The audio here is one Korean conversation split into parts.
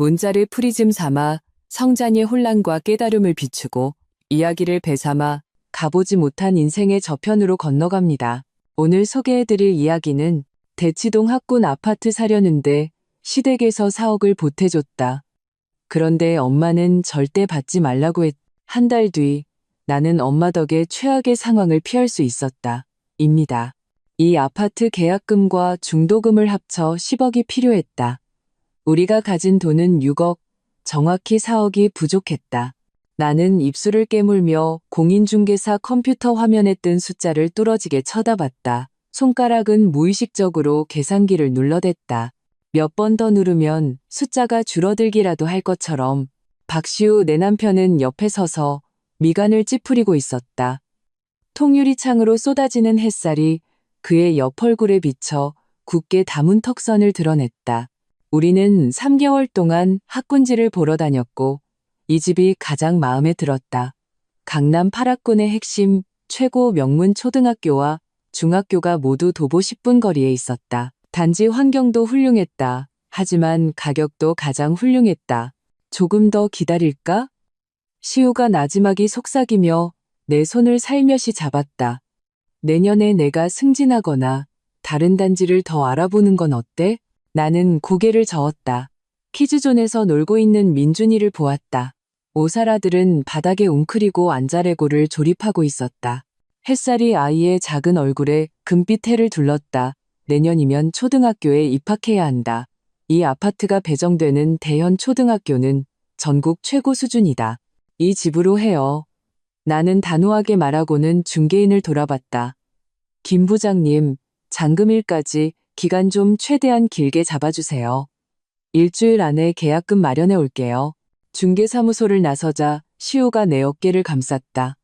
문자를 프리즘 삼아 성장의 혼란과 깨달음을 비추고 이야기를 배삼아 가보지 못한 인생의 저편으로 건너갑니다. 오늘 소개해드릴 이야기는 대치동 학군 아파트 사려는데 시댁에서 4억을 보태줬다. 그런데 엄마는 절대 받지 말라고 했다. 한 달 뒤 나는 엄마 덕에 최악의 상황을 피할 수 있었다. 입니다. 이 아파트 계약금과 중도금을 합쳐 10억이 필요했다. 우리가 가진 돈은 6억, 정확히 4억이 부족했다. 나는 입술을 깨물며 공인중개사 컴퓨터 화면에 뜬 숫자를 뚫어지게 쳐다봤다. 손가락은 무의식적으로 계산기를 눌러댔다. 몇 번 더 누르면 숫자가 줄어들기라도 할 것처럼 박시우 내 남편은 옆에 서서 미간을 찌푸리고 있었다. 통유리창으로 쏟아지는 햇살이 그의 옆 얼굴에 비쳐 굳게 담은 턱선을 드러냈다. 우리는 3개월 동안 학군지를 보러 다녔고 이 집이 가장 마음에 들었다. 강남 8학군의 핵심 최고 명문 초등학교와 중학교가 모두 도보 10분 거리에 있었다. 단지 환경도 훌륭했다. 하지만 가격도 가장 훌륭했다. 조금 더 기다릴까? 시우가 나지막이 속삭이며 내 손을 살며시 잡았다. 내년에 내가 승진하거나 다른 단지를 더 알아보는 건 어때? 나는 고개를 저었다. 키즈존에서 놀고 있는 민준이를 보았다. 5살 아들은 바닥에 웅크리고 안자레고를 조립하고 있었다. 햇살이 아이의 작은 얼굴에 금빛 해를 둘렀다. 내년이면 초등학교에 입학해야 한다. 이 아파트가 배정되는 대현 초등학교는 전국 최고 수준이다. 이 집으로 해요. 나는 단호하게 말하고는 중개인을 돌아봤다. 김 부장님, 잔금일까지 기간 좀 최대한 길게 잡아주세요. 일주일 안에 계약금 마련해 올게요. 중개사무소를 나서자 시우가 내 어깨를 감쌌다.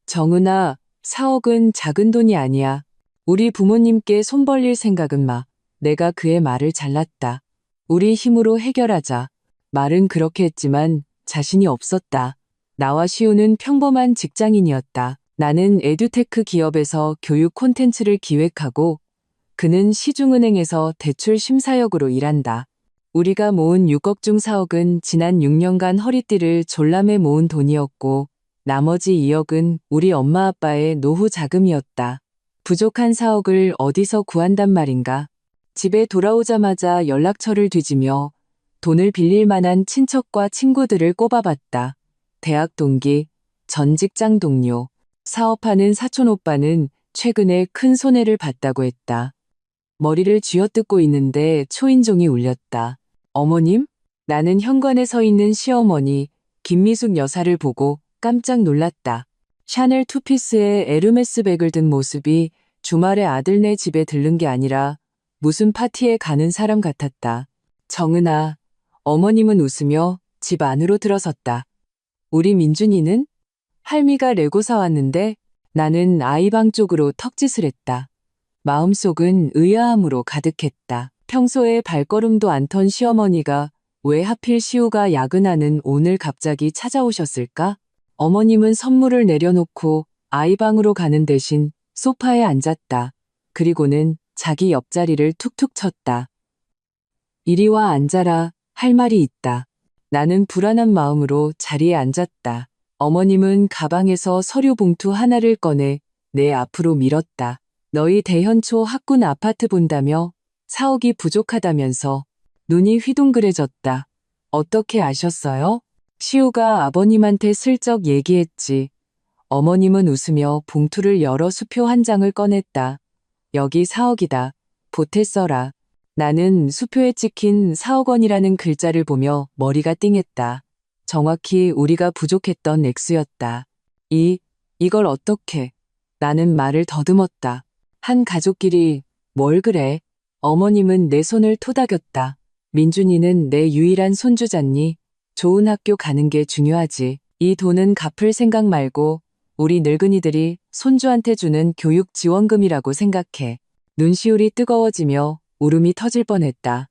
정은아, 4억은 작은 돈이 아니야. 우리 부모님께 손 벌릴 생각은 마. 내가 그의 말을 잘랐다. 우리 힘으로 해결하자. 말은 그렇게 했지만 자신이 없었다. 나와 시우는 평범한 직장인이었다. 나는 에듀테크 기업에서 교육 콘텐츠를 기획하고 그는 시중은행에서 대출 심사역으로 일한다. 우리가 모은 6억 중 4억은 지난 6년간 허리띠를 졸라매 모은 돈이었고 나머지 2억은 우리 엄마 아빠의 노후 자금이었다. 부족한 4억을 어디서 구한단 말인가. 집에 돌아오자마자 연락처를 뒤지며 돈을 빌릴 만한 친척과 친구들을 꼽아봤다. 대학 동기, 전 직장 동료, 사업하는 사촌 오빠는 최근에 큰 손해를 봤다고 했다. 머리를 쥐어뜯고 있는데 초인종이 울렸다. 어머님? 나는 현관에 서 있는 시어머니 김미숙 여사를 보고 깜짝 놀랐다. 샤넬 투피스에 에르메스 백을 든 모습이 주말에 아들네 집에 들른 게 아니라 무슨 파티에 가는 사람 같았다. 정은아, 어머님은 웃으며 집 안으로 들어섰다. 우리 민준이는? 할미가 레고 사왔는데 나는 아이방 쪽으로 턱짓을 했다. 마음속은 의아함으로 가득했다. 평소에 발걸음도 안 턴 시어머니가 왜 하필 시우가 야근하는 오늘 갑자기 찾아오셨을까? 어머님은 선물을 내려놓고 아이방으로 가는 대신 소파에 앉았다. 그리고는 자기 옆자리를 툭툭 쳤다. 이리 와 앉아라. 할 말이 있다. 나는 불안한 마음으로 자리에 앉았다. 어머님은 가방에서 서류 봉투 하나를 꺼내 내 앞으로 밀었다. 너희 대현초 학군 아파트 본다며 4억이 부족하다면서. 눈이 휘둥그레졌다. 어떻게 아셨어요? 시우가 아버님한테 슬쩍 얘기했지. 어머님은 웃으며 봉투를 열어 수표 한 장을 꺼냈다. 여기 4억이다. 보태 써라. 나는 수표에 찍힌 4억 원이라는 글자를 보며 머리가 띵했다. 정확히 우리가 부족했던 액수였다. 이걸 어떻게? 나는 말을 더듬었다. 한 가족끼리 뭘 그래? 어머님은 내 손을 토닥였다. 민준이는 내 유일한 손주잖니. 좋은 학교 가는 게 중요하지. 이 돈은 갚을 생각 말고 우리 늙은이들이 손주한테 주는 교육 지원금이라고 생각해. 눈시울이 뜨거워지며 울음이 터질 뻔했다.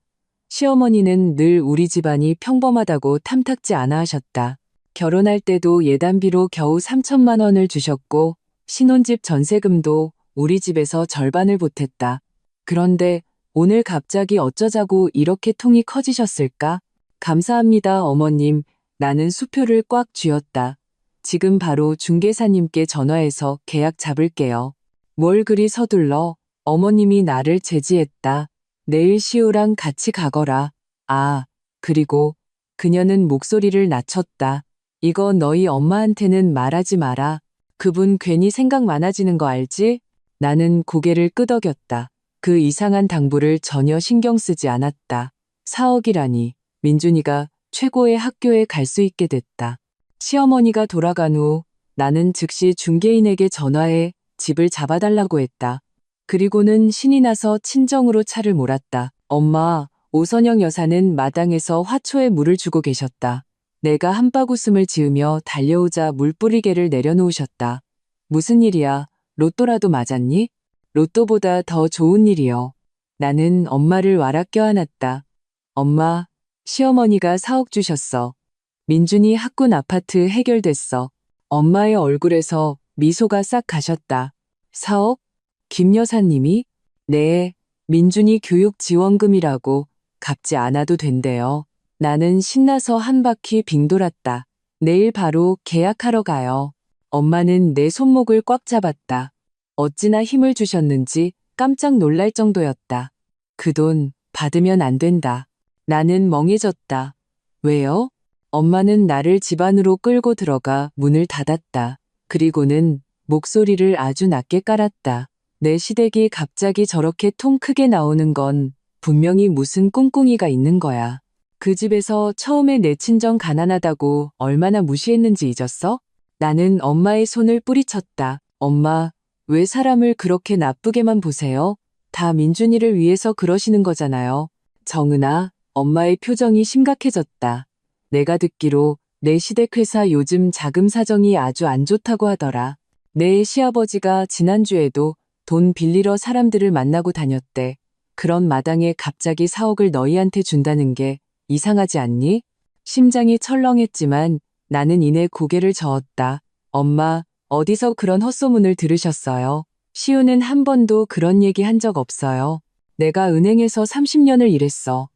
시어머니는 늘 우리 집안이 평범하다고 탐탁지 않아 하셨다. 결혼할 때도 예단비로 겨우 3천만 원을 주셨고 신혼집 전세금도 우리 집에서 절반을 보탰다. 그런데 오늘 갑자기 어쩌자고 이렇게 통이 커지셨을까? 감사합니다, 어머님. 나는 수표를 꽉 쥐었다. 지금 바로 중개사님께 전화해서 계약 잡을게요. 뭘 그리 서둘러? 어머님이 나를 제지했다. 내일 시우랑 같이 가거라. 아, 그리고 그녀는 목소리를 낮췄다. 이거 너희 엄마한테는 말하지 마라. 그분 괜히 생각 많아지는 거 알지? 나는 고개를 끄덕였다. 그 이상한 당부를 전혀 신경 쓰지 않았다. 4억이라니. 민준이가 최고의 학교에 갈 수 있게 됐다. 시어머니가 돌아간 후 나는 즉시 중개인에게 전화해 집을 잡아달라고 했다. 그리고는 신이 나서 친정으로 차를 몰았다. 엄마, 오선영 여사는 마당에서 화초에 물을 주고 계셨다. 내가 한바구음을 지으며 달려오자 물뿌리개를 내려놓으셨다. 무슨 일이야? 로또라도 맞았니? 로또보다 더 좋은 일이요. 나는 엄마를 와락 껴안았다. 엄마, 시어머니가 4억 주셨어. 민준이 학군 아파트 해결됐어. 엄마의 얼굴에서 미소가 싹 가셨다. 4억? 김 여사님이? 네, 민준이 교육지원금이라고 갚지 않아도 된대요. 나는 신나서 한 바퀴 빙 돌았다. 내일 바로 계약하러 가요. 엄마는 내 손목을 꽉 잡았다. 어찌나 힘을 주셨는지 깜짝 놀랄 정도였다. 그 돈 받으면 안 된다. 나는 멍해졌다. 왜요? 엄마는 나를 집 안으로 끌고 들어가 문을 닫았다. 그리고는 목소리를 아주 낮게 깔았다. 내 시댁이 갑자기 저렇게 통 크게 나오는 건 분명히 무슨 꿍꿍이가 있는 거야. 그 집에서 처음에 내 친정 가난하다고 얼마나 무시했는지 잊었어? 나는 엄마의 손을 뿌리쳤다. 엄마, 왜 사람을 그렇게 나쁘게만 보세요? 다 민준이를 위해서 그러시는 거잖아요. 정은아, 엄마의 표정이 심각해졌다. 내가 듣기로 내 시댁회사 요즘 자금 사정이 아주 안 좋다고 하더라. 내 시아버지가 지난주에도 돈 빌리러 사람들을 만나고 다녔대. 그런 마당에 갑자기 4억을 너희한테 준다는 게 이상하지 않니? 심장이 철렁했지만 나는 이내 고개를 저었다. 엄마, 어디서 그런 헛소문을 들으셨어요? 시우는 한 번도 그런 얘기 한 적 없어요. 내가 은행에서 30년을 일했어.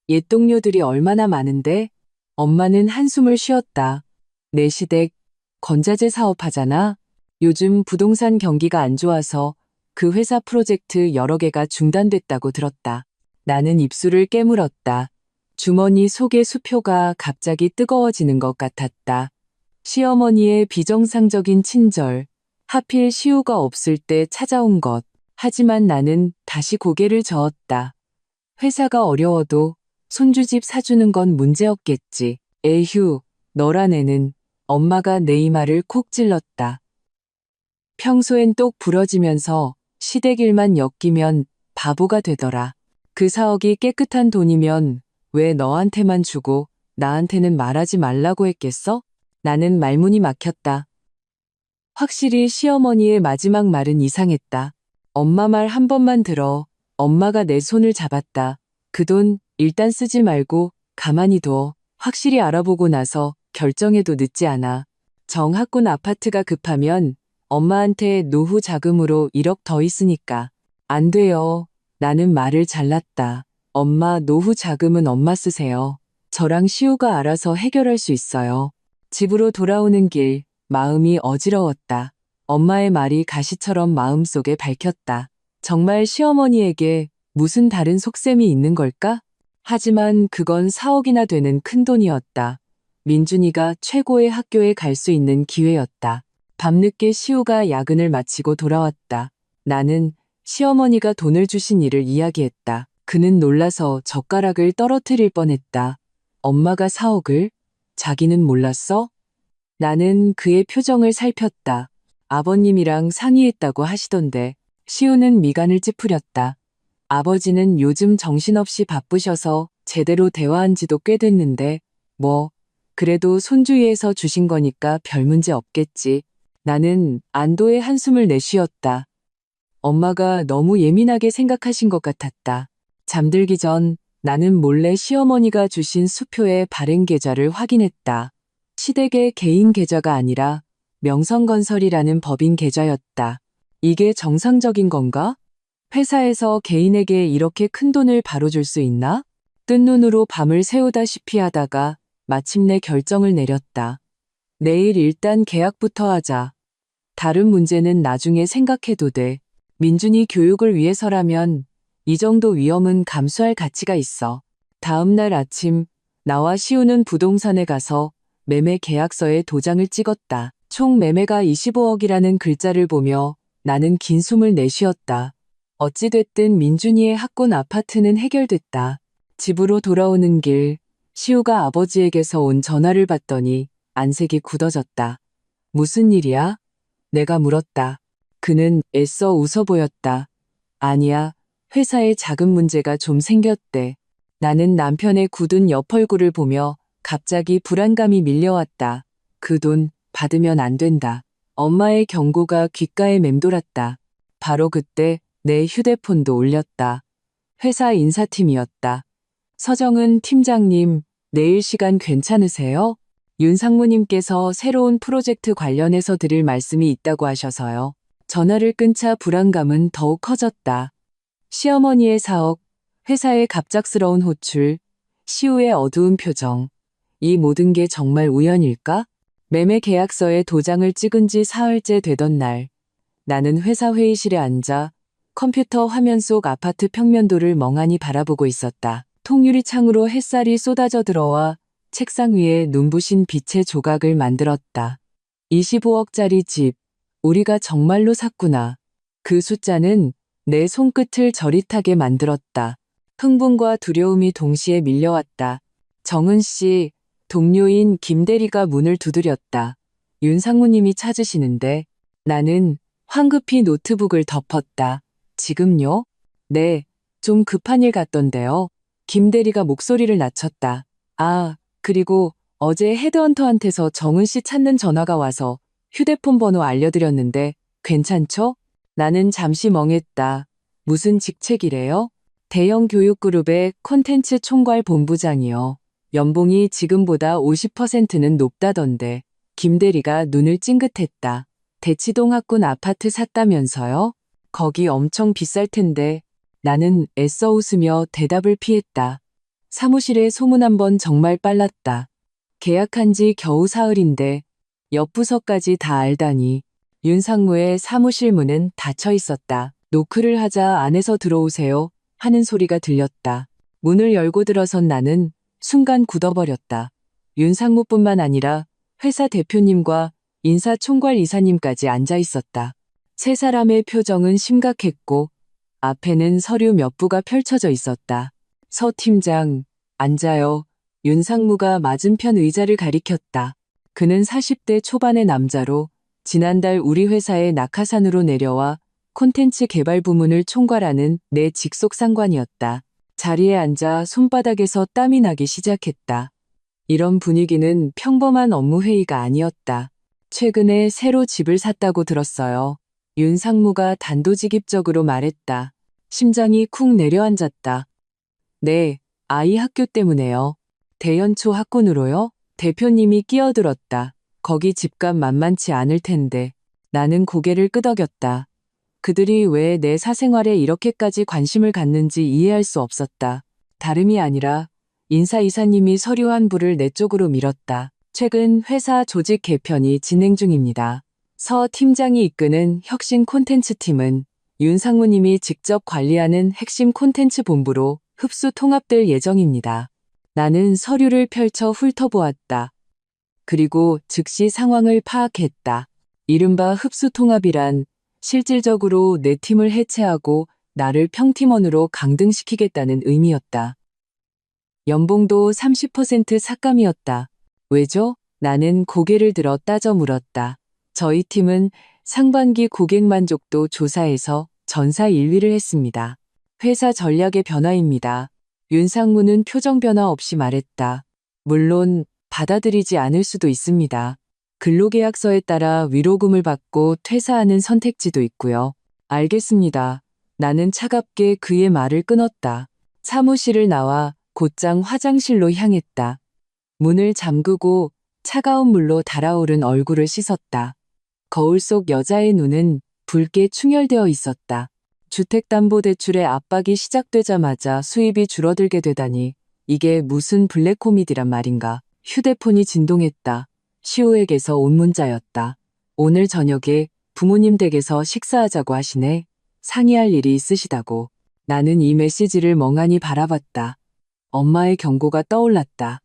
옛 동료들이 얼마나 많은데? 엄마는 한숨을 쉬었다. 내 시댁 건자재 사업하잖아. 요즘 부동산 경기가 안 좋아서 그 회사 프로젝트 여러 개가 중단됐다고 들었다. 나는 입술을 깨물었다. 주머니 속의 수표가 갑자기 뜨거워지는 것 같았다. 시어머니의 비정상적인 친절, 하필 시우가 없을 때 찾아온 것. 하지만 나는 다시 고개를 저었다. 회사가 어려워도 손주집 사주는 건 문제없겠지. 에휴, 너란 애는. 엄마가 내 이마를 콕 찔렀다. 평소엔 똑 부러지면서 시댁 일만 엮이면 바보가 되더라. 그 4억이 깨끗한 돈이면 왜 너한테만 주고 나한테는 말하지 말라고 했겠어? 나는 말문이 막혔다. 확실히 시어머니의 마지막 말은 이상했다. 엄마 말 한 번만 들어. 엄마가 내 손을 잡았다. 그 돈 일단 쓰지 말고 가만히 둬. 확실히 알아보고 나서 결정해도 늦지 않아. 정학군 아파트가 급하면 엄마한테 노후 자금으로 1억 더 있으니까. 안 돼요. 나는 말을 잘랐다. 엄마 노후 자금은 엄마 쓰세요. 저랑 시우가 알아서 해결할 수 있어요. 집으로 돌아오는 길 마음이 어지러웠다. 엄마의 말이 가시처럼 마음속에 밝혔다. 정말 시어머니에게 무슨 다른 속셈이 있는 걸까? 하지만 그건 4억이나 되는 큰돈이었다. 민준이가 최고의 학교에 갈 수 있는 기회였다. 밤늦게 시우가 야근을 마치고 돌아왔다. 나는 시어머니가 돈을 주신 일을 이야기했다. 그는 놀라서 젓가락을 떨어뜨릴 뻔했다. 엄마가 4억을? 자기는 몰랐어? 나는 그의 표정을 살폈다. 아버님이랑 상의했다고 하시던데. 시우는 미간을 찌푸렸다. 아버지는 요즘 정신없이 바쁘셔서 제대로 대화한 지도 꽤 됐는데 뭐 그래도 손주위에서 주신 거니까 별 문제 없겠지. 나는 안도의 한숨을 내쉬었다. 엄마가 너무 예민하게 생각하신 것 같았다. 잠들기 전 나는 몰래 시어머니가 주신 수표의 발행 계좌를 확인했다. 시댁의 개인 계좌가 아니라 명성건설이라는 법인 계좌였다. 이게 정상적인 건가? 회사에서 개인에게 이렇게 큰 돈을 바로 줄 수 있나? 뜬 눈으로 밤을 새우다시피 하다가 마침내 결정을 내렸다. 내일 일단 계약부터 하자. 다른 문제는 나중에 생각해도 돼. 민준이 교육을 위해서라면 이 정도 위험은 감수할 가치가 있어. 다음 날 아침 나와 시우는 부동산에 가서 매매 계약서에 도장을 찍었다. 총 매매가 25억이라는 글자를 보며 나는 긴 숨을 내쉬었다. 어찌됐든 민준이의 학군 아파트는 해결됐다. 집으로 돌아오는 길, 시우가 아버지에게서 온 전화를 받더니 안색이 굳어졌다. 무슨 일이야? 내가 물었다. 그는 애써 웃어 보였다. 아니야, 회사에 작은 문제가 좀 생겼대. 나는 남편의 굳은 옆얼굴을 보며 갑자기 불안감이 밀려왔다. 그 돈 받으면 안 된다. 엄마의 경고가 귓가에 맴돌았다. 바로 그때 내 휴대폰도 울렸다. 회사 인사팀이었다. 서정은 팀장님, 내일 시간 괜찮으세요? 윤 상무님께서 새로운 프로젝트 관련해서 드릴 말씀이 있다고 하셔서요. 전화를 끊자 불안감은 더욱 커졌다. 시어머니의 사억, 회사의 갑작스러운 호출, 시우의 어두운 표정. 이 모든 게 정말 우연일까? 매매 계약서에 도장을 찍은 지 사흘째 되던 날, 나는 회사 회의실에 앉아 컴퓨터 화면 속 아파트 평면도를 멍하니 바라보고 있었다. 통유리 창으로 햇살이 쏟아져 들어와 책상 위에 눈부신 빛의 조각을 만들었다. 25억짜리 집, 우리가 정말로 샀구나. 그 숫자는 내 손끝을 저릿하게 만들었다. 흥분과 두려움이 동시에 밀려왔다. 정은 씨, 동료인 김 대리가 문을 두드렸다. 윤 상무님이 찾으시는데. 나는 황급히 노트북을 덮었다. 지금요? 네, 좀 급한 일 같던데요. 김 대리가 목소리를 낮췄다. 아, 그리고 어제 헤드헌터한테서 정은 씨 찾는 전화가 와서 휴대폰 번호 알려드렸는데 괜찮죠? 나는 잠시 멍했다. 무슨 직책이래요? 대형 교육그룹의 콘텐츠 총괄 본부장이요. 연봉이 지금보다 50%는 높다던데. 김 대리가 눈을 찡긋했다. 대치동 학군 아파트 샀다면서요? 거기 엄청 비쌀 텐데. 나는 애써 웃으며 대답을 피했다. 사무실에 소문 한 번 정말 빨랐다. 계약한 지 겨우 사흘인데 옆 부서까지 다 알다니. 윤상무의 사무실 문은 닫혀 있었다. 노크를 하자 안에서 들어오세요 하는 소리가 들렸다. 문을 열고 들어선 나는 순간 굳어버렸다. 윤상무뿐만 아니라 회사 대표님과 인사총괄 이사님까지 앉아 있었다. 세 사람의 표정은 심각했고 앞에는 서류 몇 부가 펼쳐져 있었다. 서 팀장, 앉아요. 윤상무가 맞은편 의자를 가리켰다. 그는 40대 초반의 남자로 지난달 우리 회사의 낙하산으로 내려와 콘텐츠 개발 부문을 총괄하는 내 직속 상관이었다. 자리에 앉아 손바닥에서 땀이 나기 시작했다. 이런 분위기는 평범한 업무 회의가 아니었다. 최근에 새로 집을 샀다고 들었어요. 윤 상무가 단도직입적으로 말했다. 심장이 쿵 내려앉았다. 네, 아이 학교 때문에요. 대연초 학군으로요? 대표님이 끼어들었다. 거기 집값 만만치 않을 텐데. 나는 고개를 끄덕였다. 그들이 왜 내 사생활에 이렇게까지 관심을 갖는지 이해할 수 없었다. 다름이 아니라 인사이사님이 서류 한 부를 내 쪽으로 밀었다. 최근 회사 조직 개편이 진행 중입니다. 서 팀장이 이끄는 혁신 콘텐츠 팀은 윤 상무님이 직접 관리하는 핵심 콘텐츠 본부로 흡수 통합될 예정입니다. 나는 서류를 펼쳐 훑어보았다. 그리고 즉시 상황을 파악했다. 이른바 흡수 통합이란 실질적으로 내 팀을 해체하고 나를 평팀원으로 강등시키겠다는 의미였다. 연봉도 30% 삭감이었다. 왜죠? 나는 고개를 들어 따져 물었다. 저희 팀은 상반기 고객 만족도 조사에서 전사 1위를 했습니다. 회사 전략의 변화입니다. 윤상무는 표정 변화 없이 말했다. 물론 받아들이지 않을 수도 있습니다. 근로계약서에 따라 위로금을 받고 퇴사하는 선택지도 있고요. 알겠습니다. 나는 차갑게 그의 말을 끊었다. 사무실을 나와 곧장 화장실로 향했다. 문을 잠그고 차가운 물로 달아오른 얼굴을 씻었다. 거울 속 여자의 눈은 붉게 충혈되어 있었다. 주택담보대출의 압박이 시작되자마자 수입이 줄어들게 되다니 이게 무슨 블랙 코미디란 말인가. 휴대폰이 진동했다. 시우에게서 온 문자였다. 오늘 저녁에 부모님 댁에서 식사하자고 하시네. 상의할 일이 있으시다고. 나는 이 메시지를 멍하니 바라봤다. 엄마의 경고가 떠올랐다.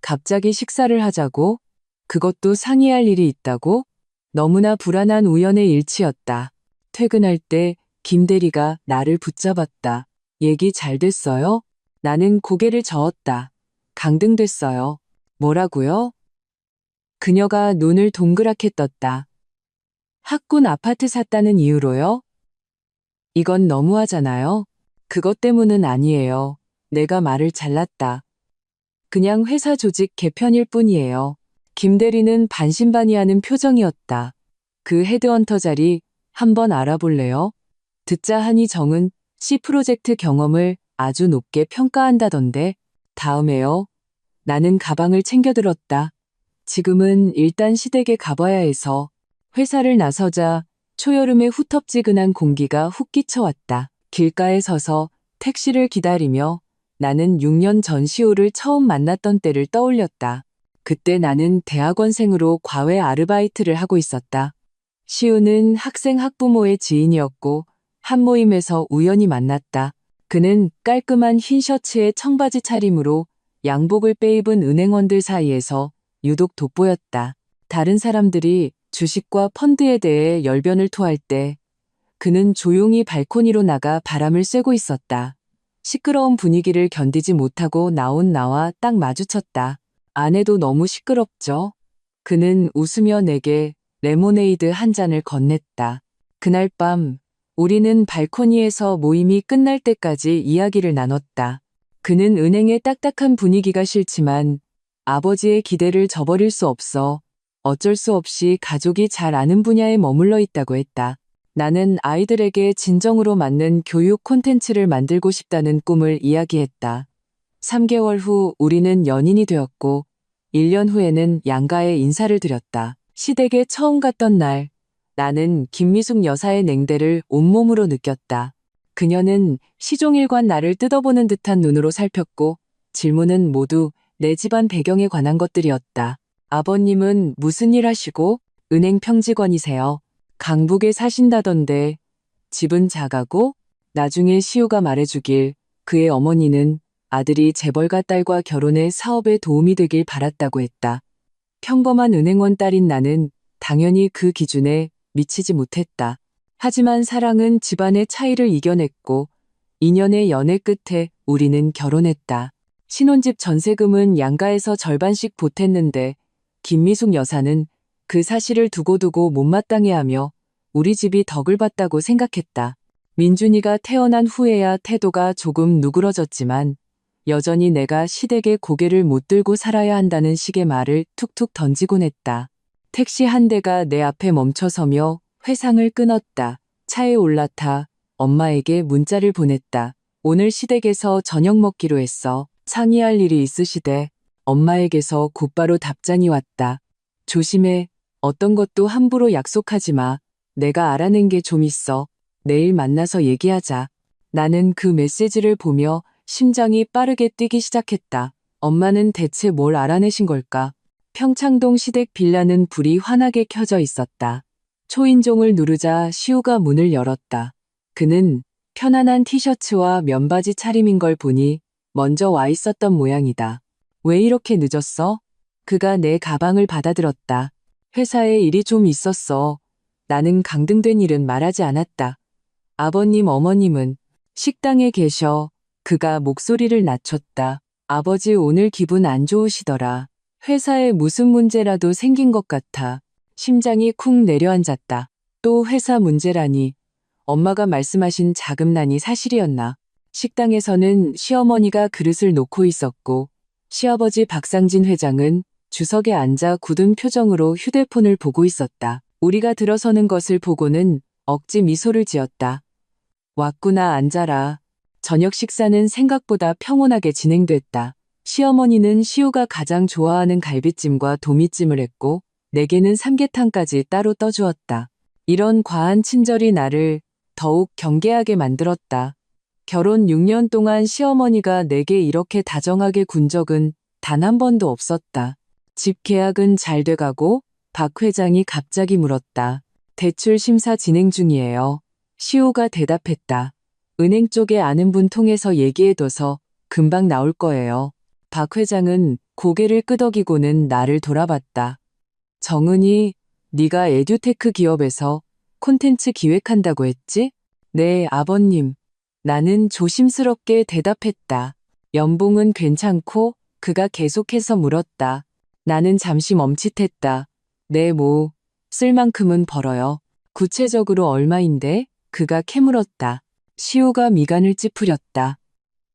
갑자기 식사를 하자고? 그것도 상의할 일이 있다고? 너무나 불안한 우연의 일치였다. 퇴근할 때 김 대리가 나를 붙잡았다. 얘기 잘 됐어요? 나는 고개를 저었다. 강등됐어요. 뭐라고요? 그녀가 눈을 동그랗게 떴다. 학군 아파트 샀다는 이유로요? 이건 너무하잖아요. 그것 때문은 아니에요. 내가 말을 잘랐다. 그냥 회사 조직 개편일 뿐이에요. 김 대리는 반신반의하는 표정이었다. 그 헤드헌터 자리 한번 알아볼래요? 듣자 하니 정은 C 프로젝트 경험을 아주 높게 평가한다던데. 다음에요. 나는 가방을 챙겨들었다. 지금은 일단 시댁에 가봐야 해서. 회사를 나서자 초여름의 후텁지근한 공기가 훅 끼쳐왔다. 길가에 서서 택시를 기다리며 나는 6년 전 시호를 처음 만났던 때를 떠올렸다. 그때 나는 대학원생으로 과외 아르바이트를 하고 있었다. 시우는 학생 학부모의 지인이었고 한 모임에서 우연히 만났다. 그는 깔끔한 흰 셔츠에 청바지 차림으로 양복을 빼입은 은행원들 사이에서 유독 돋보였다. 다른 사람들이 주식과 펀드에 대해 열변을 토할 때 그는 조용히 발코니로 나가 바람을 쐬고 있었다. 시끄러운 분위기를 견디지 못하고 나온 나와 딱 마주쳤다. 아내도 너무 시끄럽죠? 그는 웃으며 내게 레모네이드 한 잔을 건넸다. 그날 밤 우리는 발코니에서 모임이 끝날 때까지 이야기를 나눴다. 그는 은행의 딱딱한 분위기가 싫지만 아버지의 기대를 저버릴 수 없어 어쩔 수 없이 가족이 잘 아는 분야에 머물러 있다고 했다. 나는 아이들에게 진정으로 맞는 교육 콘텐츠를 만들고 싶다는 꿈을 이야기했다. 3개월 후 우리는 연인이 되었고 1년 후에는 양가에 인사를 드렸다. 시댁에 처음 갔던 날 나는 김미숙 여사의 냉대를 온몸으로 느꼈다. 그녀는 시종일관 나를 뜯어보는 듯한 눈으로 살폈고 질문은 모두 내 집안 배경에 관한 것들이었다. 아버님은 무슨 일 하시고? 은행 평직원이세요. 강북에 사신다던데 집은 작아고? 나중에 시우가 말해주길 그의 어머니는 아들이 재벌가 딸과 결혼해 사업에 도움이 되길 바랐다고 했다. 평범한 은행원 딸인 나는 당연히 그 기준에 미치지 못했다. 하지만 사랑은 집안의 차이를 이겨냈고 2년의 연애 끝에 우리는 결혼했다. 신혼집 전세금은 양가에서 절반씩 보탰는데 김미숙 여사는 그 사실을 두고두고 못마땅해하며 우리 집이 덕을 봤다고 생각했다. 민준이가 태어난 후에야 태도가 조금 누그러졌지만 여전히 내가 시댁에 고개를 못 들고 살아야 한다는 식의 말을 툭툭 던지곤 했다. 택시 한 대가 내 앞에 멈춰서며 회상을 끊었다. 차에 올라타 엄마에게 문자를 보냈다. 오늘 시댁에서 저녁 먹기로 했어. 상의할 일이 있으시대. 엄마에게서 곧바로 답장이 왔다. 조심해. 어떤 것도 함부로 약속하지 마. 내가 알아낸 게 좀 있어. 내일 만나서 얘기하자. 나는 그 메시지를 보며 심장이 빠르게 뛰기 시작했다. 엄마는 대체 뭘 알아내신 걸까? 평창동 시댁 빌라는 불이 환하게 켜져 있었다. 초인종을 누르자 시우가 문을 열었다. 그는 편안한 티셔츠와 면바지 차림인 걸 보니 먼저 와 있었던 모양이다. 왜 이렇게 늦었어? 그가 내 가방을 받아들었다. 회사에 일이 좀 있었어. 나는 강등된 일은 말하지 않았다. 아버님, 어머님은 식당에 계셔. 그가 목소리를 낮췄다. 아버지 오늘 기분 안 좋으시더라. 회사에 무슨 문제라도 생긴 것 같아. 심장이 쿵 내려앉았다. 또 회사 문제라니. 엄마가 말씀하신 자금난이 사실이었나. 식당에서는 시어머니가 그릇을 놓고 있었고 시아버지 박상진 회장은 주석에 앉아 굳은 표정으로 휴대폰을 보고 있었다. 우리가 들어서는 것을 보고는 억지 미소를 지었다. 왔구나, 앉아라. 저녁 식사는 생각보다 평온하게 진행됐다. 시어머니는 시우가 가장 좋아하는 갈비찜과 도미찜을 했고 내게는 삼계탕까지 따로 떠주었다. 이런 과한 친절이 나를 더욱 경계하게 만들었다. 결혼 6년 동안 시어머니가 내게 이렇게 다정하게 군 적은 단 한 번도 없었다. 집 계약은 잘 돼가고 박 회장이 갑자기 물었다. 대출 심사 진행 중이에요. 시호가 대답했다. 은행 쪽에 아는 분 통해서 얘기해둬서 금방 나올 거예요. 박 회장은 고개를 끄덕이고는 나를 돌아봤다. 정은이, 네가 에듀테크 기업에서 콘텐츠 기획한다고 했지? 네, 아버님. 나는 조심스럽게 대답했다. 연봉은 괜찮고 그가 계속해서 물었다. 나는 잠시 멈칫했다. 네, 뭐, 쓸 만큼은 벌어요. 구체적으로 얼마인데? 그가 캐물었다. 시호가 미간을 찌푸렸다.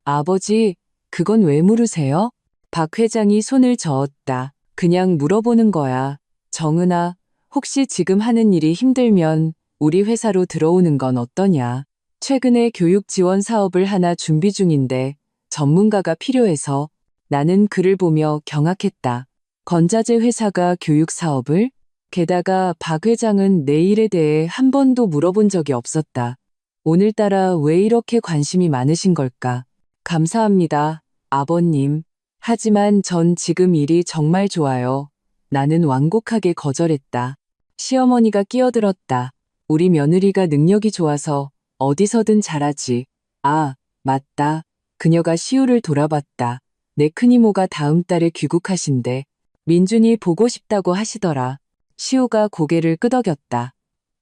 아버지, 그건 왜 물으세요? 박 회장이 손을 저었다. 그냥 물어보는 거야. 정은아, 혹시 지금 하는 일이 힘들면 우리 회사로 들어오는 건 어떠냐? 최근에 교육 지원 사업을 하나 준비 중인데 전문가가 필요해서. 나는 그를 보며 경악했다. 건자재 회사가 교육 사업을? 게다가 박 회장은 내 일에 대해 한 번도 물어본 적이 없었다. 오늘따라 왜 이렇게 관심이 많으신 걸까? 감사합니다, 아버님. 하지만 전 지금 일이 정말 좋아요. 나는 완곡하게 거절했다. 시어머니가 끼어들었다. 우리 며느리가 능력이 좋아서 어디서든 잘하지. 아, 맞다. 그녀가 시우를 돌아봤다. 내 큰이모가 다음 달에 귀국하신대. 민준이 보고 싶다고 하시더라. 시우가 고개를 끄덕였다.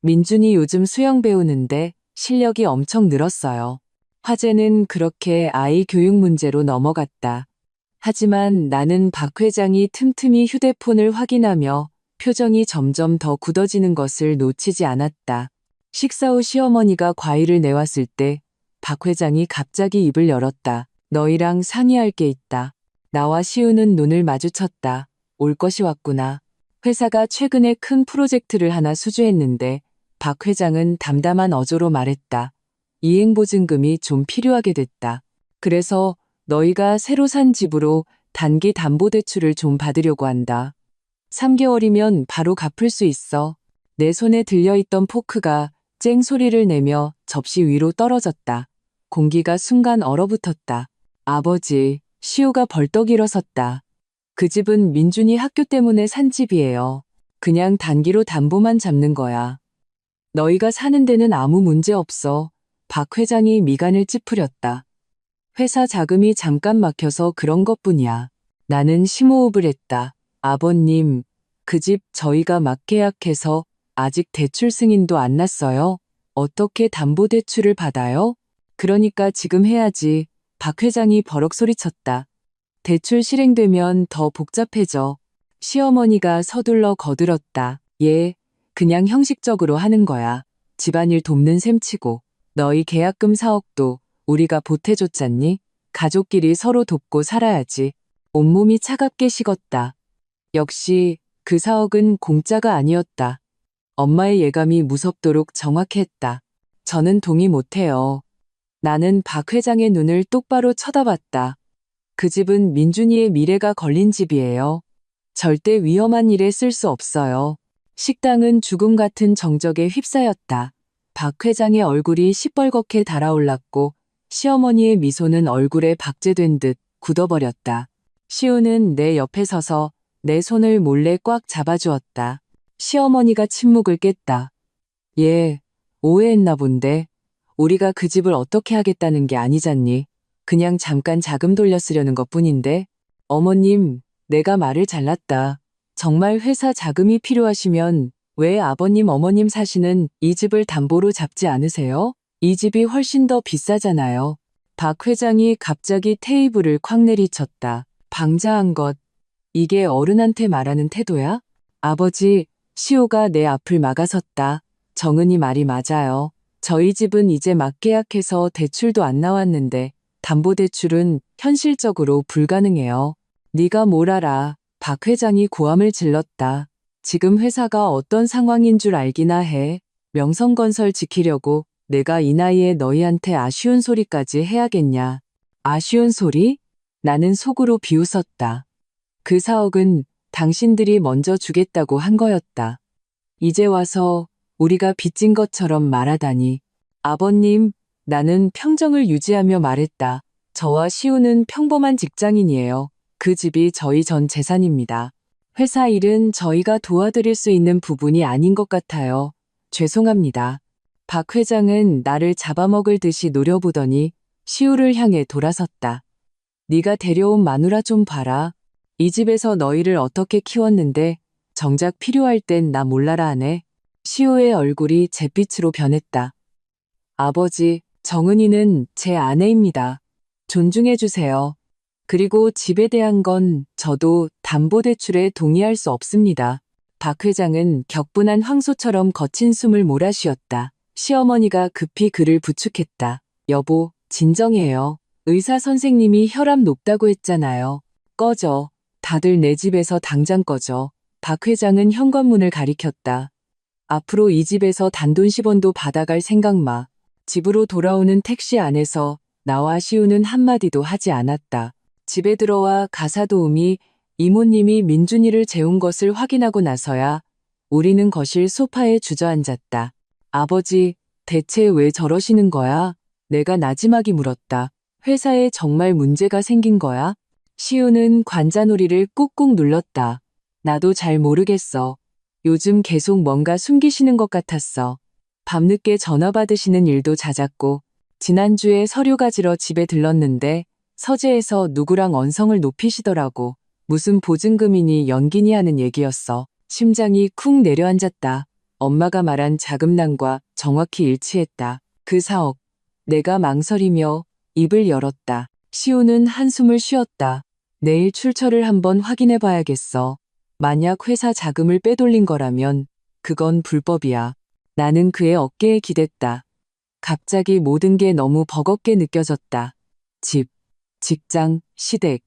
민준이 요즘 수영 배우는데 실력이 엄청 늘었어요. 화제는 그렇게 아이 교육 문제로 넘어갔다. 하지만 나는 박 회장이 틈틈이 휴대폰을 확인하며 표정이 점점 더 굳어지는 것을 놓치지 않았다. 식사 후 시어머니가 과일을 내왔을 때 박 회장이 갑자기 입을 열었다. 너희랑 상의할 게 있다. 나와 시우는 눈을 마주쳤다. 올 것이 왔구나. 회사가 최근에 큰 프로젝트를 하나 수주했는데 박 회장은 담담한 어조로 말했다. 이행보증금이 좀 필요하게 됐다. 그래서 너희가 새로 산 집으로 단기 담보대출을 좀 받으려고 한다. 3개월이면 바로 갚을 수 있어. 내 손에 들려있던 포크가 쨍 소리를 내며 접시 위로 떨어졌다. 공기가 순간 얼어붙었다. 아버지, 시우가 벌떡 일어섰다. 그 집은 민준이 학교 때문에 산 집이에요. 그냥 단기로 담보만 잡는 거야. 너희가 사는 데는 아무 문제 없어. 박 회장이 미간을 찌푸렸다. 회사 자금이 잠깐 막혀서 그런 것뿐이야. 나는 심호흡을 했다. 아버님, 그 집 저희가 막계약해서 아직 대출 승인도 안 났어요. 어떻게 담보대출을 받아요? 그러니까 지금 해야지. 박 회장이 버럭 소리쳤다. 대출 실행되면 더 복잡해져. 시어머니가 서둘러 거들었다. 예, 그냥 형식적으로 하는 거야. 집안일 돕는 셈치고. 너희 계약금 4억도 우리가 보태줬잖니? 가족끼리 서로 돕고 살아야지. 온몸이 차갑게 식었다. 역시 그 4억은 공짜가 아니었다. 엄마의 예감이 무섭도록 정확했다. 저는 동의 못해요. 나는 박 회장의 눈을 똑바로 쳐다봤다. 그 집은 민준이의 미래가 걸린 집이에요. 절대 위험한 일에 쓸 수 없어요. 식당은 죽음 같은 정적에 휩싸였다. 박 회장의 얼굴이 시뻘겋게 달아올랐고 시어머니의 미소는 얼굴에 박제된 듯 굳어버렸다. 시우는 내 옆에 서서 내 손을 몰래 꽉 잡아주었다. 시어머니가 침묵을 깼다. 얘, 오해했나 본데. 우리가 그 집을 어떻게 하겠다는 게 아니잖니. 그냥 잠깐 자금 돌려 쓰려는 것뿐인데. 어머님, 내가 말을 잘났다. 정말 회사 자금이 필요하시면 왜 아버님 어머님 사시는 이 집을 담보로 잡지 않으세요? 이 집이 훨씬 더 비싸잖아요. 박 회장이 갑자기 테이블을 콱 내리쳤다. 방자한 것. 이게 어른한테 말하는 태도야? 아버지, 시호가 내 앞을 막아섰다. 정은이 말이 맞아요. 저희 집은 이제 막 계약해서 대출도 안 나왔는데 담보대출은 현실적으로 불가능해요. 네가 뭘 알아. 박 회장이 고함을 질렀다. 지금 회사가 어떤 상황인 줄 알기나 해. 명성건설 지키려고 내가 이 나이에 너희한테 아쉬운 소리까지 해야겠냐. 아쉬운 소리? 나는 속으로 비웃었다. 그 4억은 당신들이 먼저 주겠다고 한 거였다. 이제 와서 우리가 빚진 것처럼 말하다니. 아버님, 나는 평정을 유지하며 말했다. 저와 시우는 평범한 직장인이에요. 그 집이 저희 전 재산입니다. 회사 일은 저희가 도와드릴 수 있는 부분이 아닌 것 같아요. 죄송합니다. 박 회장은 나를 잡아먹을 듯이 노려보더니 시우를 향해 돌아섰다. 네가 데려온 마누라 좀 봐라. 이 집에서 너희를 어떻게 키웠는데 정작 필요할 땐 나 몰라라 하네. 시우의 얼굴이 잿빛으로 변했다. 아버지, 정은이는 제 아내입니다. 존중해 주세요. 그리고 집에 대한 건 저도 담보대출에 동의할 수 없습니다. 박 회장은 격분한 황소처럼 거친 숨을 몰아쉬었다. 시어머니가 급히 그를 부축했다. 여보, 진정해요. 의사 선생님이 혈압 높다고 했잖아요. 꺼져. 다들 내 집에서 당장 꺼져. 박 회장은 현관문을 가리켰다. 앞으로 이 집에서 단돈 10원도 받아갈 생각 마. 집으로 돌아오는 택시 안에서 나와 시우는 한마디도 하지 않았다. 집에 들어와 가사도우미 이모님이 민준이를 재운 것을 확인하고 나서야 우리는 거실 소파에 주저앉았다. 아버지, 대체 왜 저러시는 거야? 내가 나지막이 물었다. 회사에 정말 문제가 생긴 거야? 시우는 관자놀이를 꾹꾹 눌렀다. 나도 잘 모르겠어. 요즘 계속 뭔가 숨기시는 것 같았어. 밤늦게 전화 받으시는 일도 잦았고, 지난주에 서류 가지러 집에 들렀는데 서재에서 누구랑 언성을 높이시더라고. 무슨 보증금이니 연기니 하는 얘기였어. 심장이 쿵 내려앉았다. 엄마가 말한 자금난과 정확히 일치했다. 그 4억. 내가 망설이며 입을 열었다. 시우는 한숨을 쉬었다. 내일 출처를 한번 확인해 봐야겠어. 만약 회사 자금을 빼돌린 거라면 그건 불법이야. 나는 그의 어깨에 기댔다. 갑자기 모든 게 너무 버겁게 느껴졌다. 집, 직장, 시댁,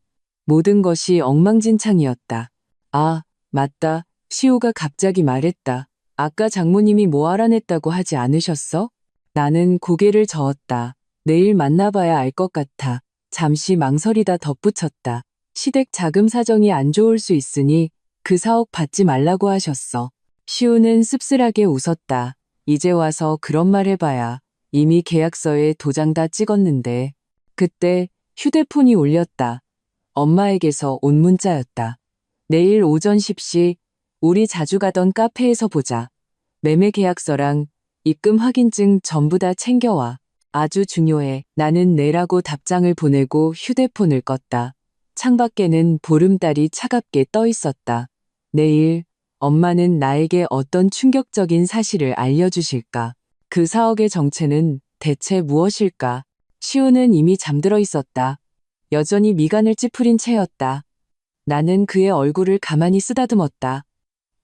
모든 것이 엉망진창이었다. 아, 맞다. 시우가 갑자기 말했다. 아까 장모님이 뭐 알아냈다고 하지 않으셨어? 나는 고개를 저었다. 내일 만나봐야 알 것 같아. 잠시 망설이다 덧붙였다. 시댁 자금 사정이 안 좋을 수 있으니 그 4억 받지 말라고 하셨어. 시우는 씁쓸하게 웃었다. 이제 와서 그런 말 해봐야 이미 계약서에 도장 다 찍었는데. 그때 휴대폰이 울렸다. 엄마에게서 온 문자였다. 내일 오전 10시 우리 자주 가던 카페에서 보자. 매매 계약서랑 입금 확인증 전부 다 챙겨와. 아주 중요해. 나는 내라고 답장을 보내고 휴대폰을 껐다. 창밖에는 보름달이 차갑게 떠 있었다. 내일 엄마는 나에게 어떤 충격적인 사실을 알려주실까? 그 4억의 정체는 대체 무엇일까? 시우는 이미 잠들어 있었다. 여전히 미간을 찌푸린 채였다. 나는 그의 얼굴을 가만히 쓰다듬었다.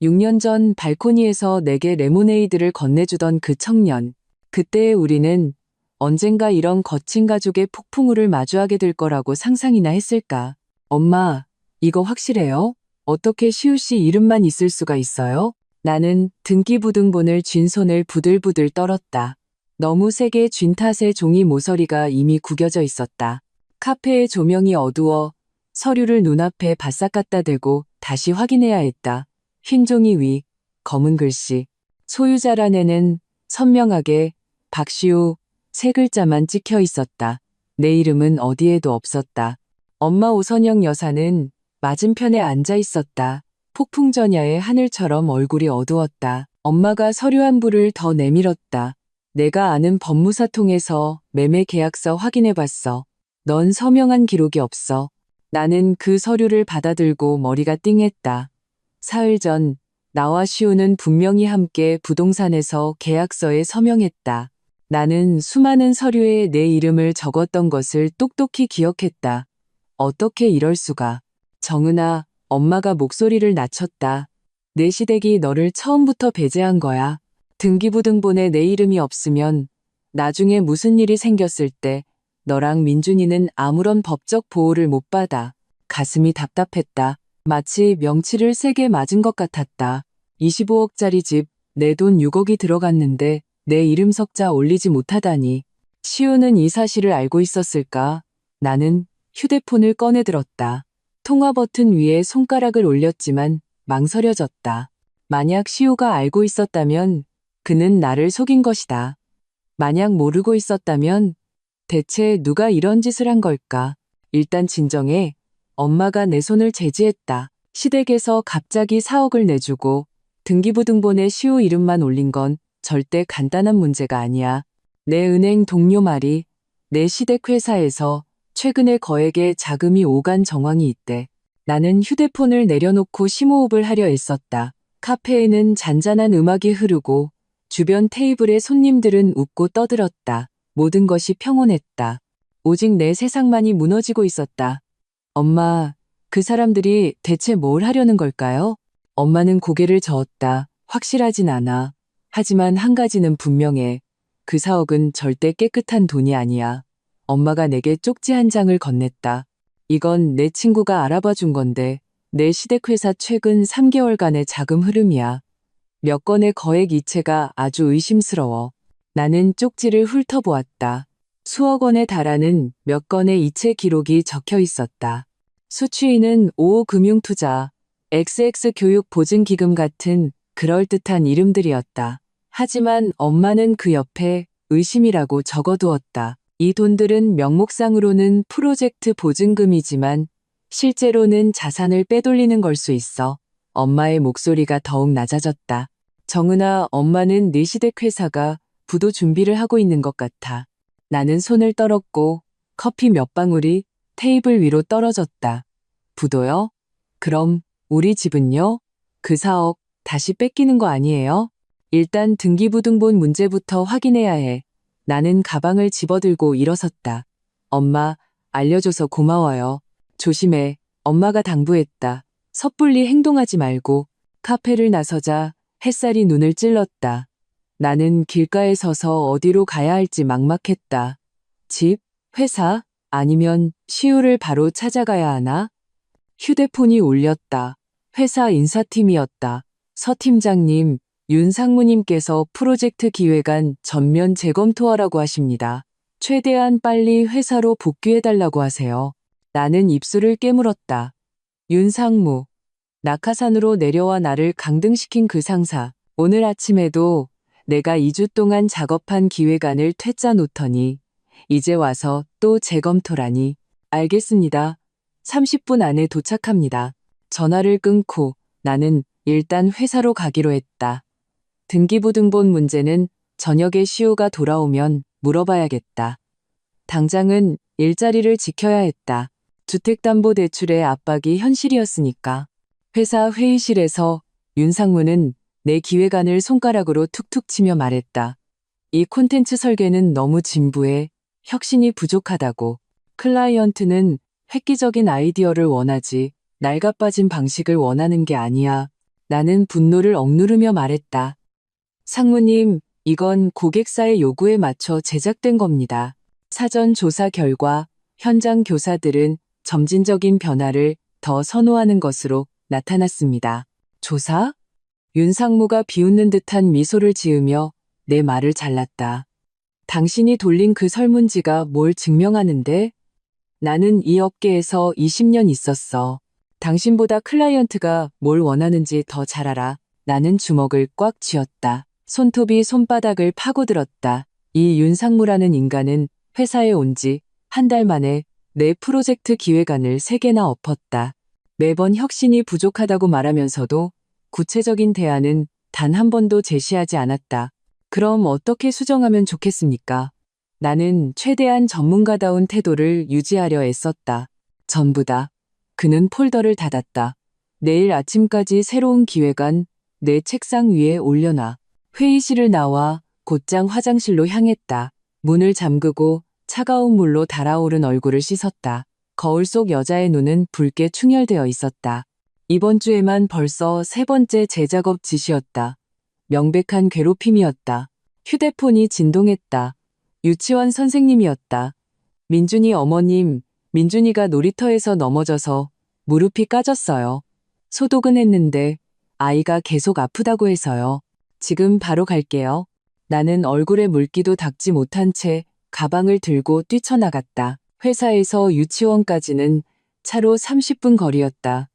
6년 전 발코니에서 내게 레모네이드를 건네주던 그 청년. 그때의 우리는 언젠가 이런 거친 가족의 폭풍우를 마주하게 될 거라고 상상이나 했을까? 엄마, 이거 확실해요? 어떻게 시우 씨 이름만 있을 수가 있어요? 나는 등기부등본을 쥔 손을 부들부들 떨었다. 너무 세게 쥔 탓에 종이 모서리가 이미 구겨져 있었다. 카페의 조명이 어두워 서류를 눈앞에 바싹 갖다 대고 다시 확인해야 했다. 흰 종이 위, 검은 글씨. 소유자란에는 선명하게 박시우 세 글자만 찍혀 있었다. 내 이름은 어디에도 없었다. 엄마 오선영 여사는 맞은편에 앉아 있었다. 폭풍전야의 하늘처럼 얼굴이 어두웠다. 엄마가 서류 한 부를 더 내밀었다. 내가 아는 법무사 통해서 매매 계약서 확인해 봤어. 넌 서명한 기록이 없어. 나는 그 서류를 받아들고 머리가 띵했다. 사흘 전 나와 시우는 분명히 함께 부동산에서 계약서에 서명했다. 나는 수많은 서류에 내 이름을 적었던 것을 똑똑히 기억했다. 어떻게 이럴 수가. 정은아, 엄마가 목소리를 낮췄다. 내 시댁이 너를 처음부터 배제한 거야. 등기부등본에 내 이름이 없으면 나중에 무슨 일이 생겼을 때 너랑 민준이는 아무런 법적 보호를 못 받아. 가슴이 답답했다. 마치 명치를 세게 맞은 것 같았다. 25억짜리 집, 내 돈 6억이 들어갔는데 내 이름 석자 올리지 못하다니. 시우는 이 사실을 알고 있었을까? 나는 휴대폰을 꺼내 들었다. 통화 버튼 위에 손가락을 올렸지만 망설여졌다. 만약 시우가 알고 있었다면 그는 나를 속인 것이다. 만약 모르고 있었다면 대체 누가 이런 짓을 한 걸까? 일단 진정해. 엄마가 내 손을 제지했다. 시댁에서 갑자기 4억을 내주고 등기부등본에 시우 이름만 올린 건 절대 간단한 문제가 아니야. 내 은행 동료 말이 내 시댁 회사에서 최근에 거액의 자금이 오간 정황이 있대. 나는 휴대폰을 내려놓고 심호흡을 하려 애썼다. 카페에는 잔잔한 음악이 흐르고 주변 테이블의 손님들은 웃고 떠들었다. 모든 것이 평온했다. 오직 내 세상만이 무너지고 있었다. 엄마, 그 사람들이 대체 뭘 하려는 걸까요? 엄마는 고개를 저었다. 확실하진 않아. 하지만 한 가지는 분명해. 그 4억은 절대 깨끗한 돈이 아니야. 엄마가 내게 쪽지 한 장을 건넸다. 이건 내 친구가 알아봐 준 건데 내 시댁회사 최근 3개월간의 자금 흐름이야. 몇 건의 거액 이체가 아주 의심스러워. 나는 쪽지를 훑어보았다. 수억 원에 달하는 몇 건의 이체 기록이 적혀 있었다. 수취인은 5호 금융투자, XX 교육보증기금 같은 그럴듯한 이름들이었다. 하지만 엄마는 그 옆에 의심이라고 적어두었다. 이 돈들은 명목상으로는 프로젝트 보증금이지만 실제로는 자산을 빼돌리는 걸 수 있어. 엄마의 목소리가 더욱 낮아졌다. 정은아, 엄마는 네 시댁 회사가 부도 준비를 하고 있는 것 같아. 나는 손을 떨었고 커피 몇 방울이 테이블 위로 떨어졌다. 부도요? 그럼 우리 집은요? 그 4억 다시 뺏기는 거 아니에요? 일단 등기부등본 문제부터 확인해야 해. 나는 가방을 집어들고 일어섰다. 엄마, 알려줘서 고마워요. 조심해. 엄마가 당부했다. 섣불리 행동하지 말고. 카페를 나서자 햇살이 눈을 찔렀다. 나는 길가에 서서 어디로 가야 할지 막막했다. 집, 회사, 아니면 시우를 바로 찾아가야 하나? 휴대폰이 울렸다. 회사 인사팀이었다. 서 팀장님, 윤 상무님께서 프로젝트 기획안 전면 재검토하라고 하십니다. 최대한 빨리 회사로 복귀해달라고 하세요. 나는 입술을 깨물었다. 윤 상무. 낙하산으로 내려와 나를 강등시킨 그 상사. 오늘 아침에도 내가 2주 동안 작업한 기획안을 퇴짜 놓더니 이제 와서 또 재검토라니. 알겠습니다. 30분 안에 도착합니다. 전화를 끊고 나는 일단 회사로 가기로 했다. 등기부등본 문제는 저녁에 시우가 돌아오면 물어봐야겠다. 당장은 일자리를 지켜야 했다. 주택담보대출의 압박이 현실이었으니까. 회사 회의실에서 윤상무는 내 기획안을 손가락으로 툭툭 치며 말했다. 이 콘텐츠 설계는 너무 진부해. 혁신이 부족하다고. 클라이언트는 획기적인 아이디어를 원하지 낡아빠진 방식을 원하는 게 아니야. 나는 분노를 억누르며 말했다. 상무님, 이건 고객사의 요구에 맞춰 제작된 겁니다. 사전 조사 결과 현장 교사들은 점진적인 변화를 더 선호하는 것으로 나타났습니다. 조사? 윤상무가 비웃는 듯한 미소를 지으며 내 말을 잘랐다. 당신이 돌린 그 설문지가 뭘 증명하는데? 나는 이 업계에서 20년 있었어. 당신보다 클라이언트가 뭘 원하는지 더 잘 알아. 나는 주먹을 꽉 쥐었다. 손톱이 손바닥을 파고들었다. 이 윤상무라는 인간은 회사에 온 지 한 달 만에 내 프로젝트 기획안을 3개나 엎었다. 매번 혁신이 부족하다고 말하면서도 구체적인 대안은 단 한 번도 제시하지 않았다. 그럼 어떻게 수정하면 좋겠습니까? 나는 최대한 전문가다운 태도를 유지하려 애썼다. 전부 다. 그는 폴더를 닫았다. 내일 아침까지 새로운 기획안 내 책상 위에 올려놔. 회의실을 나와 곧장 화장실로 향했다. 문을 잠그고 차가운 물로 달아오른 얼굴을 씻었다. 거울 속 여자의 눈은 붉게 충혈되어 있었다. 이번 주에만 벌써 3번째 재작업 지시였다. 명백한 괴롭힘이었다. 휴대폰이 진동했다. 유치원 선생님이었다. 민준이 어머님, 민준이가 놀이터에서 넘어져서 무릎이 까졌어요. 소독은 했는데 아이가 계속 아프다고 해서요. 지금 바로 갈게요. 나는 얼굴에 물기도 닦지 못한 채 가방을 들고 뛰쳐나갔다. 회사에서 유치원까지는 차로 30분 거리였다.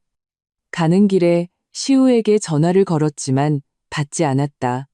가는 길에 시우에게 전화를 걸었지만 받지 않았다.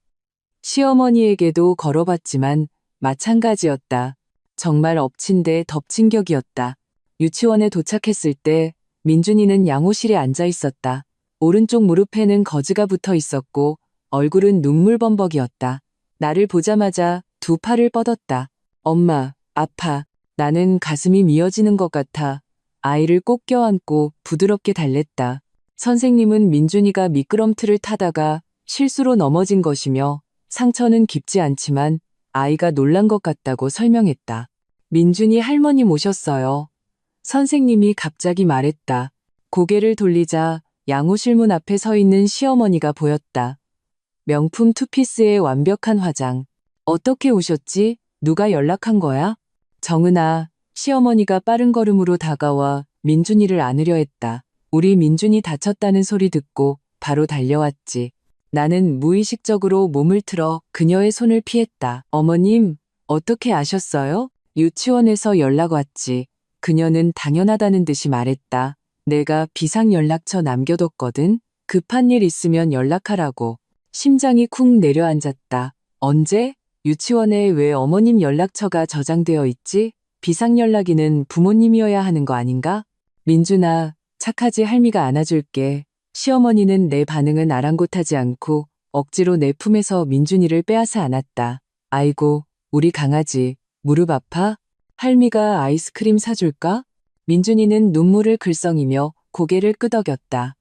시어머니에게도 걸어봤지만 마찬가지였다. 정말 엎친 데 덮친 격이었다. 유치원에 도착했을 때 민준이는 양호실에 앉아 있었다. 오른쪽 무릎에는 거즈가 붙어 있었고 얼굴은 눈물범벅이었다. 나를 보자마자 두 팔을 뻗었다. 엄마, 아파. 나는 가슴이 미어지는 것 같아 아이를 꼭 껴안고 부드럽게 달랬다. 선생님은 민준이가 미끄럼틀을 타다가 실수로 넘어진 것이며 상처는 깊지 않지만 아이가 놀란 것 같다고 설명했다. 민준이 할머니 모셨어요. 선생님이 갑자기 말했다. 고개를 돌리자 양호실 문 앞에 서 있는 시어머니가 보였다. 명품 투피스의 완벽한 화장. 어떻게 오셨지? 누가 연락한 거야? 정은아, 시어머니가 빠른 걸음으로 다가와 민준이를 안으려 했다. 우리 민준이 다쳤다는 소리 듣고 바로 달려왔지. 나는 무의식적으로 몸을 틀어 그녀의 손을 피했다. 어머님, 어떻게 아셨어요? 유치원에서 연락 왔지. 그녀는 당연하다는 듯이 말했다. 내가 비상연락처 남겨뒀거든. 급한 일 있으면 연락하라고. 심장이 쿵 내려앉았다. 언제? 유치원에 왜 어머님 연락처가 저장되어 있지? 비상연락이는 부모님이어야 하는 거 아닌가? 민준아, 착하지 할미가 안아줄게. 시어머니는 내 반응은 아랑곳하지 않고 억지로 내 품에서 민준이를 빼앗아 안았다. 아이고, 우리 강아지, 무릎 아파? 할미가 아이스크림 사줄까? 민준이는 눈물을 글썽이며 고개를 끄덕였다.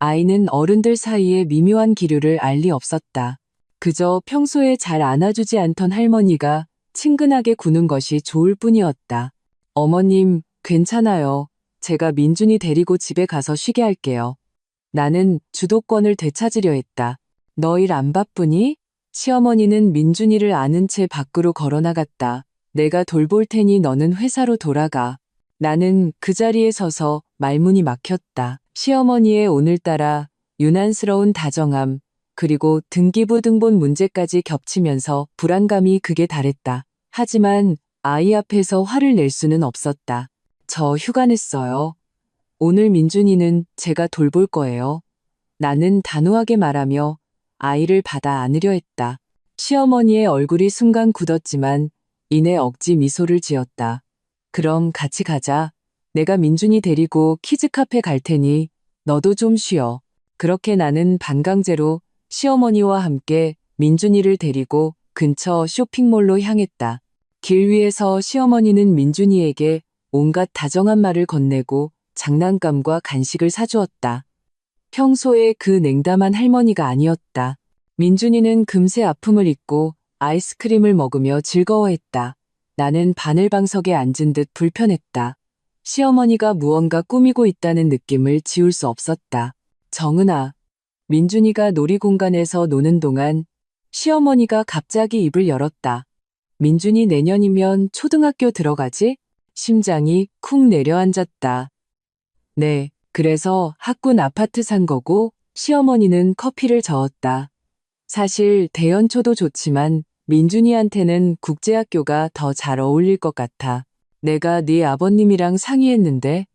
아이는 어른들 사이에 미묘한 기류를 알 리 없었다. 그저 평소에 잘 안아주지 않던 할머니가 친근하게 구는 것이 좋을 뿐이었다. 어머님, 괜찮아요. 제가 민준이 데리고 집에 가서 쉬게 할게요. 나는 주도권을 되찾으려 했다. 너 일 안 바쁘니? 시어머니는 민준이를 안은 채 밖으로 걸어나갔다. 내가 돌볼 테니 너는 회사로 돌아가. 나는 그 자리에 서서 말문이 막혔다. 시어머니의 오늘따라 유난스러운 다정함, 그리고 등기부 등본 문제까지 겹치면서 불안감이 극에 달했다. 하지만 아이 앞에서 화를 낼 수는 없었다. 저 휴가 냈어요. 오늘 민준이는 제가 돌볼 거예요. 나는 단호하게 말하며 아이를 받아 안으려 했다. 시어머니의 얼굴이 순간 굳었지만 이내 억지 미소를 지었다. 그럼 같이 가자. 내가 민준이 데리고 키즈카페 갈 테니 너도 좀 쉬어. 그렇게 나는 반강제로 시어머니와 함께 민준이를 데리고 근처 쇼핑몰로 향했다. 길 위에서 시어머니는 민준이에게 온갖 다정한 말을 건네고 장난감과 간식을 사주었다. 평소에 그 냉담한 할머니가 아니었다. 민준이는 금세 아픔을 잊고 아이스크림을 먹으며 즐거워했다. 나는 바늘방석에 앉은 듯 불편했다. 시어머니가 무언가 꾸미고 있다는 느낌을 지울 수 없었다. 정은아, 민준이가 놀이공간에서 노는 동안 시어머니가 갑자기 입을 열었다. 민준이 내년이면 초등학교 들어가지? 심장이 쿵 내려앉았다. 네, 그래서 학군 아파트 산 거고 시어머니는 커피를 저었다. 사실 대연초도 좋지만 민준이한테는 국제학교가 더 잘 어울릴 것 같아. 내가 네 아버님이랑 상의했는데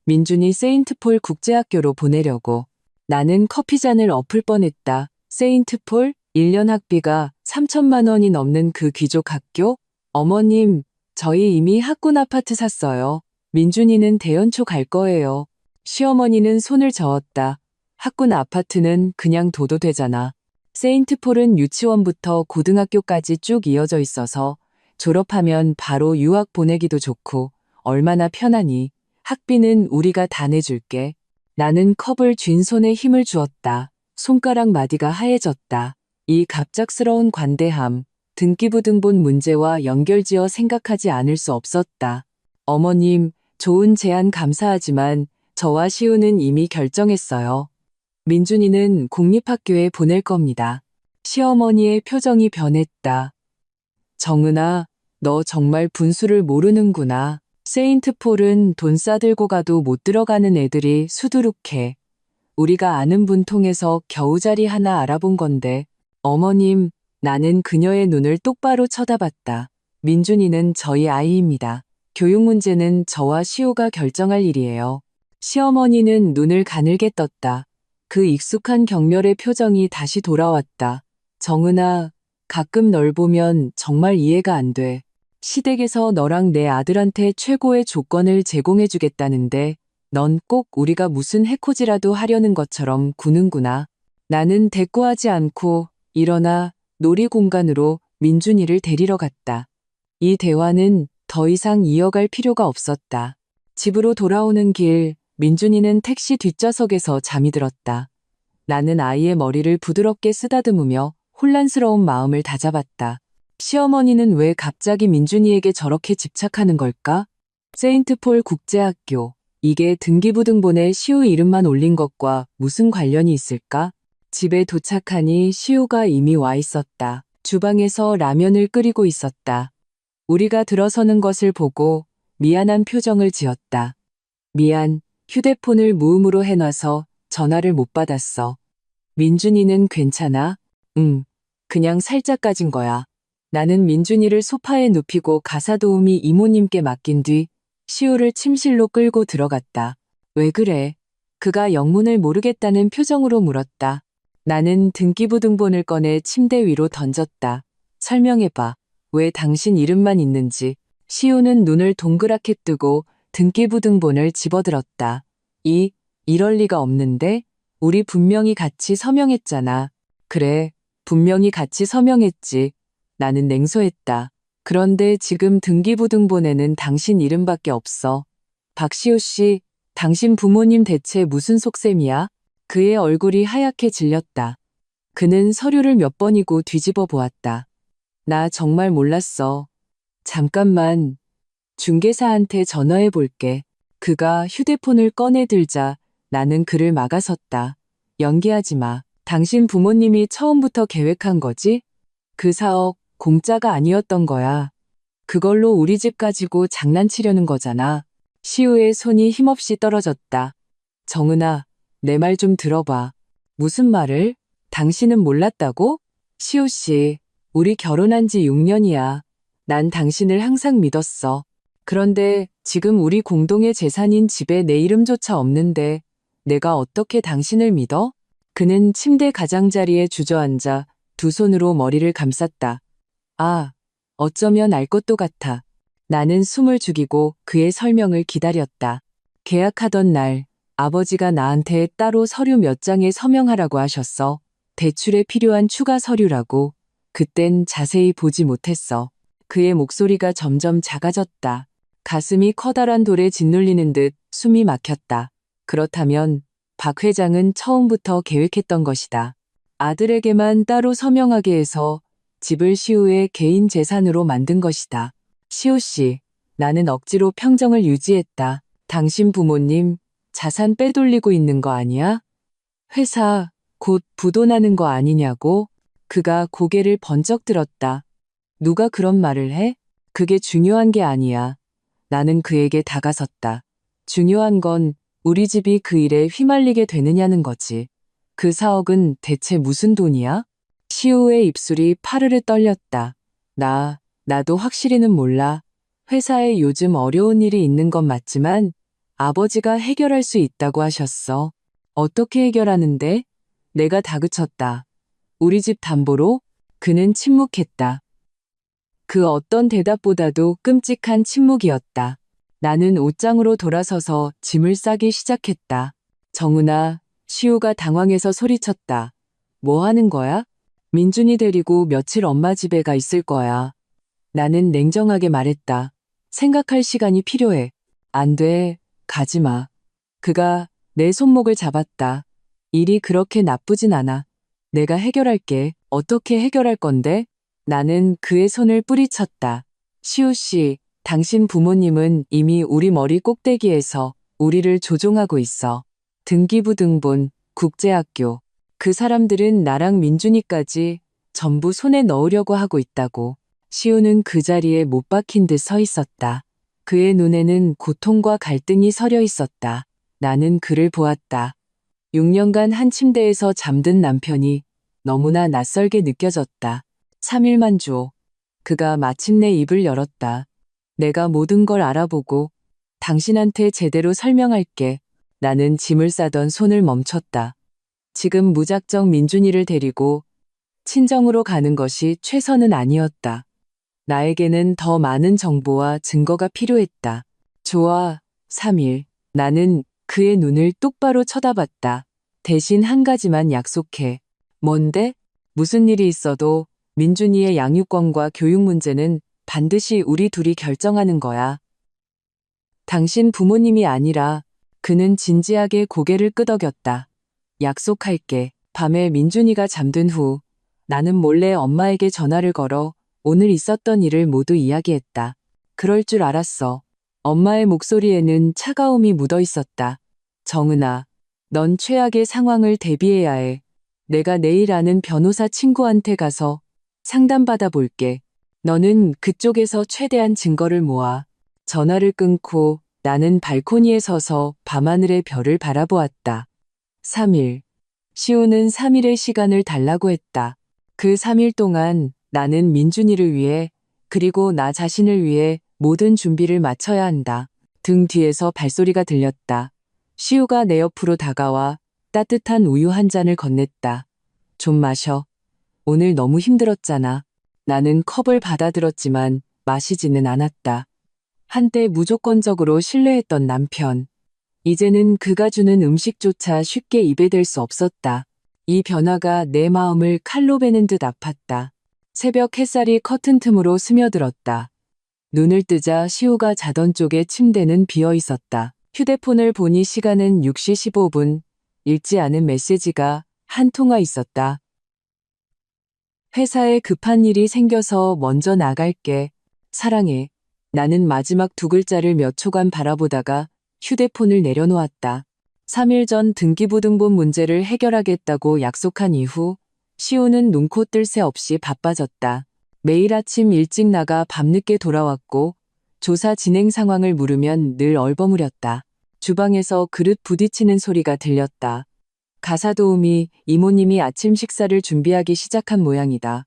민준이 세인트폴 국제학교로 보내려고. 나는 커피잔을 엎을 뻔했다. 세인트폴? 1년 학비가 3천만 원이 넘는 그 귀족 학교? 어머님, 저희 이미 학군 아파트 샀어요. 민준이는 대연초 갈 거예요. 시어머니는 손을 저었다. 학군 아파트는 그냥 둬도 되잖아. 세인트폴은 유치원부터 고등학교까지 쭉 이어져 있어서 졸업하면 바로 유학 보내기도 좋고 얼마나 편하니. 학비는 우리가 다 내줄게. 나는 컵을 쥔 손에 힘을 주었다. 손가락 마디가 하얘졌다. 이 갑작스러운 관대함, 등기부 등본 문제와 연결지어 생각하지 않을 수 없었다. 어머님, 좋은 제안 감사하지만 저와 시우는 이미 결정했어요. 민준이는 공립학교에 보낼 겁니다. 시어머니의 표정이 변했다. 정은아, 너 정말 분수를 모르는구나. 세인트폴은 돈 싸들고 가도 못 들어가는 애들이 수두룩해. 우리가 아는 분 통해서 겨우 자리 하나 알아본 건데. 어머님, 나는 그녀의 눈을 똑바로 쳐다봤다. 민준이는 저희 아이입니다. 교육 문제는 저와 시우가 결정할 일이에요. 시어머니는 눈을 가늘게 떴다. 그 익숙한 경멸의 표정이 다시 돌아왔다. 정은아, 가끔 널 보면 정말 이해가 안 돼. 시댁에서 너랑 내 아들한테 최고의 조건을 제공해주겠다는데 넌 꼭 우리가 무슨 해코지라도 하려는 것처럼 구는구나. 나는 대꾸하지 않고 일어나 놀이공간으로 민준이를 데리러 갔다. 이 대화는 더 이상 이어갈 필요가 없었다. 집으로 돌아오는 길, 민준이는 택시 뒷좌석에서 잠이 들었다. 나는 아이의 머리를 부드럽게 쓰다듬으며 혼란스러운 마음을 다잡았다. 시어머니는 왜 갑자기 민준이에게 저렇게 집착하는 걸까? 세인트폴 국제학교. 이게 등기부등본에 시우 이름만 올린 것과 무슨 관련이 있을까? 집에 도착하니 시우가 이미 와 있었다. 주방에서 라면을 끓이고 있었다. 우리가 들어서는 것을 보고 미안한 표정을 지었다. 미안, 휴대폰을 무음으로 해놔서 전화를 못 받았어. 민준이는 괜찮아? 응, 그냥 살짝 까진 거야. 나는 민준이를 소파에 눕히고 가사 도우미 이모님께 맡긴 뒤 시우를 침실로 끌고 들어갔다. 왜 그래? 그가 영문을 모르겠다는 표정으로 물었다. 나는 등기부등본을 꺼내 침대 위로 던졌다. 설명해봐. 왜 당신 이름만 있는지. 시우는 눈을 동그랗게 뜨고 등기부등본을 집어들었다. 이럴 리가 없는데? 우리 분명히 같이 서명했잖아. 그래, 분명히 같이 서명했지. 나는 냉소했다. 그런데 지금 등기부등본에는 당신 이름밖에 없어. 박시우 씨, 당신 부모님 대체 무슨 속셈이야? 그의 얼굴이 하얗게 질렸다. 그는 서류를 몇 번이고 뒤집어 보았다. 나 정말 몰랐어. 잠깐만. 중개사한테 전화해 볼게. 그가 휴대폰을 꺼내 들자 나는 그를 막아섰다. 연기하지 마. 당신 부모님이 처음부터 계획한 거지? 그 사억 공짜가 아니었던 거야. 그걸로 우리 집 가지고 장난치려는 거잖아. 시우의 손이 힘없이 떨어졌다. 정은아, 내 말 좀 들어봐. 무슨 말을? 당신은 몰랐다고? 시우 씨, 우리 결혼한 지 6년이야. 난 당신을 항상 믿었어. 그런데 지금 우리 공동의 재산인 집에 내 이름조차 없는데 내가 어떻게 당신을 믿어? 그는 침대 가장자리에 주저앉아 두 손으로 머리를 감쌌다. 아, 어쩌면 알 것도 같아. 나는 숨을 죽이고 그의 설명을 기다렸다. 계약하던 날 아버지가 나한테 따로 서류 몇 장에 서명하라고 하셨어. 대출에 필요한 추가 서류라고. 그땐 자세히 보지 못했어. 그의 목소리가 점점 작아졌다. 가슴이 커다란 돌에 짓눌리는 듯 숨이 막혔다. 그렇다면 박 회장은 처음부터 계획했던 것이다. 아들에게만 따로 서명하게 해서 집을 시우의 개인 재산으로 만든 것이다. 시우 씨, 나는 억지로 평정을 유지했다. 당신 부모님 자산 빼돌리고 있는 거 아니야? 회사 곧 부도나는 거 아니냐고? 그가 고개를 번쩍 들었다. 누가 그런 말을 해? 그게 중요한 게 아니야. 나는 그에게 다가섰다. 중요한 건 우리 집이 그 일에 휘말리게 되느냐는 거지. 그 4억은 대체 무슨 돈이야? 시우의 입술이 파르르 떨렸다. 나도 확실히는 몰라. 회사에 요즘 어려운 일이 있는 건 맞지만 아버지가 해결할 수 있다고 하셨어. 어떻게 해결하는데? 내가 다그쳤다. 우리 집 담보로? 그는 침묵했다. 그 어떤 대답보다도 끔찍한 침묵이었다. 나는 옷장으로 돌아서서 짐을 싸기 시작했다. 정은아, 시우가 당황해서 소리쳤다. 뭐 하는 거야? 민준이 데리고 며칠 엄마 집에 가 있을 거야. 나는 냉정하게 말했다. 생각할 시간이 필요해. 안 돼, 가지 마. 그가 내 손목을 잡았다. 일이 그렇게 나쁘진 않아. 내가 해결할게. 어떻게 해결할 건데? 나는 그의 손을 뿌리쳤다. 시우 씨, 당신 부모님은 이미 우리 머리 꼭대기에서 우리를 조종하고 있어. 등기부등본, 국제학교. 그 사람들은 나랑 민준이까지 전부 손에 넣으려고 하고 있다고. 시우는 그 자리에 못 박힌 듯 서 있었다. 그의 눈에는 고통과 갈등이 서려 있었다. 나는 그를 보았다. 6년간 한 침대에서 잠든 남편이 너무나 낯설게 느껴졌다. 3일만 줘. 그가 마침내 입을 열었다. 내가 모든 걸 알아보고 당신한테 제대로 설명할게. 나는 짐을 싸던 손을 멈췄다. 지금 무작정 민준이를 데리고 친정으로 가는 것이 최선은 아니었다. 나에게는 더 많은 정보와 증거가 필요했다. 좋아, 3일. 나는 그의 눈을 똑바로 쳐다봤다. 대신 한 가지만 약속해. 뭔데? 무슨 일이 있어도 민준이의 양육권과 교육 문제는 반드시 우리 둘이 결정하는 거야. 당신 부모님이 아니라. 그는 진지하게 고개를 끄덕였다. 약속할게. 밤에 민준이가 잠든 후 나는 몰래 엄마에게 전화를 걸어 오늘 있었던 일을 모두 이야기했다. 그럴 줄 알았어. 엄마의 목소리에는 차가움이 묻어 있었다. 정은아, 넌 최악의 상황을 대비해야 해. 내가 내일 아는 변호사 친구한테 가서 상담받아 볼게. 너는 그쪽에서 최대한 증거를 모아. 전화를 끊고 나는 발코니에 서서 밤하늘의 별을 바라보았다. 3일. 시우는 3일의 시간을 달라고 했다. 그 3일 동안 나는 민준이를 위해 그리고 나 자신을 위해 모든 준비를 마쳐야 한다. 등 뒤에서 발소리가 들렸다. 시우가 내 옆으로 다가와 따뜻한 우유 한 잔을 건넸다. 좀 마셔. 오늘 너무 힘들었잖아. 나는 컵을 받아들었지만 마시지는 않았다. 한때 무조건적으로 신뢰했던 남편. 이제는 그가 주는 음식조차 쉽게 입에 댈 수 없었다. 이 변화가 내 마음을 칼로 베는 듯 아팠다. 새벽 햇살이 커튼 틈으로 스며들었다. 눈을 뜨자 시우가 자던 쪽에 침대는 비어 있었다. 휴대폰을 보니 시간은 6시 15분. 읽지 않은 메시지가 한 통화 있었다. 회사에 급한 일이 생겨서 먼저 나갈게. 사랑해. 나는 마지막 두 글자를 몇 초간 바라보다가 휴대폰을 내려놓았다. 3일 전 등기부등본 문제를 해결하겠다고 약속한 이후 시우는 눈코 뜰 새 없이 바빠졌다. 매일 아침 일찍 나가 밤늦게 돌아왔고 조사 진행 상황을 물으면 늘 얼버무렸다. 주방에서 그릇 부딪히는 소리가 들렸다. 가사도우미 이모님이 아침 식사를 준비하기 시작한 모양이다.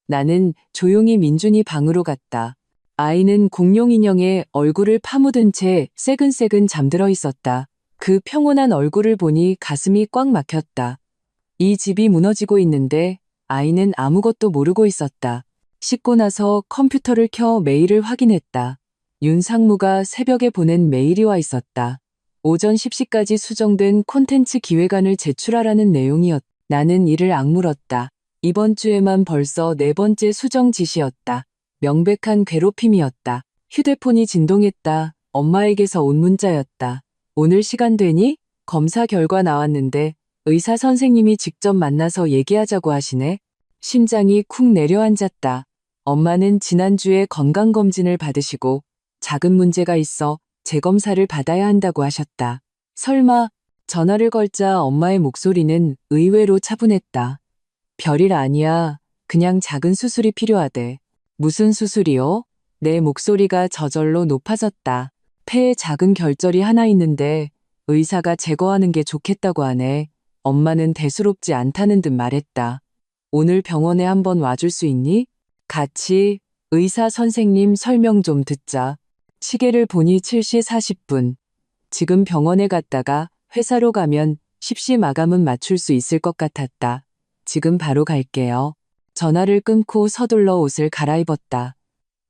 나는 조용히 민준이 방으로 갔다. 아이는 공룡 인형에 얼굴을 파묻은 채 새근새근 잠들어 있었다. 그 평온한 얼굴을 보니 가슴이 꽉 막혔다. 이 집이 무너지고 있는데 아이는 아무것도 모르고 있었다. 씻고 나서 컴퓨터를 켜 메일을 확인했다. 윤상무가 새벽에 보낸 메일이 와 있었다. 오전 10시까지 수정된 콘텐츠 기획안을 제출하라는 내용이었다. 나는 이를 악물었다. 이번 주에만 벌써 4번째 수정 지시였다. 명백한 괴롭힘이었다. 휴대폰이 진동했다. 엄마에게서 온 문자였다. 오늘 시간 되니? 검사 결과 나왔는데 의사 선생님이 직접 만나서 얘기하자고 하시네. 심장이 쿵 내려앉았다. 엄마는 지난주에 건강검진을 받으시고 작은 문제가 있어 재검사를 받아야 한다고 하셨다. 설마. 전화를 걸자 엄마의 목소리는 의외로 차분했다. 별일 아니야. 그냥 작은 수술이 필요하대. 무슨 수술이요? 내 목소리가 저절로 높아졌다. 폐에 작은 결절이 하나 있는데 의사가 제거하는 게 좋겠다고 하네. 엄마는 대수롭지 않다는 듯 말했다. 오늘 병원에 한번 와줄 수 있니? 같이. 의사 선생님 설명 좀 듣자. 시계를 보니 7시 40분. 지금 병원에 갔다가 회사로 가면 10시 마감은 맞출 수 있을 것 같았다. 지금 바로 갈게요. 전화를 끊고 서둘러 옷을 갈아입었다.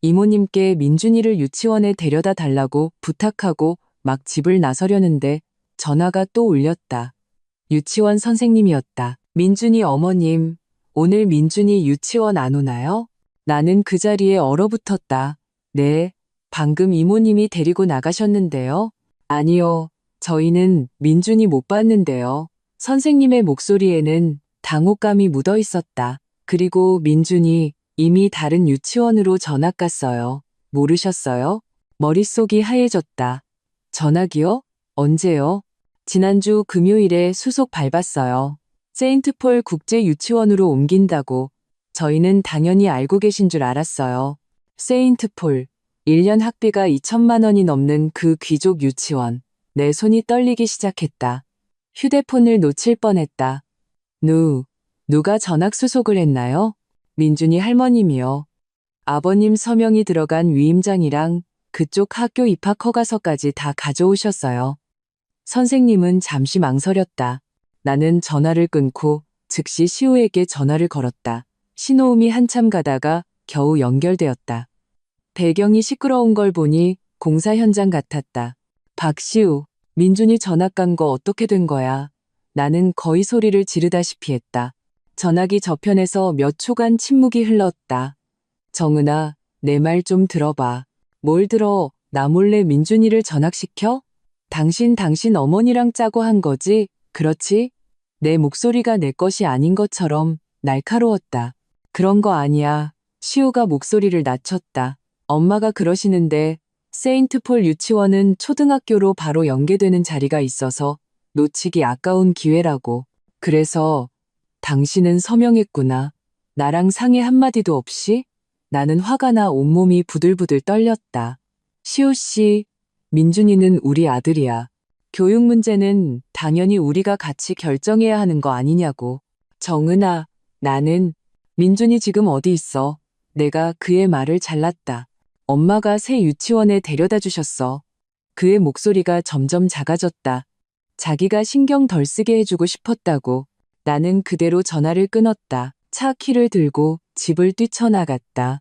이모님께 민준이를 유치원에 데려다 달라고 부탁하고 막 집을 나서려는데 전화가 또 울렸다. 유치원 선생님이었다. 민준이 어머님, 오늘 민준이 유치원 안 오나요? 나는 그 자리에 얼어붙었다. 네, 방금 이모님이 데리고 나가셨는데요. 아니요, 저희는 민준이 못 봤는데요. 선생님의 목소리에는 당혹감이 묻어 있었다. 그리고 민준이 이미 다른 유치원으로 전학 갔어요. 모르셨어요? 머릿속이 하얘졌다. 전학이요? 언제요? 지난주 금요일에 수속 밟았어요. 세인트폴 국제유치원으로 옮긴다고. 저희는 당연히 알고 계신 줄 알았어요. 세인트폴, 1년 학비가 2천만 원이 넘는 그 귀족 유치원. 내 손이 떨리기 시작했다. 휴대폰을 놓칠 뻔했다. 누가 전학 수속을 했나요? 민준이 할머님이요. 아버님 서명이 들어간 위임장이랑 그쪽 학교 입학 허가서까지 다 가져오셨어요. 선생님은 잠시 망설였다. 나는 전화를 끊고 즉시 시우에게 전화를 걸었다. 신호음이 한참 가다가 겨우 연결되었다. 배경이 시끄러운 걸 보니 공사 현장 같았다. 박시우, 민준이 전학 간 거 어떻게 된 거야? 나는 거의 소리를 지르다시피 했다. 전화기 저편에서 몇 초간 침묵이 흘렀다. 정은아, 내 말 좀 들어봐. 뭘 들어? 나 몰래 민준이를 전학시켜? 당신 어머니랑 짜고 한 거지? 그렇지? 내 목소리가 내 것이 아닌 것처럼 날카로웠다. 그런 거 아니야. 시우가 목소리를 낮췄다. 엄마가 그러시는데 세인트폴 유치원은 초등학교로 바로 연계되는 자리가 있어서 놓치기 아까운 기회라고. 그래서 당신은 서명했구나. 나랑 상의 한마디도 없이? 나는 화가 나 온몸이 부들부들 떨렸다. 시우 씨, 민준이는 우리 아들이야. 교육 문제는 당연히 우리가 같이 결정해야 하는 거 아니냐고. 정은아, 나는 민준이 지금 어디 있어? 내가 그의 말을 잘랐다. 엄마가 새 유치원에 데려다 주셨어. 그의 목소리가 점점 작아졌다. 자기가 신경 덜 쓰게 해주고 싶었다고. 나는 그대로 전화를 끊었다. 차 키를 들고 집을 뛰쳐나갔다.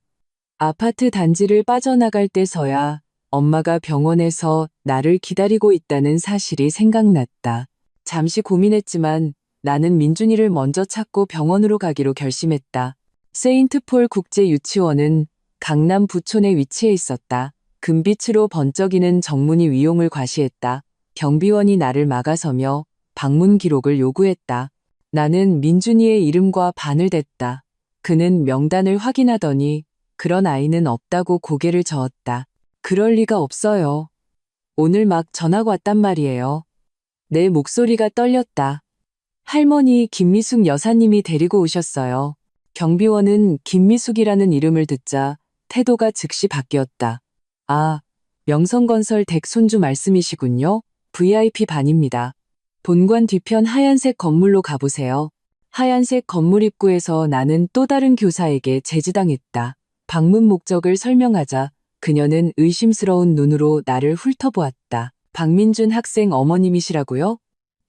아파트 단지를 빠져나갈 때서야 엄마가 병원에서 나를 기다리고 있다는 사실이 생각났다. 잠시 고민했지만 나는 민준이를 먼저 찾고 병원으로 가기로 결심했다. 세인트폴 국제유치원은 강남 부촌에 위치해 있었다. 금빛으로 번쩍이는 정문이 위용을 과시했다. 경비원이 나를 막아서며 방문 기록을 요구했다. 나는 민준이의 이름과 반을 댔다. 그는 명단을 확인하더니 그런 아이는 없다고 고개를 저었다. 그럴 리가 없어요. 오늘 막 전화가 왔단 말이에요. 내 목소리가 떨렸다. 할머니 김미숙 여사님이 데리고 오셨어요. 경비원은 김미숙이라는 이름을 듣자 태도가 즉시 바뀌었다. 아, 명성건설 댁 손주 말씀이시군요. VIP 반입니다. 본관 뒤편 하얀색 건물로 가보세요. 하얀색 건물 입구에서 나는 또 다른 교사에게 제지당했다. 방문 목적을 설명하자 그녀는 의심스러운 눈으로 나를 훑어보았다. 박민준 학생 어머님이시라고요?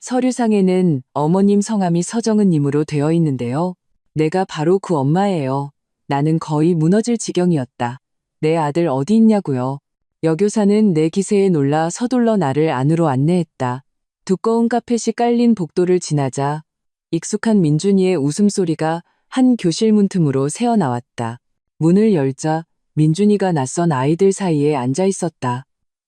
서류상에는 어머님 성함이 서정은님으로 되어 있는데요. 내가 바로 그 엄마예요. 나는 거의 무너질 지경이었다. 내 아들 어디 있냐고요. 여교사는 내 기세에 놀라 서둘러 나를 안으로 안내했다. 두꺼운 카펫이 깔린 복도를 지나자 익숙한 민준이의 웃음소리가 한 교실 문틈으로 새어나왔다. 문을 열자 민준이가 낯선 아이들 사이에 앉아 있었다.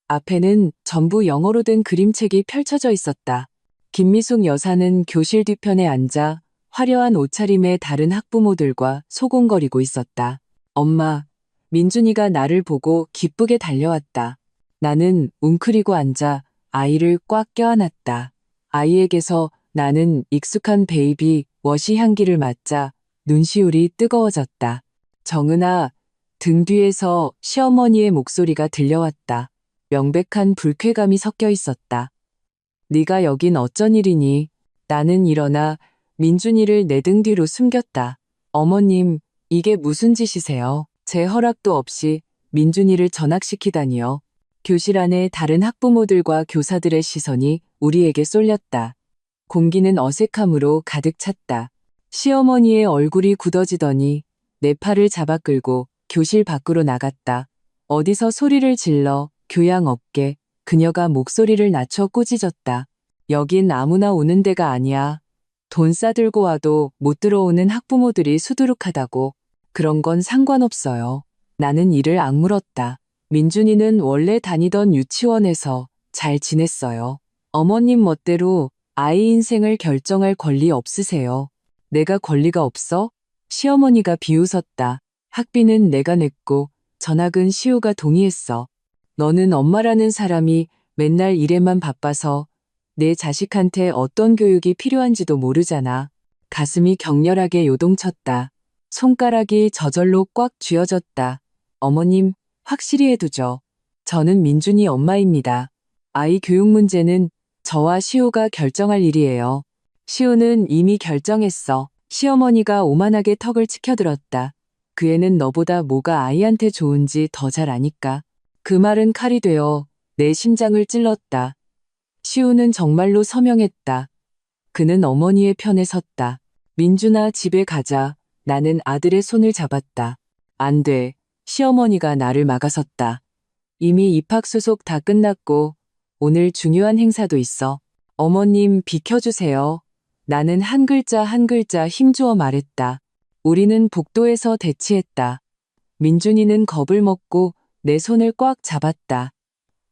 앞에는 전부 영어로 된 그림책이 펼쳐져 있었다. 김미숙 여사는 교실 뒤편에 앉아 화려한 옷차림의 다른 학부모들과 소곤거리고 있었다. 엄마, 민준이가 나를 보고 기쁘게 달려왔다. 나는 웅크리고 앉아 아이를 꽉 껴안았다. 아이에게서 나는 익숙한 베이비 워시 향기를 맡자 눈시울이 뜨거워졌다. 정은아, 등 뒤에서 시어머니의 목소리가 들려왔다. 명백한 불쾌감이 섞여 있었다. 네가 여긴 어쩐 일이니? 나는 일어나 민준이를 내 등 뒤로 숨겼다. 어머님, 이게 무슨 짓이세요? 제 허락도 없이 민준이를 전학시키다니요. 교실 안에 다른 학부모들과 교사들의 시선이 우리에게 쏠렸다. 공기는 어색함으로 가득 찼다. 시어머니의 얼굴이 굳어지더니 내 팔을 잡아 끌고 교실 밖으로 나갔다. 어디서 소리를 질러 교양 없게 그녀가 목소리를 낮춰 꾸짖었다. 여긴 아무나 오는 데가 아니야. 돈 싸들고 와도 못 들어오는 학부모들이 수두룩하다고. 그런 건 상관없어요. 나는 이를 악물었다. 민준이는 원래 다니던 유치원에서 잘 지냈어요. 어머님 멋대로 아이 인생을 결정할 권리 없으세요. 내가 권리가 없어? 시어머니가 비웃었다. 학비는 내가 냈고 전학은 시우가 동의했어. 너는 엄마라는 사람이 맨날 일에만 바빠서 내 자식한테 어떤 교육이 필요한지도 모르잖아. 가슴이 격렬하게 요동쳤다. 손가락이 저절로 꽉 쥐어졌다. 어머님, 확실히 해두죠. 저는 민준이 엄마입니다. 아이 교육 문제는 저와 시우가 결정할 일이에요. 시우는 이미 결정했어. 시어머니가 오만하게 턱을 치켜들었다. 그 애는 너보다 뭐가 아이한테 좋은지 더 잘 아니까. 그 말은 칼이 되어 내 심장을 찔렀다. 시우는 정말로 서명했다. 그는 어머니의 편에 섰다. 민준아, 집에 가자. 나는 아들의 손을 잡았다. 안 돼. 시어머니가 나를 막아섰다. 이미 입학수속 다 끝났고 오늘 중요한 행사도 있어. 어머님 비켜주세요. 나는 한 글자 한 글자 힘주어 말했다. 우리는 복도에서 대치했다. 민준이는 겁을 먹고 내 손을 꽉 잡았다.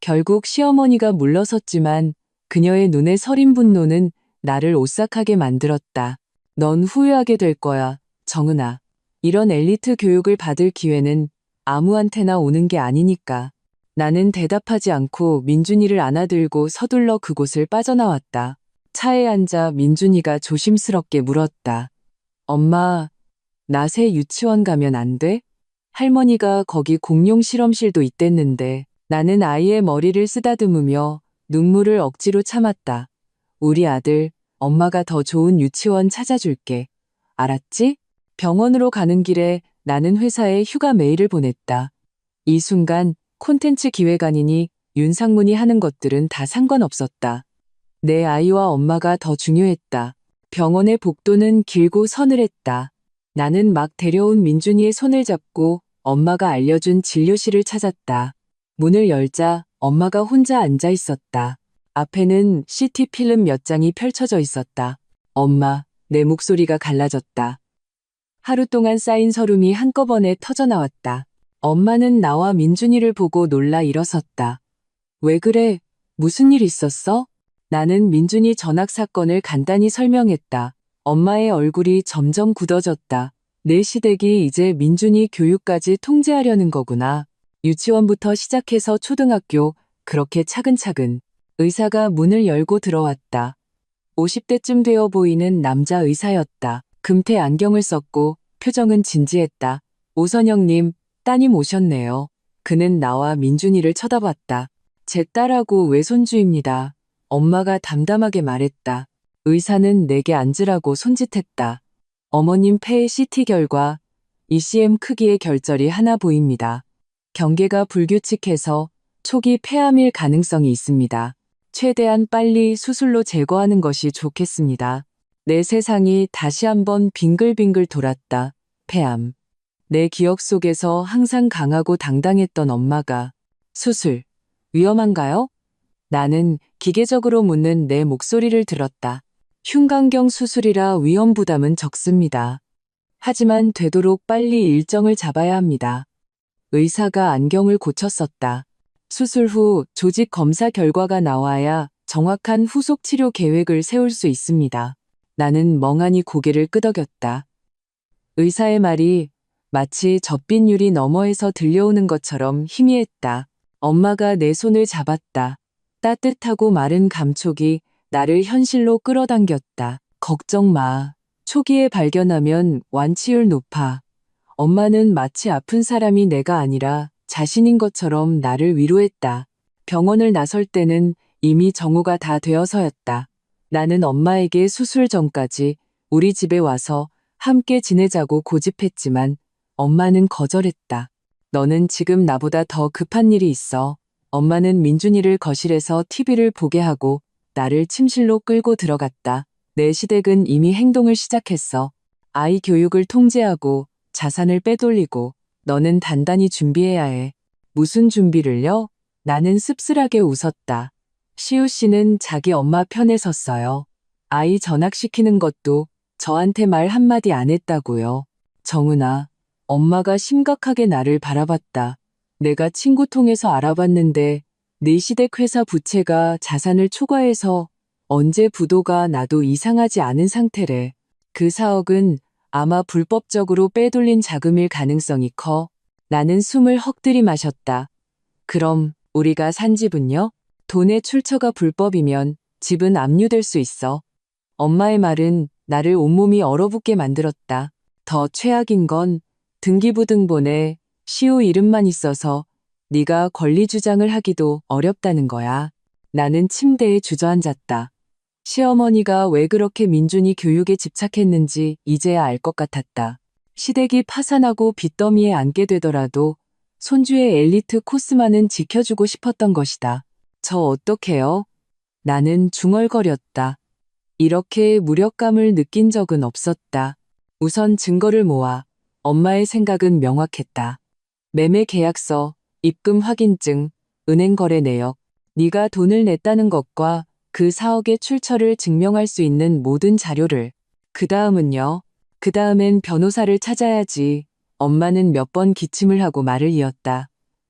결국 시어머니가 물러섰지만 그녀의 눈에 서린 분노는 나를 오싹하게 만들었다. 넌 후회하게 될 거야, 정은아. 이런 엘리트 교육을 받을 기회는 아무한테나 오는 게 아니니까. 나는 대답하지 않고 민준이를 안아들고 서둘러 그곳을 빠져나왔다. 차에 앉아 민준이가 조심스럽게 물었다. 엄마, 나 새 유치원 가면 안 돼? 할머니가 거기 공룡 실험실도 있댔는데 나는 아이의 머리를 쓰다듬으며 눈물을 억지로 참았다. 우리 아들, 엄마가 더 좋은 유치원 찾아줄게. 알았지? 병원으로 가는 길에 나는 회사에 휴가 메일을 보냈다. 이 순간 콘텐츠 기획안이니 윤상문이 하는 것들은 다 상관없었다. 내 아이와 엄마가 더 중요했다. 병원의 복도는 길고 서늘했다. 나는 막 데려온 민준이의 손을 잡고 엄마가 알려준 진료실을 찾았다. 문을 열자 엄마가 혼자 앉아 있었다. 앞에는 CT 필름 몇 장이 펼쳐져 있었다. 엄마, 내 목소리가 갈라졌다. 하루 동안 쌓인 서름이 한꺼번에 터져나왔다. 엄마는 나와 민준이를 보고 놀라 일어섰다. 왜 그래? 무슨 일 있었어? 나는 민준이 전학 사건을 간단히 설명했다. 엄마의 얼굴이 점점 굳어졌다. 내 시댁이 이제 민준이 교육까지 통제하려는 거구나. 유치원부터 시작해서 초등학교, 그렇게 차근차근. 의사가 문을 열고 들어왔다. 50대쯤 되어 보이는 남자 의사였다. 금태 안경을 썼고 표정은 진지했다. 오선영님, 따님 오셨네요. 그는 나와 민준이를 쳐다봤다. 제 딸하고 외손주입니다. 엄마가 담담하게 말했다. 의사는 내게 앉으라고 손짓했다. 어머님 폐의 CT 결과 ECM 크기의 결절이 하나 보입니다. 경계가 불규칙해서 초기 폐암일 가능성이 있습니다. 최대한 빨리 수술로 제거하는 것이 좋겠습니다. 내 세상이 다시 한번 빙글빙글 돌았다. 폐암. 내 기억 속에서 항상 강하고 당당했던 엄마가 수술, 위험한가요? 나는 기계적으로 묻는 내 목소리를 들었다. 흉곽경 수술이라 위험 부담은 적습니다. 하지만 되도록 빨리 일정을 잡아야 합니다. 의사가 안경을 고쳤었다. 수술 후 조직 검사 결과가 나와야 정확한 후속 치료 계획을 세울 수 있습니다. 나는 멍하니 고개를 끄덕였다. 의사의 말이 마치 젖빛 유리 너머에서 들려오는 것처럼 희미했다. 엄마가 내 손을 잡았다. 따뜻하고 마른 감촉이 나를 현실로 끌어당겼다. 걱정 마. 초기에 발견하면 완치율 높아. 엄마는 마치 아픈 사람이 내가 아니라 자신인 것처럼 나를 위로했다. 병원을 나설 때는 이미 정오가 다 되어서였다. 나는 엄마에게 수술 전까지 우리 집에 와서 함께 지내자고 고집했지만 엄마는 거절했다. 너는 지금 나보다 더 급한 일이 있어. 엄마는 민준이를 거실에서 TV를 보게 하고 나를 침실로 끌고 들어갔다. 내 시댁은 이미 행동을 시작했어. 아이 교육을 통제하고 자산을 빼돌리고 너는 단단히 준비해야 해. 무슨 준비를요? 나는 씁쓸하게 웃었다. 시우 씨는 자기 엄마 편에 섰어요. 아이 전학시키는 것도 저한테 말 한마디 안 했다고요. 정은아, 엄마가 심각하게 나를 바라봤다. 내가 친구 통해서 알아봤는데 네 시댁 회사 부채가 자산을 초과해서 언제 부도가 나도 이상하지 않은 상태래. 그 4억은 아마 불법적으로 빼돌린 자금일 가능성이 커. 나는 숨을 헉 들이마셨다. 그럼 우리가 산 집은요? 돈의 출처가 불법이면 집은 압류될 수 있어. 엄마의 말은 나를 온몸이 얼어붙게 만들었다. 더 최악인 건 등기부등본에 시우 이름만 있어서 네가 권리 주장을 하기도 어렵다는 거야. 나는 침대에 주저앉았다. 시어머니가 왜 그렇게 민준이 교육에 집착했는지 이제야 알 것 같았다. 시댁이 파산하고 빚더미에 앉게 되더라도 손주의 엘리트 코스만은 지켜주고 싶었던 것이다. 저 어떡해요? 나는 중얼거렸다. 이렇게 무력감을 느낀 적은 없었다. 우선 증거를 모아. 엄마의 생각은 명확했다. 매매 계약서, 입금 확인증, 은행 거래 내역, 네가 돈을 냈다는 것과 그 4억의 출처를 증명할 수 있는 모든 자료를. 그 다음은요? 그 다음엔 변호사를 찾아야지. 엄마는 몇 번 기침을 하고 말을 이었다.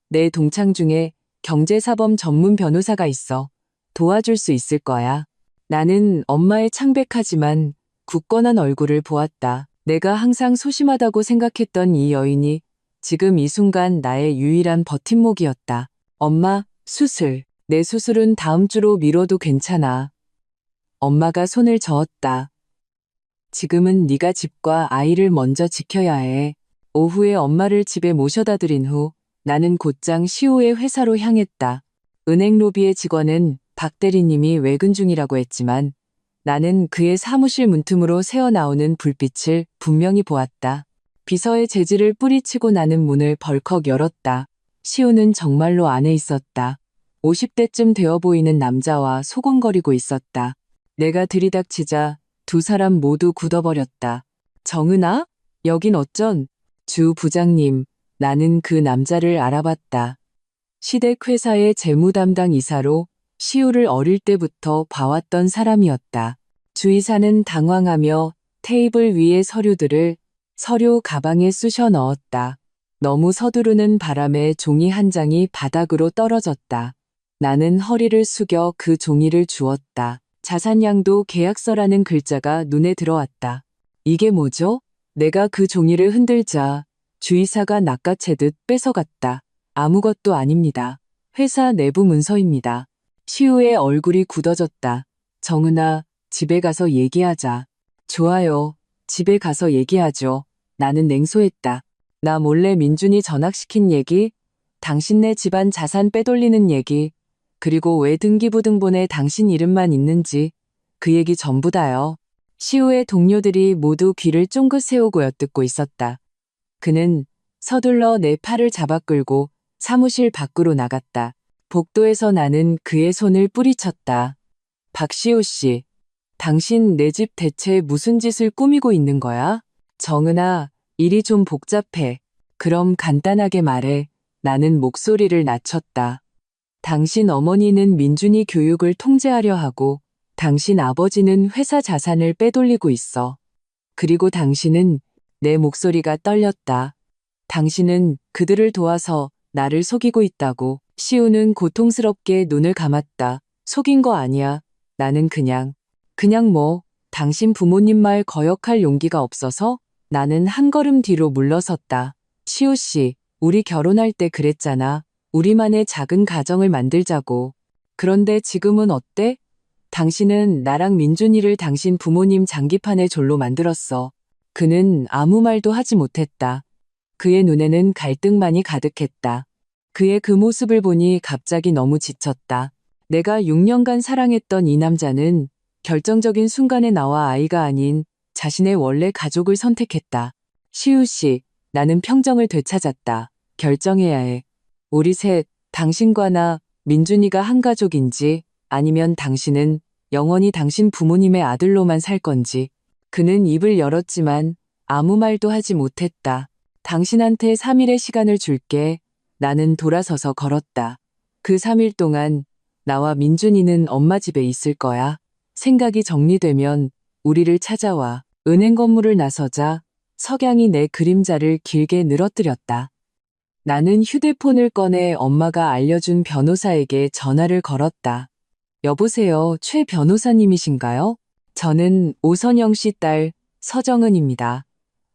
내 동창 중에 경제사범 전문 변호사가 있어. 도와줄 수 있을 거야. 나는 엄마의 창백하지만 굳건한 얼굴을 보았다. 내가 항상 소심하다고 생각했던 이 여인이 지금 이 순간 나의 유일한 버팀목이었다. 엄마, 수술. 내 수술은 다음 주로 미뤄도 괜찮아. 엄마가 손을 저었다. 지금은 네가 집과 아이를 먼저 지켜야 해. 오후에 엄마를 집에 모셔다 드린 후 나는 곧장 시호의 회사로 향했다. 은행 로비의 직원은 박 대리님이 외근 중이라고 했지만 나는 그의 사무실 문틈으로 새어나오는 불빛을 분명히 보았다. 비서의 재질을 뿌리치고 나는 문을 벌컥 열었다. 시호는 정말로 안에 있었다. 50대쯤 되어 보이는 남자와 소곤거리고 있었다. 내가 들이닥치자 두 사람 모두 굳어버렸다. 정은아? 여긴 어쩐? 주 부장님, 나는 그 남자를 알아봤다. 시댁회사의 재무담당 이사로 시우를 어릴 때부터 봐왔던 사람이었다. 주이사는 당황하며 테이블 위의 서류 가방에 쑤셔 넣었다. 너무 서두르는 바람에 종이 한 장이 바닥으로 떨어졌다. 나는 허리를 숙여 그 종이를 주었다. 자산양도 계약서라는 글자가 눈에 들어왔다. 이게 뭐죠? 내가 그 종이를 흔들자 주이사가 낚아채듯 뺏어갔다. 아무것도 아닙니다. 회사 내부 문서입니다. 시우의 얼굴이 굳어졌다. 정은아, 집에 가서 얘기하자. 좋아요. 집에 가서 얘기하죠. 나는 냉소했다. 나 몰래 민준이 전학시킨 얘기, 당신네 집안 자산 빼돌리는 얘기, 그리고 왜 등기부등본에 당신 이름만 있는지 그 얘기 전부 다요. 시우의 동료들이 모두 귀를 쫑긋 세우고 엿듣고 있었다. 그는 서둘러 내 팔을 잡아 끌고 사무실 밖으로 나갔다. 복도에서 나는 그의 손을 뿌리쳤다. 박시우 씨, 당신 내 집 대체 무슨 짓을 꾸미고 있는 거야? 정은아, 일이 좀 복잡해. 그럼 간단하게 말해. 나는 목소리를 낮췄다. 당신 어머니는 민준이 교육을 통제하려 하고 당신 아버지는 회사 자산을 빼돌리고 있어. 그리고 당신은 내 목소리가 떨렸다. 당신은 그들을 도와서 나를 속이고 있다고. 시우는 고통스럽게 눈을 감았다. 속인 거 아니야. 나는 그냥 뭐, 당신 부모님 말 거역할 용기가 없어서 나는 한 걸음 뒤로 물러섰다. 시우 씨, 우리 결혼할 때 그랬잖아. 우리만의 작은 가정을 만들자고. 그런데 지금은 어때? 당신은 나랑 민준이를 당신 부모님 장기판의 졸로 만들었어. 그는 아무 말도 하지 못했다. 그의 눈에는 갈등만이 가득했다. 그의 그 모습을 보니 갑자기 너무 지쳤다. 내가 6년간 사랑했던 이 남자는 결정적인 순간에 나와 아이가 아닌 자신의 원래 가족을 선택했다. 시우 씨, 나는 평정을 되찾았다. 결정해야 해. 우리 셋, 당신과 나, 민준이가 한 가족인지 아니면 당신은 영원히 당신 부모님의 아들로만 살 건지. 그는 입을 열었지만 아무 말도 하지 못했다. 당신한테 3일의 시간을 줄게. 나는 돌아서서 걸었다. 그 3일 동안 나와 민준이는 엄마 집에 있을 거야. 생각이 정리되면 우리를 찾아와. 은행 건물을 나서자 석양이 내 그림자를 길게 늘어뜨렸다. 나는 휴대폰을 꺼내 엄마가 알려준 변호사에게 전화를 걸었다. 여보세요, 최 변호사님이신가요? 저는 오선영 씨 딸 서정은입니다.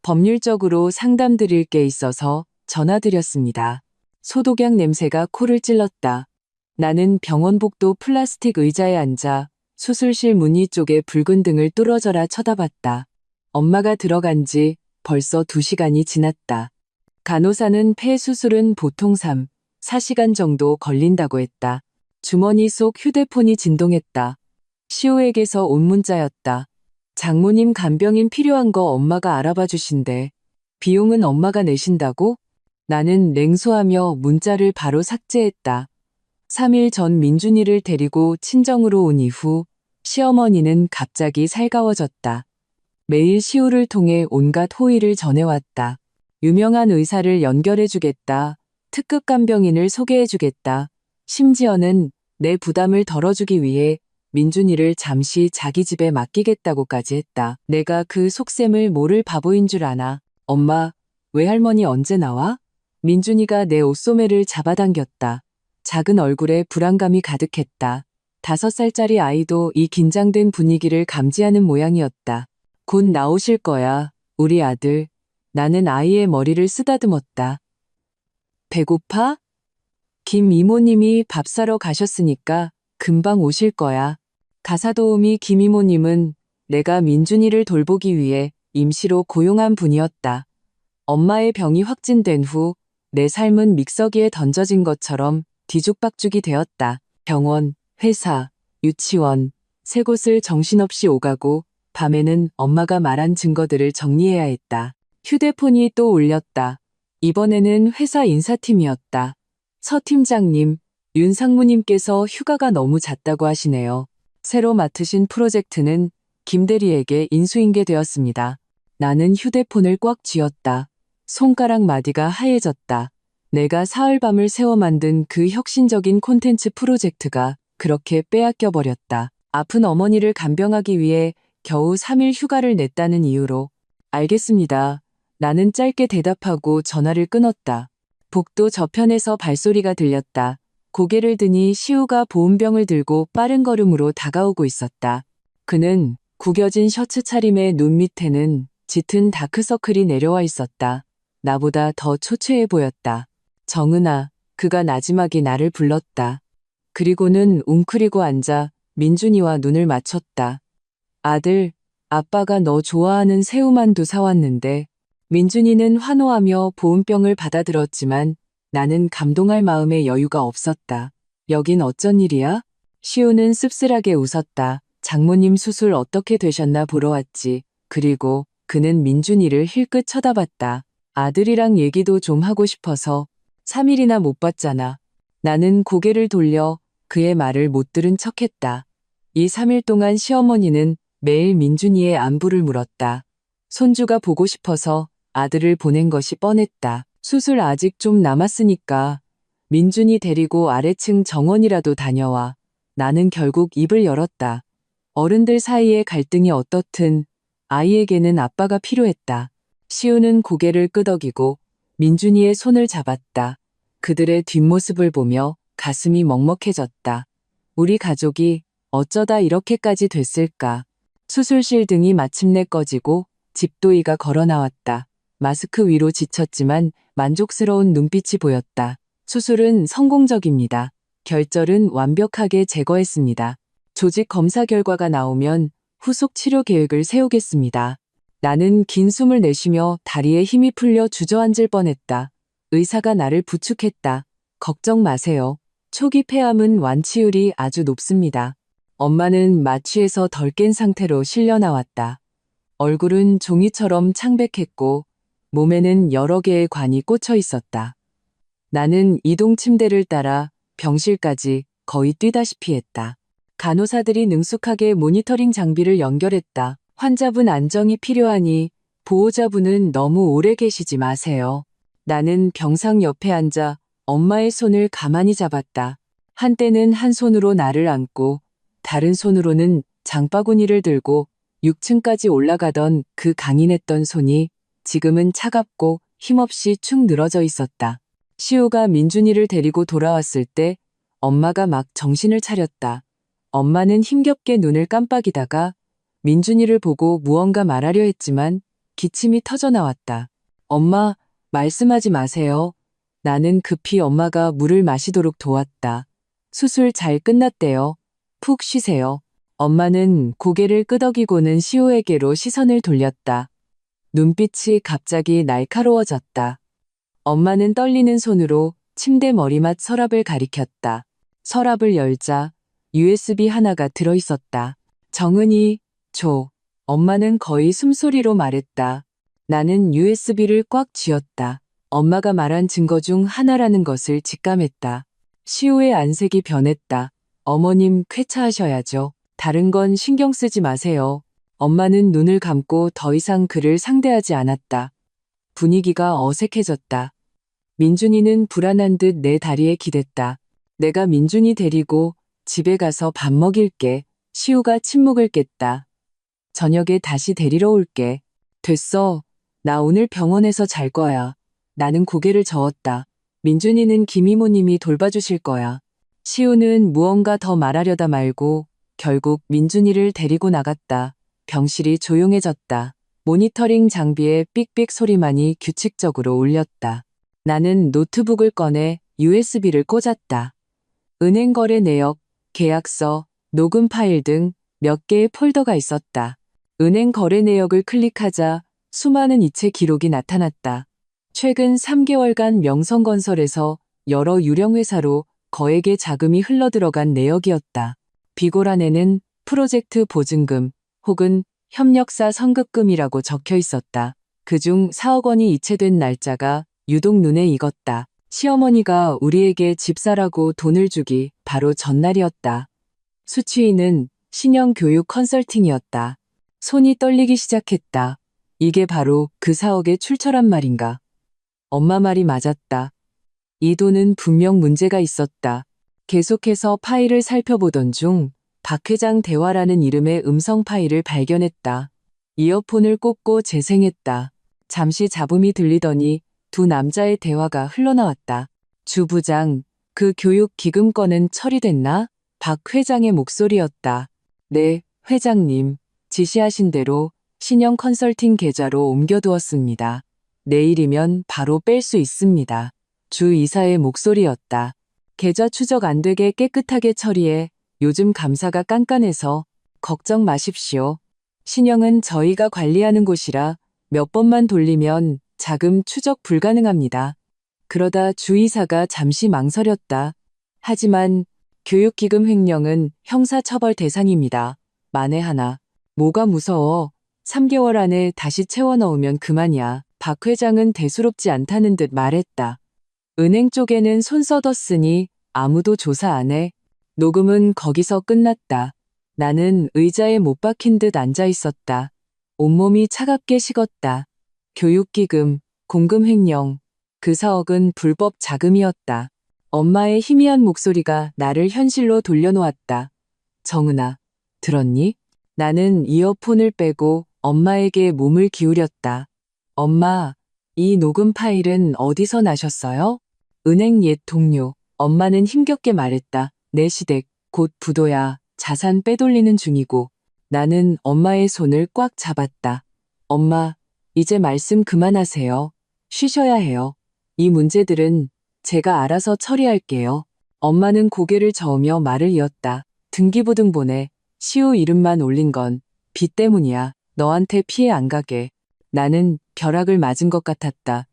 법률적으로 상담드릴 게 있어서 전화드렸습니다. 소독약 냄새가 코를 찔렀다. 나는 병원 복도 플라스틱 의자에 앉아 수술실 문이 쪽에 붉은 등을 뚫어져라 쳐다봤다. 엄마가 들어간 지 벌써 2시간이 지났다. 간호사는 폐 수술은 보통 3, 4시간 정도 걸린다고 했다. 주머니 속 휴대폰이 진동했다. 시호에게서 온 문자였다. 장모님 간병인 필요한 거 엄마가 알아봐 주신대. 비용은 엄마가 내신다고? 나는 냉소하며 문자를 바로 삭제했다. 3일 전 민준이를 데리고 친정으로 온 이후 시어머니는 갑자기 살가워졌다. 매일 시우를 통해 온갖 호의를 전해왔다. 유명한 의사를 연결해주겠다. 특급 간병인을 소개해주겠다. 심지어는 내 부담을 덜어주기 위해 민준이를 잠시 자기 집에 맡기겠다고까지 했다. 내가 그 속셈을 모를 바보인 줄 아나. 엄마, 외할머니 언제 나와? 민준이가 내 옷소매를 잡아당겼다. 작은 얼굴에 불안감이 가득했다. 5살짜리 아이도 이 긴장된 분위기를 감지하는 모양이었다. 곧 나오실 거야, 우리 아들. 나는 아이의 머리를 쓰다듬었다. 배고파? 김 이모님이 밥 사러 가셨으니까 금방 오실 거야. 가사도우미 김 이모님은 내가 민준이를 돌보기 위해 임시로 고용한 분이었다. 엄마의 병이 확진된 후 내 삶은 믹서기에 던져진 것처럼 뒤죽박죽이 되었다. 병원, 회사, 유치원, 세 곳을 정신없이 오가고 밤에는 엄마가 말한 증거들을 정리해야 했다. 휴대폰이 또 울렸다. 이번에는 회사 인사팀이었다. 서 팀장님, 윤 상무님께서 휴가가 너무 잦다고 하시네요. 새로 맡으신 프로젝트는 김 대리에게 인수인계되었습니다. 나는 휴대폰을 꽉 쥐었다. 손가락 마디가 하얘졌다. 내가 사흘밤을 새워 만든 그 혁신적인 콘텐츠 프로젝트가 그렇게 빼앗겨 버렸다. 아픈 어머니를 간병하기 위해 겨우 3일 휴가를 냈다는 이유로. 알겠습니다. 나는 짧게 대답하고 전화를 끊었다. 복도 저편에서 발소리가 들렸다. 고개를 드니 시우가 보온병을 들고 빠른 걸음으로 다가오고 있었다. 그는 구겨진 셔츠 차림에 눈 밑에는 짙은 다크서클이 내려와 있었다. 나보다 더 초췌해 보였다. 정은아, 그가 나지막이 나를 불렀다. 그리고는 웅크리고 앉아 민준이와 눈을 맞췄다. 아들, 아빠가 너 좋아하는 새우만두 사왔는데. 민준이는 환호하며 보온병을 받아들었지만 나는 감동할 마음의 여유가 없었다. 여긴 어쩐 일이야? 시우는 씁쓸하게 웃었다. 장모님 수술 어떻게 되셨나 보러 왔지. 그리고 그는 민준이를 힐끗 쳐다봤다. 아들이랑 얘기도 좀 하고 싶어서. 3일이나 못 봤잖아. 나는 고개를 돌려 그의 말을 못 들은 척했다. 이 3일 동안 시어머니는 매일 민준이의 안부를 물었다. 손주가 보고 싶어서 아들을 보낸 것이 뻔했다. 수술 아직 좀 남았으니까 민준이 데리고 아래층 정원이라도 다녀와. 나는 결국 입을 열었다. 어른들 사이의 갈등이 어떻든 아이에게는 아빠가 필요했다. 시우는 고개를 끄덕이고 민준이의 손을 잡았다. 그들의 뒷모습을 보며 가슴이 먹먹해졌다. 우리 가족이 어쩌다 이렇게까지 됐을까. 수술실 등이 마침내 꺼지고 집도이가 걸어 나왔다. 마스크 위로 지쳤지만 만족스러운 눈빛이 보였다. 수술은 성공적입니다. 결절은 완벽하게 제거했습니다. 조직 검사 결과가 나오면 후속 치료 계획을 세우겠습니다. 나는 긴 숨을 내쉬며 다리에 힘이 풀려 주저앉을 뻔했다. 의사가 나를 부축했다. 걱정 마세요. 초기 폐암은 완치율이 아주 높습니다. 엄마는 마취에서 덜 깬 상태로 실려 나왔다. 얼굴은 종이처럼 창백했고 몸에는 여러 개의 관이 꽂혀 있었다. 나는 이동 침대를 따라 병실까지 거의 뛰다시피 했다. 간호사들이 능숙하게 모니터링 장비를 연결했다. 환자분 안정이 필요하니 보호자분은 너무 오래 계시지 마세요. 나는 병상 옆에 앉아 엄마의 손을 가만히 잡았다. 한때는 한 손으로 나를 안고 다른 손으로는 장바구니를 들고 6층까지 올라가던 그 강인했던 손이 지금은 차갑고 힘없이 축 늘어져 있었다. 시우가 민준이를 데리고 돌아왔을 때 엄마가 막 정신을 차렸다. 엄마는 힘겹게 눈을 깜빡이다가 민준이를 보고 무언가 말하려 했지만 기침이 터져나왔다. 엄마, 말씀하지 마세요. 나는 급히 엄마가 물을 마시도록 도왔다. 수술 잘 끝났대요. 푹 쉬세요. 엄마는 고개를 끄덕이고는 시우에게로 시선을 돌렸다. 눈빛이 갑자기 날카로워졌다. 엄마는 떨리는 손으로 침대 머리맡 서랍을 가리켰다. 서랍을 열자 USB 하나가 들어있었다. 정은이, 줘. 엄마는 거의 숨소리로 말했다. 나는 USB를 꽉 쥐었다. 엄마가 말한 증거 중 하나라는 것을 직감했다. 시우의 안색이 변했다. 어머님 쾌차하셔야죠. 다른 건 신경 쓰지 마세요. 엄마는 눈을 감고 더 이상 그를 상대하지 않았다. 분위기가 어색해졌다. 민준이는 불안한 듯 내 다리에 기댔다. 내가 민준이 데리고 집에 가서 밥 먹일게. 시우가 침묵을 깼다. 저녁에 다시 데리러 올게. 됐어. 나 오늘 병원에서 잘 거야. 나는 고개를 저었다. 민준이는 김이모님이 돌봐주실 거야. 시우는 무언가 더 말하려다 말고 결국 민준이를 데리고 나갔다. 병실이 조용해졌다. 모니터링 장비의 삑삑 소리만이 규칙적으로 울렸다. 나는 노트북을 꺼내 USB를 꽂았다. 은행 거래 내역, 계약서, 녹음 파일 등 몇 개의 폴더가 있었다. 은행 거래 내역을 클릭하자 수많은 이체 기록이 나타났다. 최근 3개월간 명성건설에서 여러 유령 회사로 거액의 자금이 흘러들어간 내역이었다. 비고란에는 프로젝트 보증금 혹은 협력사 선급금이라고 적혀 있었다. 그중 4억 원이 이체된 날짜가 유독 눈에 익었다. 시어머니가 우리에게 집 사라고 돈을 주기 바로 전날이었다. 수취인은 신형교육 컨설팅이었다. 손이 떨리기 시작했다. 이게 바로 그 4억의 출처란 말인가. 엄마 말이 맞았다. 이 돈은 분명 문제가 있었다. 계속해서 파일을 살펴보던 중 박 회장 대화라는 이름의 음성 파일을 발견했다. 이어폰을 꽂고 재생했다. 잠시 잡음이 들리더니 두 남자의 대화가 흘러나왔다. 주 부장, 그 교육 기금 건은 처리됐나? 박 회장의 목소리였다. 네, 회장님. 지시하신 대로 신형 컨설팅 계좌로 옮겨두었습니다. 내일이면 바로 뺄 수 있습니다. 주 이사의 목소리였다. 계좌 추적 안 되게 깨끗하게 처리해. 요즘 감사가 깐깐해서 걱정 마십시오. 신형은 저희가 관리하는 곳이라 몇 번만 돌리면 자금 추적 불가능합니다. 그러다 주 이사가 잠시 망설였다. 하지만 교육기금 횡령은 형사처벌 대상입니다. 만에 하나. 뭐가 무서워. 3개월 안에 다시 채워 넣으면 그만이야. 박 회장은 대수롭지 않다는 듯 말했다. 은행 쪽에는 손 써뒀으니 아무도 조사 안 해. 녹음은 거기서 끝났다. 나는 의자에 못 박힌 듯 앉아 있었다. 온몸이 차갑게 식었다. 교육기금, 공금 횡령, 그 4억은 불법 자금이었다. 엄마의 희미한 목소리가 나를 현실로 돌려놓았다. 정은아, 들었니? 나는 이어폰을 빼고 엄마에게 몸을 기울였다. 엄마, 이 녹음 파일은 어디서 나셨어요? 은행 옛 동료. 엄마는 힘겹게 말했다. 내 시댁, 곧 부도야. 자산 빼돌리는 중이고. 나는 엄마의 손을 꽉 잡았다. 엄마, 이제 말씀 그만하세요. 쉬셔야 해요. 이 문제들은 제가 알아서 처리할게요. 엄마는 고개를 저으며 말을 이었다. 등기부등본에 시우 이름만 올린 건 빚 때문이야. 너한테 피해 안 가게. 나는 벼락을 맞은 것 같았다.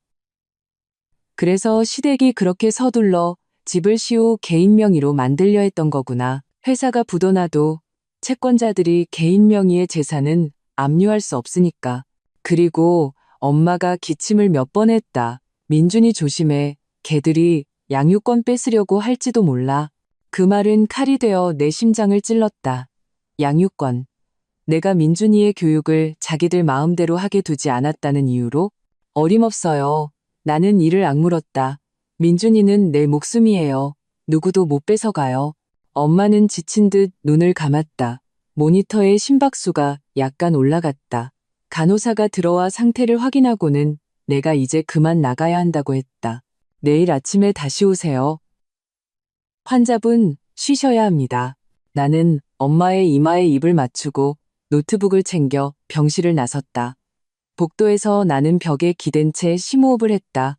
그래서 시댁이 그렇게 서둘러 집을 시우 개인 명의로 만들려 했던 거구나. 회사가 부도나도 채권자들이 개인 명의의 재산은 압류할 수 없으니까. 그리고 엄마가 기침을 몇 번 했다. 민준이 조심해. 걔들이 양육권 뺏으려고 할지도 몰라. 그 말은 칼이 되어 내 심장을 찔렀다. 양육권. 내가 민준이의 교육을 자기들 마음대로 하게 두지 않았다는 이유로? 어림없어요. 나는 이를 악물었다. 민준이는 내 목숨이에요. 누구도 못 뺏어가요. 엄마는 지친 듯 눈을 감았다. 모니터의 심박수가 약간 올라갔다. 간호사가 들어와 상태를 확인하고는 내가 이제 그만 나가야 한다고 했다. 내일 아침에 다시 오세요. 환자분, 쉬셔야 합니다. 나는 엄마의 이마에 입을 맞추고 노트북을 챙겨 병실을 나섰다. 복도에서 나는 벽에 기댄 채 심호흡을 했다.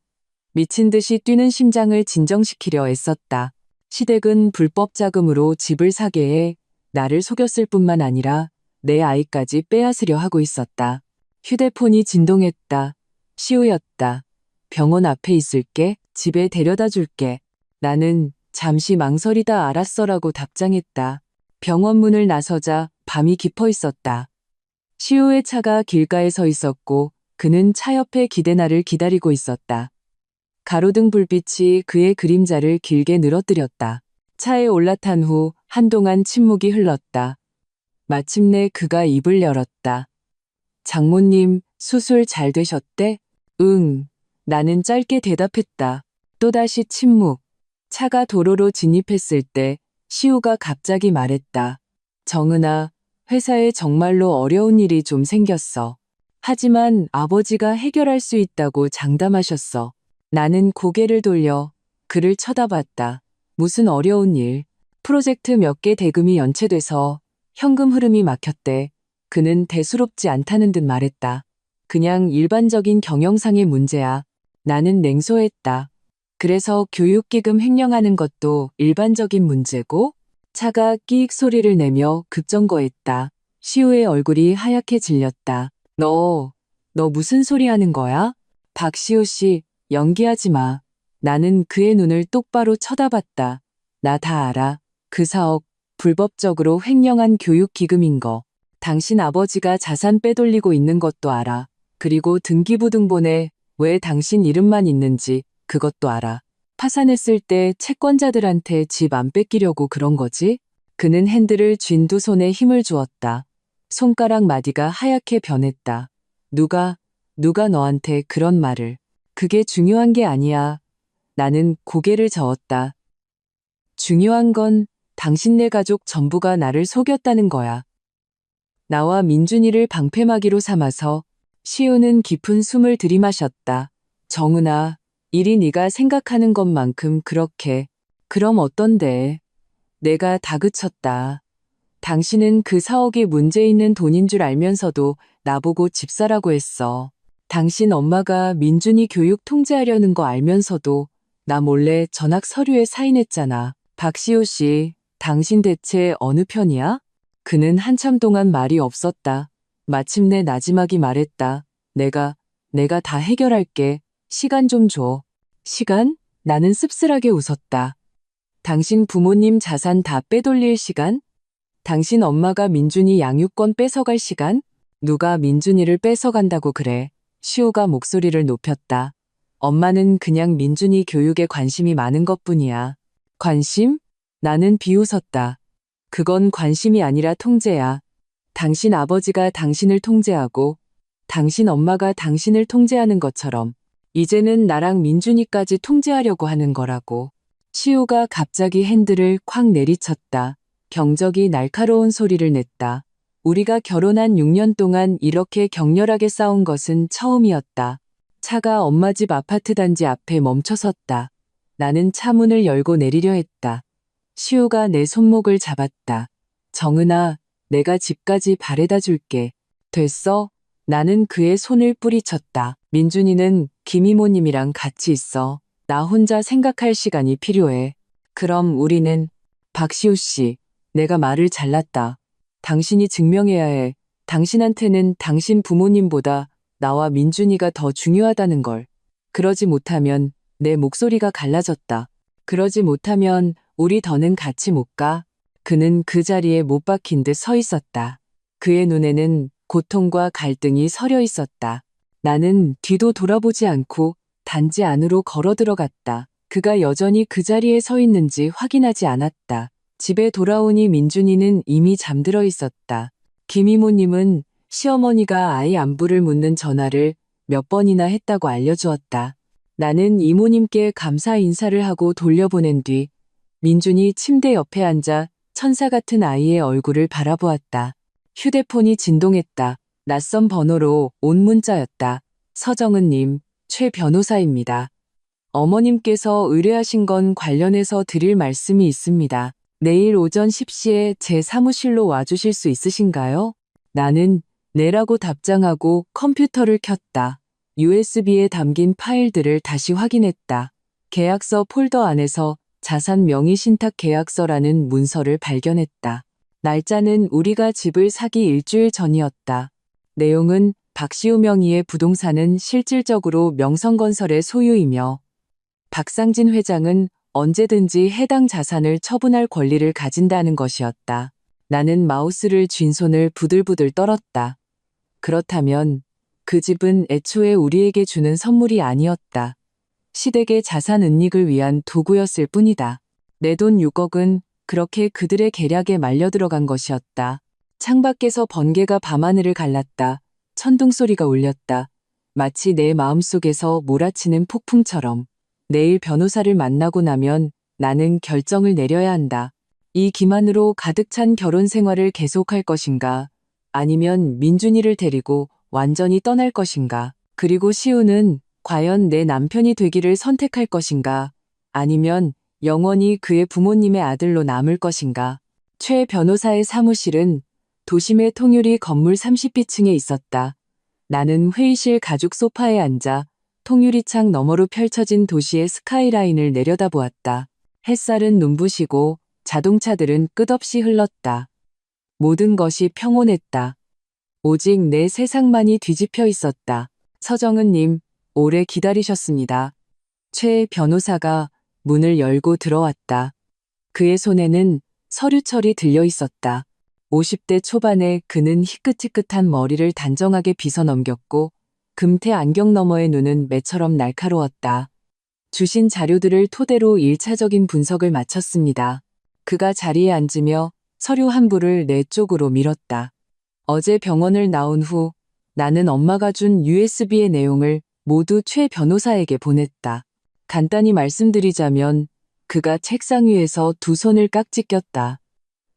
미친 듯이 뛰는 심장을 진정시키려 애썼다. 시댁은 불법 자금으로 집을 사게 해 나를 속였을 뿐만 아니라 내 아이까지 빼앗으려 하고 있었다. 휴대폰이 진동했다. 시우였다. 병원 앞에 있을게. 집에 데려다 줄게. 나는 잠시 망설이다 알았어라고 답장했다. 병원 문을 나서자 밤이 깊어 있었다. 시우의 차가 길가에 서 있었고 그는 차 옆에 기대 나를 기다리고 있었다. 가로등 불빛이 그의 그림자를 길게 늘어뜨렸다. 차에 올라탄 후 한동안 침묵이 흘렀다. 마침내 그가 입을 열었다. 장모님, 수술 잘 되셨대? 응. 나는 짧게 대답했다. 또다시 침묵. 차가 도로로 진입했을 때 시우가 갑자기 말했다. 정은아, 회사에 정말로 어려운 일이 좀 생겼어. 하지만 아버지가 해결할 수 있다고 장담하셨어. 나는 고개를 돌려 그를 쳐다봤다. 무슨 어려운 일? 프로젝트 몇 개 대금이 연체돼서 현금 흐름이 막혔대. 그는 대수롭지 않다는 듯 말했다. 그냥 일반적인 경영상의 문제야. 나는 냉소했다. 그래서 교육기금 횡령하는 것도 일반적인 문제고? 차가 끼익 소리를 내며 급정거했다. 시우의 얼굴이 하얗게 질렸다. 너 무슨 소리 하는 거야? 박시우 씨, 연기하지 마. 나는 그의 눈을 똑바로 쳐다봤다. 나 다 알아. 그 사억, 불법적으로 횡령한 교육기금인 거. 당신 아버지가 자산 빼돌리고 있는 것도 알아. 그리고 등기부등본에 왜 당신 이름만 있는지 그것도 알아. 파산했을 때 채권자들한테 집 안 뺏기려고 그런 거지? 그는 핸들을 쥔 두 손에 힘을 주었다. 손가락 마디가 하얗게 변했다. 누가 너한테 그런 말을. 그게 중요한 게 아니야. 나는 고개를 저었다. 중요한 건 당신네 가족 전부가 나를 속였다는 거야. 나와 민준이를 방패막이로 삼아서 시우는 깊은 숨을 들이마셨다. 정은아, 일이 네가 생각하는 것만큼 그렇게. 그럼 어떤데? 내가 다그쳤다. 당신은 그 사억이 문제 있는 돈인 줄 알면서도 나보고 집사라고 했어. 당신 엄마가 민준이 교육 통제하려는 거 알면서도 나 몰래 전학 서류에 사인했잖아. 박시우 씨, 당신 대체 어느 편이야? 그는 한참 동안 말이 없었다. 마침내 나지막이 말했다. 내가 다 해결할게. 시간 좀 줘. 시간? 나는 씁쓸하게 웃었다. 당신 부모님 자산 다 빼돌릴 시간? 당신 엄마가 민준이 양육권 뺏어갈 시간? 누가 민준이를 뺏어간다고 그래. 시우가 목소리를 높였다. 엄마는 그냥 민준이 교육에 관심이 많은 것뿐이야. 관심? 나는 비웃었다. 그건 관심이 아니라 통제야. 당신 아버지가 당신을 통제하고 당신 엄마가 당신을 통제하는 것처럼 이제는 나랑 민준이까지 통제하려고 하는 거라고. 시우가 갑자기 핸들을 콱 내리쳤다. 경적이 날카로운 소리를 냈다. 우리가 결혼한 6년 동안 이렇게 격렬하게 싸운 것은 처음이었다. 차가 엄마 집 아파트 단지 앞에 멈춰섰다. 나는 차 문을 열고 내리려 했다. 시우가 내 손목을 잡았다. 정은아, 내가 집까지 바래다 줄게. 됐어? 나는 그의 손을 뿌리쳤다. 민준이는 김 이모님이랑 같이 있어. 나 혼자 생각할 시간이 필요해. 그럼 우리는, 박시우 씨, 내가 말을 잘랐다. 당신이 증명해야 해. 당신한테는 당신 부모님보다 나와 민준이가 더 중요하다는 걸. 그러지 못하면 내 목소리가 갈라졌다. 그러지 못하면 우리 더는 같이 못 가. 그는 그 자리에 못 박힌 듯 서 있었다. 그의 눈에는 고통과 갈등이 서려 있었다. 나는 뒤도 돌아보지 않고 단지 안으로 걸어 들어갔다. 그가 여전히 그 자리에 서 있는지 확인하지 않았다. 집에 돌아오니 민준이는 이미 잠들어 있었다. 김 이모님은 시어머니가 아이 안부를 묻는 전화를 몇 번이나 했다고 알려주었다. 나는 이모님께 감사 인사를 하고 돌려보낸 뒤 민준이 침대 옆에 앉아 천사 같은 아이의 얼굴을 바라보았다. 휴대폰이 진동했다. 낯선 번호로 온 문자였다. 서정은님, 최 변호사입니다. 어머님께서 의뢰하신 건 관련해서 드릴 말씀이 있습니다. 내일 오전 10시에 제 사무실로 와주실 수 있으신가요? 나는 네라고 답장하고 컴퓨터를 켰다. USB에 담긴 파일들을 다시 확인했다. 계약서 폴더 안에서 자산 명의 신탁 계약서라는 문서를 발견했다. 날짜는 우리가 집을 사기 일주일 전이었다. 내용은 박시우 명의의 부동산은 실질적으로 명성건설의 소유이며 박상진 회장은 언제든지 해당 자산을 처분할 권리를 가진다는 것이었다. 나는 마우스를 쥔 손을 부들부들 떨었다. 그렇다면 그 집은 애초에 우리에게 주는 선물이 아니었다. 시댁의 자산 은닉을 위한 도구였을 뿐이다. 내 돈 6억은 그렇게 그들의 계략에 말려 들어간 것이었다. 창밖에서 번개가 밤하늘을 갈랐다. 천둥 소리가 울렸다. 마치 내 마음속에서 몰아치는 폭풍처럼. 내일 변호사를 만나고 나면 나는 결정을 내려야 한다. 이 기만으로 가득 찬 결혼 생활을 계속할 것인가? 아니면 민준이를 데리고 완전히 떠날 것인가? 그리고 시우는 과연 내 남편이 되기를 선택할 것인가? 아니면 영원히 그의 부모님의 아들로 남을 것인가? 최 변호사의 사무실은 도심의 통유리 건물 30비층에 있었다. 나는 회의실 가죽 소파에 앉아 통유리창 너머로 펼쳐진 도시의 스카이라인을 내려다보았다. 햇살은 눈부시고 자동차들은 끝없이 흘렀다. 모든 것이 평온했다. 오직 내 세상만이 뒤집혀 있었다. 서정은님, 오래 기다리셨습니다. 최 변호사가 문을 열고 들어왔다. 그의 손에는 서류철이 들려 있었다. 50대 초반에 그는 희끗희끗한 머리를 단정하게 빗어 넘겼고 금태 안경 너머의 눈은 매처럼 날카로웠다. 주신 자료들을 토대로 1차적인 분석을 마쳤습니다. 그가 자리에 앉으며 서류 한 부를 내 쪽으로 밀었다. 어제 병원을 나온 후 나는 엄마가 준 USB의 내용을 모두 최 변호사에게 보냈다. 간단히 말씀드리자면 그가 책상 위에서 두 손을 깍지 꼈다.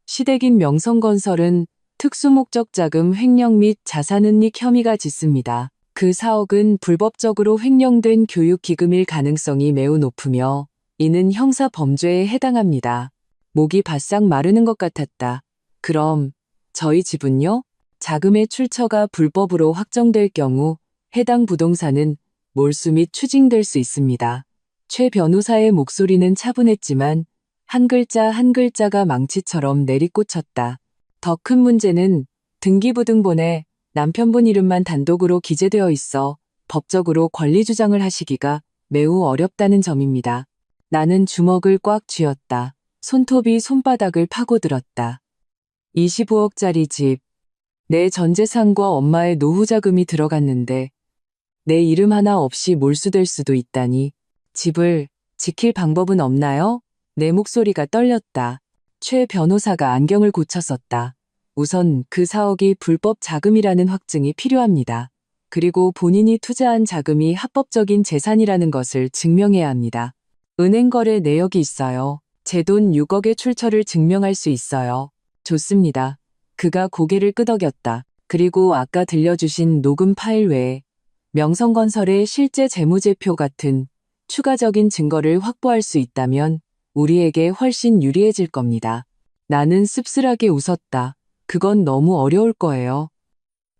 시댁인 명성건설은 특수목적 자금 횡령 및 자산은닉 혐의가 짙습니다. 그 사억은 불법적으로 횡령된 교육기금일 가능성이 매우 높으며 이는 형사 범죄에 해당합니다. 목이 바싹 마르는 것 같았다. 그럼 저희 집은요? 자금의 출처가 불법으로 확정될 경우 해당 부동산은 몰수 및 추징될 수 있습니다. 최 변호사의 목소리는 차분했지만 한 글자 한 글자가 망치처럼 내리꽂혔다. 더 큰 문제는 등기부등본에 남편분 이름만 단독으로 기재되어 있어 법적으로 권리 주장을 하시기가 매우 어렵다는 점입니다. 나는 주먹을 꽉 쥐었다. 손톱이 손바닥을 파고들었다. 25억짜리 집. 내 전 재산과 엄마의 노후 자금이 들어갔는데 내 이름 하나 없이 몰수될 수도 있다니. 집을 지킬 방법은 없나요? 내 목소리가 떨렸다. 최 변호사가 안경을 고쳐 썼다. 우선 그 4억이 불법 자금이라는 확증이 필요합니다. 그리고 본인이 투자한 자금이 합법적인 재산이라는 것을 증명해야 합니다. 은행 거래 내역이 있어요. 제 돈 6억의 출처를 증명할 수 있어요. 좋습니다. 그가 고개를 끄덕였다. 그리고 아까 들려주신 녹음 파일 외에 명성건설의 실제 재무제표 같은 추가적인 증거를 확보할 수 있다면 우리에게 훨씬 유리해질 겁니다. 나는 씁쓸하게 웃었다. 그건 너무 어려울 거예요.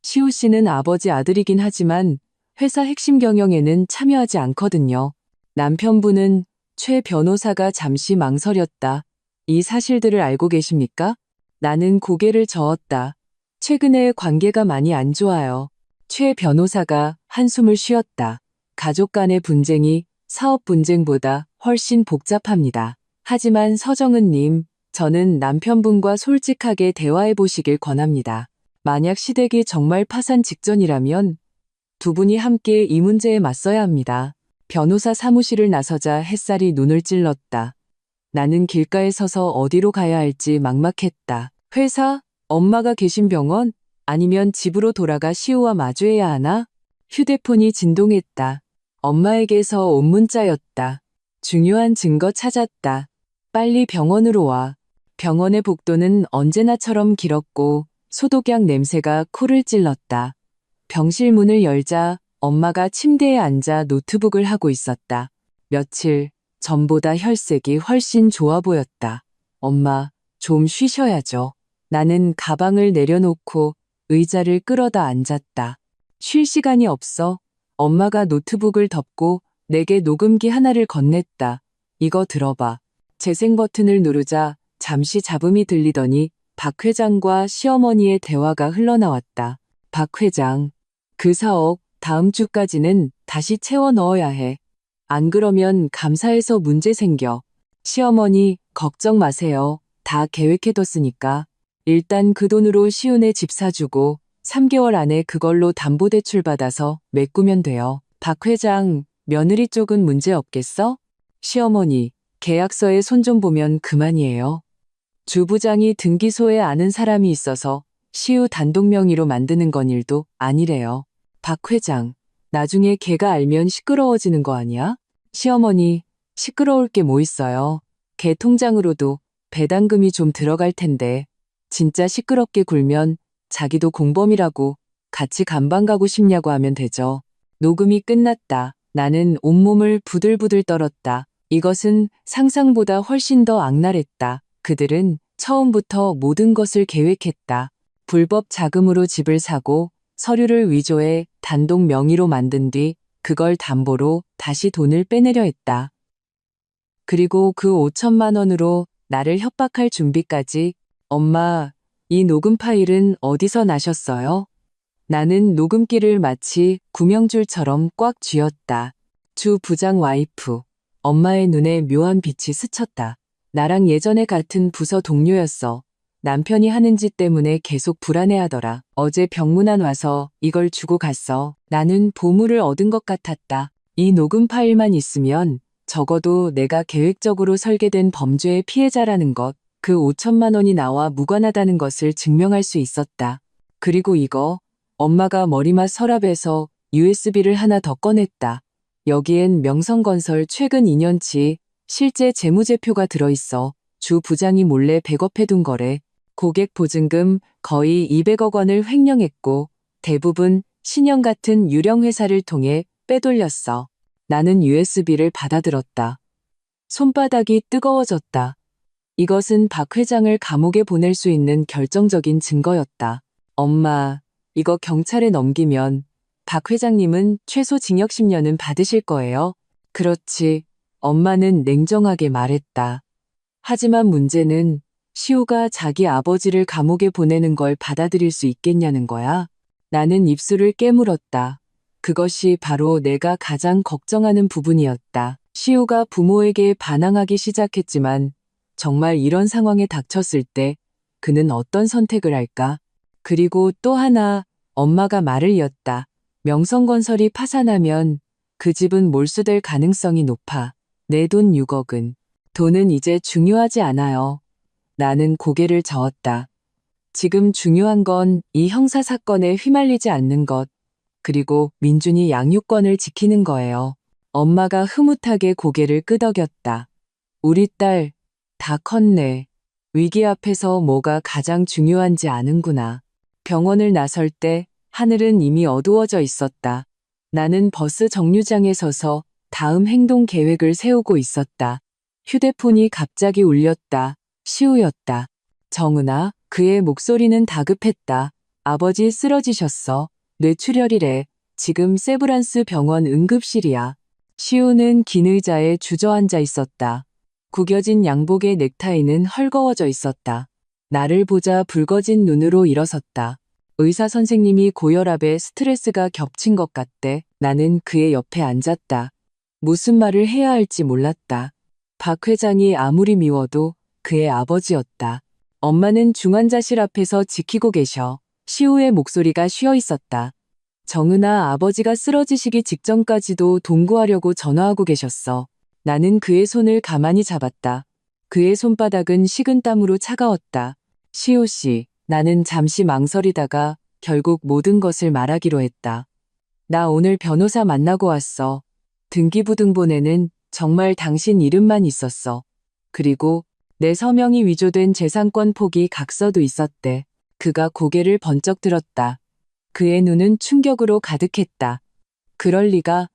시우 씨는 아버지 아들이긴 하지만 회사 핵심 경영에는 참여하지 않거든요. 남편분은 최 변호사가 잠시 망설였다. 이 사실들을 알고 계십니까? 나는 고개를 저었다. 최근에 관계가 많이 안 좋아요. 최 변호사가 한숨을 쉬었다. 가족 간의 분쟁이 사업 분쟁보다 훨씬 복잡합니다. 하지만 서정은님, 저는 남편분과 솔직하게 대화해 보시길 권합니다. 만약 시댁이 정말 파산 직전이라면 두 분이 함께 이 문제에 맞서야 합니다. 변호사 사무실을 나서자 햇살이 눈을 찔렀다. 나는 길가에 서서 어디로 가야 할지 막막했다. 회사? 엄마가 계신 병원? 아니면 집으로 돌아가 시우와 마주해야 하나? 휴대폰이 진동했다. 엄마에게서 온 문자였다. 중요한 증거 찾았다. 빨리 병원으로 와. 병원의 복도는 언제나처럼 길었고 소독약 냄새가 코를 찔렀다. 병실 문을 열자 엄마가 침대에 앉아 노트북을 하고 있었다. 며칠 전보다 혈색이 훨씬 좋아 보였다. 엄마, 좀 쉬셔야죠. 나는 가방을 내려놓고 의자를 끌어다 앉았다. 쉴 시간이 없어. 엄마가 노트북을 덮고 내게 녹음기 하나를 건넸다. 이거 들어봐. 재생 버튼을 누르자 잠시 잡음이 들리더니 박 회장과 시어머니의 대화가 흘러나왔다. 박 회장, 그 4억 다음 주까지는 다시 채워 넣어야 해. 안 그러면 감사해서 문제 생겨. 시어머니, 걱정 마세요. 다 계획해뒀으니까. 일단 그 돈으로 시운의 집 사주고 3개월 안에 그걸로 담보대출 받아서 메꾸면 돼요. 박 회장, 며느리 쪽은 문제 없겠어? 시어머니, 계약서에 손 좀 보면 그만이에요. 주 부장이 등기소에 아는 사람이 있어서 시우 단독 명의로 만드는 건 일도 아니래요. 박 회장, 나중에 걔가 알면 시끄러워지는 거 아니야? 시어머니, 시끄러울 게 뭐 있어요. 걔 통장으로도 배당금이 좀 들어갈 텐데 진짜 시끄럽게 굴면 자기도 공범이라고 같이 감방 가고 싶냐고 하면 되죠. 녹음이 끝났다. 나는 온몸을 부들부들 떨었다. 이것은 상상보다 훨씬 더 악랄했다. 그들은 처음부터 모든 것을 계획했다. 불법 자금으로 집을 사고 서류를 위조해 단독 명의로 만든 뒤 그걸 담보로 다시 돈을 빼내려 했다. 그리고 그 5천만 원으로 나를 협박할 준비까지. 엄마, 이 녹음 파일은 어디서 나셨어요? 나는 녹음기를 마치 구명줄처럼 꽉 쥐었다. 주 부장 와이프. 엄마의 눈에 묘한 빛이 스쳤다. 나랑 예전에 같은 부서 동료였어. 남편이 하는 짓 때문에 계속 불안해하더라. 어제 병문안 와서 이걸 주고 갔어. 나는 보물을 얻은 것 같았다. 이 녹음 파일만 있으면 적어도 내가 계획적으로 설계된 범죄의 피해자라는 것, 그 5천만 원이 나와 무관하다는 것을 증명할 수 있었다. 그리고 이거, 엄마가 머리맡 서랍에서 USB를 하나 더 꺼냈다. 여기엔 명성건설 최근 2년치 실제 재무제표가 들어있어. 주 부장이 몰래 백업해둔 거래. 고객 보증금 거의 200억 원을 횡령했고 대부분 신형 같은 유령 회사를 통해 빼돌렸어. 나는 USB를 받아들었다. 손바닥이 뜨거워졌다. 이것은 박 회장을 감옥에 보낼 수 있는 결정적인 증거였다. 엄마, 이거 경찰에 넘기면 박 회장님은 최소 징역 10년은 받으실 거예요. 그렇지. 엄마는 냉정하게 말했다. 하지만 문제는 시우가 자기 아버지를 감옥에 보내는 걸 받아들일 수 있겠냐는 거야. 나는 입술을 깨물었다. 그것이 바로 내가 가장 걱정하는 부분이었다. 시우가 부모에게 반항하기 시작했지만 정말 이런 상황에 닥쳤을 때 그는 어떤 선택을 할까? 그리고 또 하나, 엄마가 말을 이었다. 명성건설이 파산하면 그 집은 몰수될 가능성이 높아. 내 돈 6억은. 돈은 이제 중요하지 않아요. 나는 고개를 저었다. 지금 중요한 건 이 형사 사건에 휘말리지 않는 것, 그리고 민준이 양육권을 지키는 거예요. 엄마가 흐뭇하게 고개를 끄덕였다. 우리 딸, 다 컸네. 위기 앞에서 뭐가 가장 중요한지 아는구나. 병원을 나설 때 하늘은 이미 어두워져 있었다. 나는 버스 정류장에 서서 다음 행동 계획을 세우고 있었다. 휴대폰이 갑자기 울렸다. 시우였다. 정은아, 그의 목소리는 다급했다. 아버지 쓰러지셨어. 뇌출혈이래. 지금 세브란스 병원 응급실이야. 시우는 긴 의자에 주저앉아 있었다. 구겨진 양복의 넥타이는 헐거워져 있었다. 나를 보자 붉어진 눈으로 일어섰다. 의사 선생님이 고혈압에 스트레스가 겹친 것 같대. 나는 그의 옆에 앉았다. 무슨 말을 해야 할지 몰랐다. 박 회장이 아무리 미워도 그의 아버지였다. 엄마는 중환자실 앞에서 지키고 계셔. 시우의 목소리가 쉬어 있었다. 정은아, 아버지가 쓰러지시기 직전까지도 동구하려고 전화하고 계셨어. 나는 그의 손을 가만히 잡았다. 그의 손바닥은 식은땀으로 차가웠다. 시우 씨, 나는 잠시 망설이다가 결국 모든 것을 말하기로 했다. 나 오늘 변호사 만나고 왔어. 등기부등본에는 정말 당신 이름만 있었어. 그리고 내 서명이 위조된 재산권 포기 각서도 있었대. 그가 고개를 번쩍 들었다. 그의 눈은 충격으로 가득했다. 그럴 리가.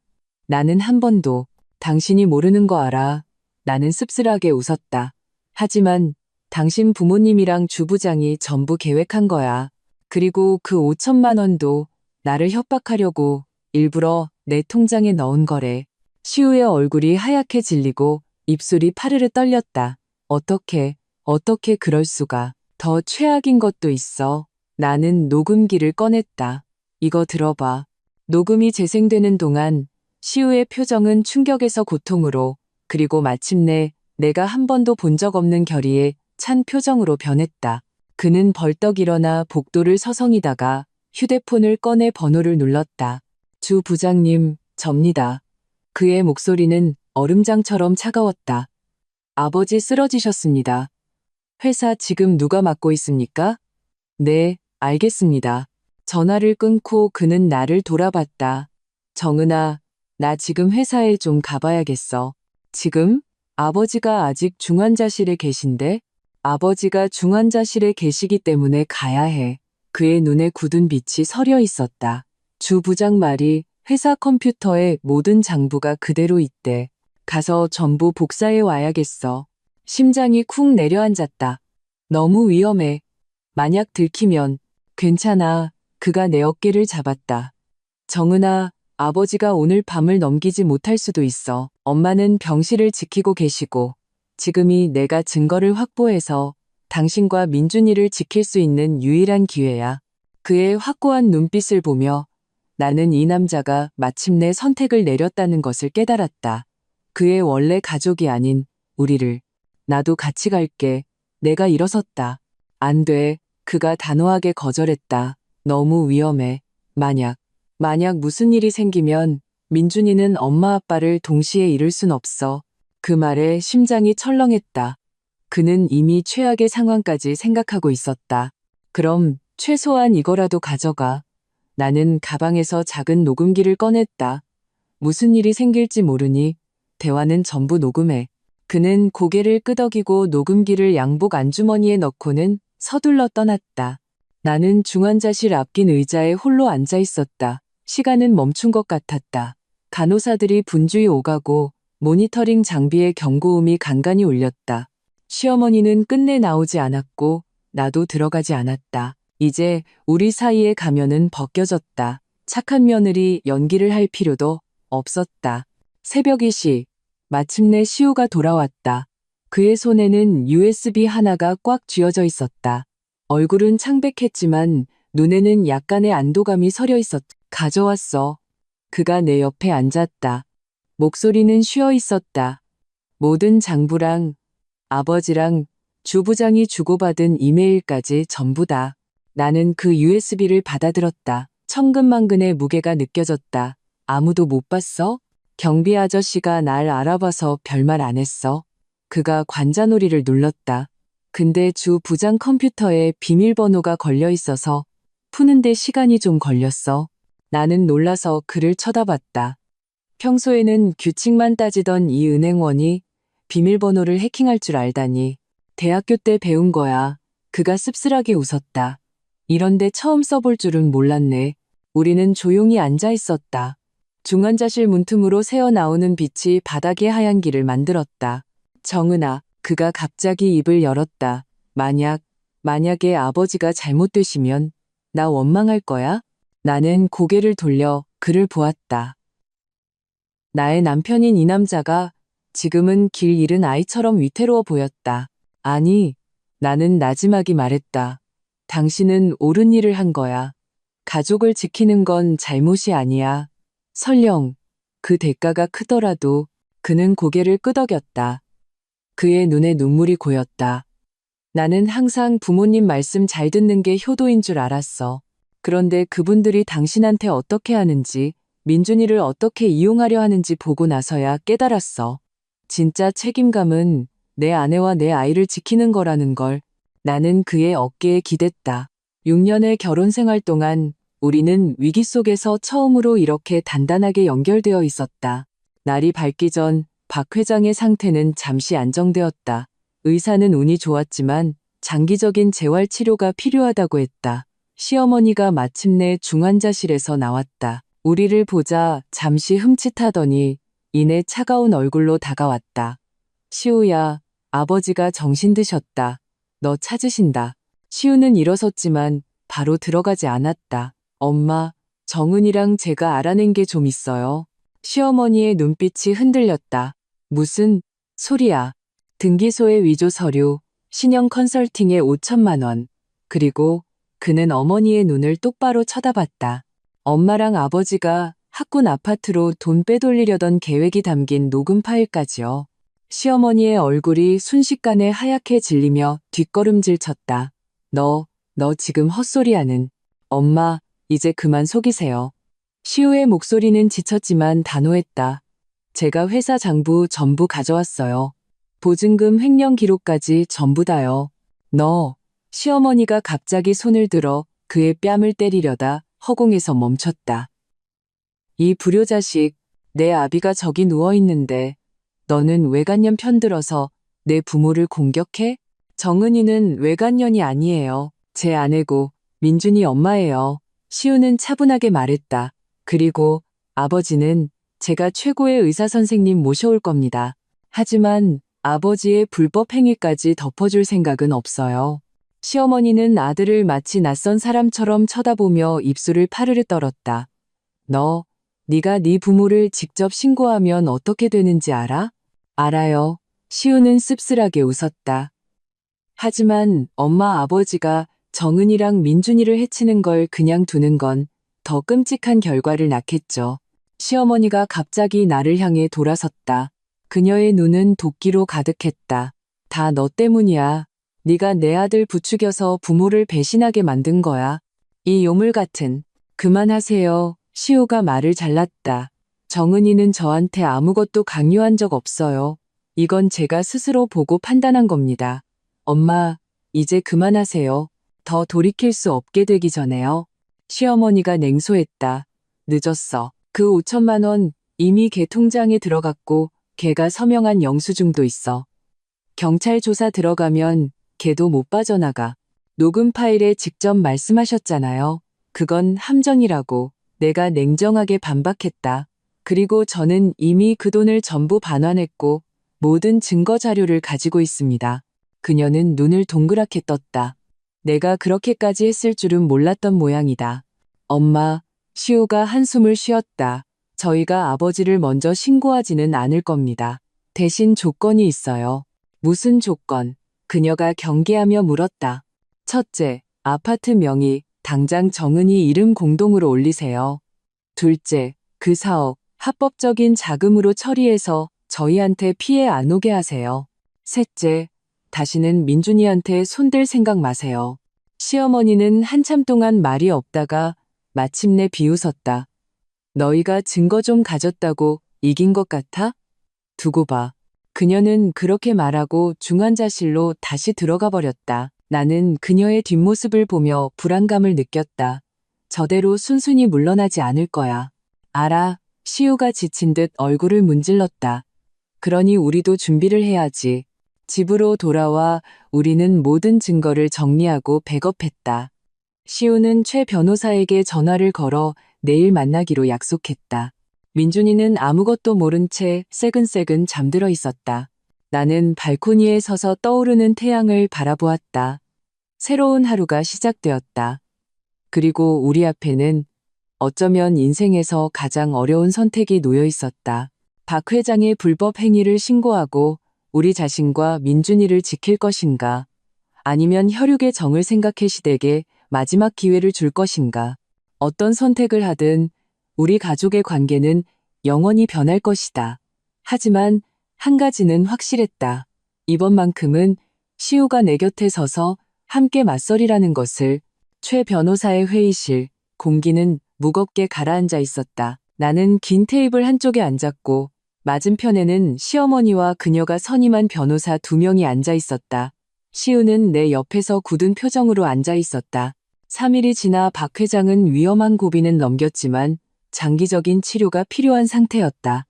나는 한 번도. 당신이 모르는 거 알아. 나는 씁쓸하게 웃었다. 하지만 당신 부모님이랑 주부장이 전부 계획한 거야. 그리고 그 5천만 원도 나를 협박하려고 일부러 내 통장에 넣은 거래. 시우의 얼굴이 하얗게 질리고 입술이 파르르 떨렸다. 어떻게 그럴 수가. 더 최악인 것도 있어. 나는 녹음기를 꺼냈다. 이거 들어봐. 녹음이 재생되는 동안 시우의 표정은 충격에서 고통으로, 그리고 마침내 내가 한 번도 본 적 없는 결의에 찬 표정으로 변했다. 그는 벌떡 일어나 복도를 서성이다가 휴대폰을 꺼내 번호를 눌렀다. 주 부장님, 접니다. 그의 목소리는 얼음장처럼 차가웠다. 아버지 쓰러지셨습니다. 회사 지금 누가 맡고 있습니까? 네, 알겠습니다. 전화를 끊고 그는 나를 돌아봤다. 정은아, 나 지금 회사에 좀 가봐야겠어. 지금? 아버지가 아직 중환자실에 계신데? 아버지가 중환자실에 계시기 때문에 가야 해. 그의 눈에 굳은 빛이 서려 있었다. 주 부장 말이 회사 컴퓨터에 모든 장부가 그대로 있대. 가서 전부 복사해 와야겠어. 심장이 쿵 내려앉았다. 너무 위험해. 만약 들키면 괜찮아. 그가 내 어깨를 잡았다. 정은아, 아버지가 오늘 밤을 넘기지 못할 수도 있어. 엄마는 병실을 지키고 계시고 지금이 내가 증거를 확보해서 당신과 민준이를 지킬 수 있는 유일한 기회야. 그의 확고한 눈빛을 보며 나는 이 남자가 마침내 선택을 내렸다는 것을 깨달았다. 그의 원래 가족이 아닌 우리를. 나도 같이 갈게. 내가 일어섰다. 안 돼. 그가 단호하게 거절했다. 너무 위험해. 만약 무슨 일이 생기면 민준이는 엄마 아빠를 동시에 잃을 순 없어. 그 말에 심장이 철렁했다. 그는 이미 최악의 상황까지 생각하고 있었다. 그럼 최소한 이거라도 가져가. 나는 가방에서 작은 녹음기를 꺼냈다. 무슨 일이 생길지 모르니 대화는 전부 녹음해. 그는 고개를 끄덕이고 녹음기를 양복 안주머니에 넣고는 서둘러 떠났다. 나는 중환자실 앞긴 의자에 홀로 앉아 있었다. 시간은 멈춘 것 같았다. 간호사들이 분주히 오가고 모니터링 장비의 경고음이 간간히 울렸다. 시어머니는 끝내 나오지 않았고 나도 들어가지 않았다. 이제 우리 사이의 가면은 벗겨졌다. 착한 며느리 연기를 할 필요도 없었다. 새벽 2시, 마침내 시우가 돌아왔다. 그의 손에는 USB 하나가 꽉 쥐어져 있었다. 얼굴은 창백했지만 눈에는 약간의 안도감이 서려 있었다. 가져왔어. 그가 내 옆에 앉았다. 목소리는 쉬어 있었다. 모든 장부랑 아버지랑 주부장이 주고받은 이메일까지 전부 다. 나는 그 USB를 받아들었다. 천근만근의 무게가 느껴졌다. 아무도 못 봤어? 경비 아저씨가 날 알아봐서 별말 안 했어. 그가 관자놀이를 눌렀다. 근데 주 부장 컴퓨터에 비밀번호가 걸려 있어서 푸는데 시간이 좀 걸렸어. 나는 놀라서 그를 쳐다봤다. 평소에는 규칙만 따지던 이 은행원이 비밀번호를 해킹할 줄 알다니. 대학교 때 배운 거야. 그가 씁쓸하게 웃었다. 이런데 처음 써볼 줄은 몰랐네. 우리는 조용히 앉아 있었다. 중환자실 문틈으로 새어나오는 빛이 바닥의 하얀 길을 만들었다. 정은아, 그가 갑자기 입을 열었다. 만약에 아버지가 잘못되시면 나 원망할 거야? 나는 고개를 돌려 그를 보았다. 나의 남편인 이 남자가 지금은 길 잃은 아이처럼 위태로워 보였다. 아니, 나는 나지막이 말했다. 당신은 옳은 일을 한 거야. 가족을 지키는 건 잘못이 아니야. 설령 그 대가가 크더라도. 그는 고개를 끄덕였다. 그의 눈에 눈물이 고였다. 나는 항상 부모님 말씀 잘 듣는 게 효도인 줄 알았어. 그런데 그분들이 당신한테 어떻게 하는지, 민준이를 어떻게 이용하려 하는지 보고 나서야 깨달았어. 진짜 책임감은 내 아내와 내 아이를 지키는 거라는 걸. 나는 그의 어깨에 기댔다. 6년의 결혼 생활 동안 우리는 위기 속에서 처음으로 이렇게 단단하게 연결되어 있었다. 날이 밝기 전 박 회장의 상태는 잠시 안정되었다. 의사는 운이 좋았지만 장기적인 재활 치료가 필요하다고 했다. 시어머니가 마침내 중환자실에서 나왔다. 우리를 보자 잠시 흠칫하더니 이내 차가운 얼굴로 다가왔다. 시우야, 아버지가 정신 드셨다. 너 찾으신다. 시우는 일어섰지만 바로 들어가지 않았다. 엄마, 정은이랑 제가 알아낸 게 좀 있어요. 시어머니의 눈빛이 흔들렸다. 무슨 소리야. 등기소의 위조 서류, 신영 컨설팅의 5천만 원. 그리고 그는 어머니의 눈을 똑바로 쳐다봤다. 엄마랑 아버지가 학군 아파트로 돈 빼돌리려던 계획이 담긴 녹음 파일까지요. 시어머니의 얼굴이 순식간에 하얗게 질리며 뒷걸음질 쳤다. 너 지금 헛소리하는. 엄마, 이제 그만 속이세요. 시우의 목소리는 지쳤지만 단호했다. 제가 회사 장부 전부 가져왔어요. 보증금 횡령 기록까지 전부 다요. 너, 시어머니가 갑자기 손을 들어 그의 뺨을 때리려다 허공에서 멈췄다. 이 불효자식, 내 아비가 저기 누워있는데 너는 외간년 편들어서 내 부모를 공격해? 정은이는 외간년이 아니에요. 제 아내고 민준이 엄마예요. 시우는 차분하게 말했다. 그리고 아버지는 제가 최고의 의사 선생님 모셔올 겁니다. 하지만 아버지의 불법 행위까지 덮어줄 생각은 없어요. 시어머니는 아들을 마치 낯선 사람처럼 쳐다보며 입술을 파르르 떨었다. 네가 네 부모를 직접 신고하면 어떻게 되는지 알아? 알아요. 시우는 씁쓸하게 웃었다. 하지만 엄마 아버지가 정은이랑 민준이를 해치는 걸 그냥 두는 건 더 끔찍한 결과를 낳겠죠. 시어머니가 갑자기 나를 향해 돌아섰다. 그녀의 눈은 도끼로 가득했다. 다 너 때문이야. 네가 내 아들 부추겨서 부모를 배신하게 만든 거야. 이 요물 같은. 그만하세요. 시우가 말을 잘랐다. 정은이는 저한테 아무것도 강요한 적 없어요. 이건 제가 스스로 보고 판단한 겁니다. 엄마, 이제 그만하세요. 더 돌이킬 수 없게 되기 전에요. 시어머니가 냉소했다. 늦었어. 그 5천만 원 이미 걔 통장에 들어갔고 걔가 서명한 영수증도 있어. 경찰 조사 들어가면 걔도 못 빠져나가. 녹음 파일에 직접 말씀하셨잖아요. 그건 함정이라고. 내가 냉정하게 반박했다. 그리고 저는 이미 그 돈을 전부 반환했고 모든 증거 자료를 가지고 있습니다. 그녀는 눈을 동그랗게 떴다. 내가 그렇게까지 했을 줄은 몰랐던 모양이다. 엄마, 시우가 한숨을 쉬었다. 저희가 아버지를 먼저 신고하지는 않을 겁니다. 대신 조건이 있어요. 무슨 조건? 그녀가 경계하며 물었다. 첫째, 아파트 명의, 당장 정은이 이름 공동으로 올리세요. 둘째, 그 사업, 합법적인 자금으로 처리해서 저희한테 피해 안 오게 하세요. 셋째, 다시는 민준이한테 손댈 생각 마세요. 시어머니는 한참 동안 말이 없다가 마침내 비웃었다. 너희가 증거 좀 가졌다고 이긴 것 같아? 두고 봐. 그녀는 그렇게 말하고 중환자실로 다시 들어가 버렸다. 나는 그녀의 뒷모습을 보며 불안감을 느꼈다. 저대로 순순히 물러나지 않을 거야. 알아. 시우가 지친 듯 얼굴을 문질렀다. 그러니 우리도 준비를 해야지. 집으로 돌아와 우리는 모든 증거를 정리하고 백업했다. 시우는 최 변호사에게 전화를 걸어 내일 만나기로 약속했다. 민준이는 아무것도 모른 채 새근새근 잠들어 있었다. 나는 발코니에 서서 떠오르는 태양을 바라보았다. 새로운 하루가 시작되었다. 그리고 우리 앞에는 어쩌면 인생에서 가장 어려운 선택이 놓여 있었다. 박 회장의 불법 행위를 신고하고 우리 자신과 민준이를 지킬 것인가? 아니면 혈육의 정을 생각해 시댁에 마지막 기회를 줄 것인가? 어떤 선택을 하든 우리 가족의 관계는 영원히 변할 것이다. 하지만 한 가지는 확실했다. 이번만큼은 시우가 내 곁에 서서 함께 맞서리라는 것을. 최 변호사의 회의실, 공기는 무겁게 가라앉아 있었다. 나는 긴 테이블 한쪽에 앉았고 맞은편에는 시어머니와 그녀가 선임한 변호사 2명이 앉아 있었다. 시우는 내 옆에서 굳은 표정으로 앉아 있었다. 3일이 지나 박 회장은 위험한 고비는 넘겼지만 장기적인 치료가 필요한 상태였다.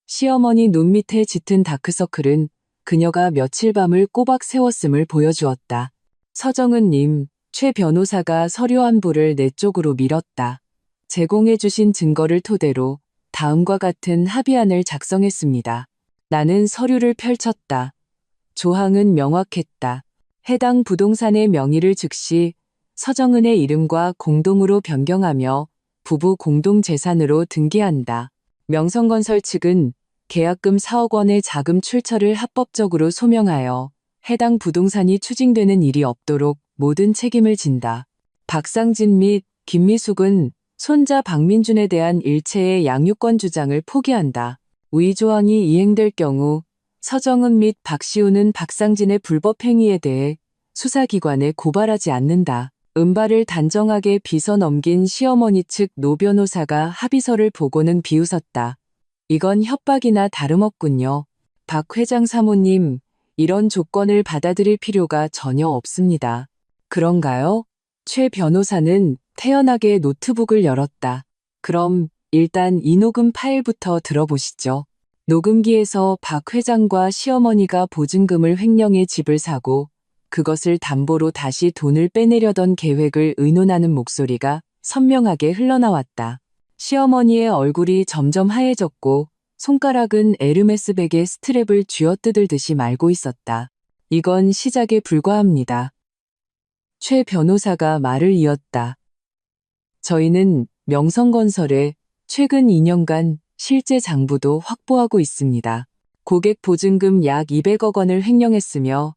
시어머니 눈 밑에 짙은 다크서클은 그녀가 며칠 밤을 꼬박 새웠음을 보여주었다. 서정은님, 최 변호사가 서류 한 부를 내 쪽으로 밀었다. 제공해주신 증거를 토대로 다음과 같은 합의안을 작성했습니다. 나는 서류를 펼쳤다. 조항은 명확했다. 해당 부동산의 명의를 즉시 서정은의 이름과 공동으로 변경하며 부부 공동재산으로 등기한다. 명성건설 측은 계약금 4억 원의 자금 출처를 합법적으로 소명하여 해당 부동산이 추징되는 일이 없도록 모든 책임을 진다. 박상진 및 김미숙은 손자 박민준에 대한 일체의 양육권 주장을 포기한다. 위 조항이 이행될 경우 서정은 및 박시우는 박상진의 불법 행위에 대해 수사기관에 고발하지 않는다. 은발을 단정하게 빗어 넘긴 시어머니 측 노 변호사가 합의서를 보고는 비웃었다. 이건 협박이나 다름없군요. 박 회장 사모님, 이런 조건을 받아들일 필요가 전혀 없습니다. 그런가요? 최 변호사는 태연하게 노트북을 열었다. 그럼 일단 이 녹음 파일부터 들어보시죠. 녹음기에서 박 회장과 시어머니가 보증금을 횡령해 집을 사고 그것을 담보로 다시 돈을 빼내려던 계획을 의논하는 목소리가 선명하게 흘러나왔다. 시어머니의 얼굴이 점점 하얘졌고 손가락은 에르메스 백의 스트랩을 쥐어뜯을 듯이 말고 있었다. 이건 시작에 불과합니다. 최 변호사가 말을 이었다. 저희는 명성건설에 최근 2년간 실제 장부도 확보하고 있습니다. 고객 보증금 약 200억 원을 횡령했으며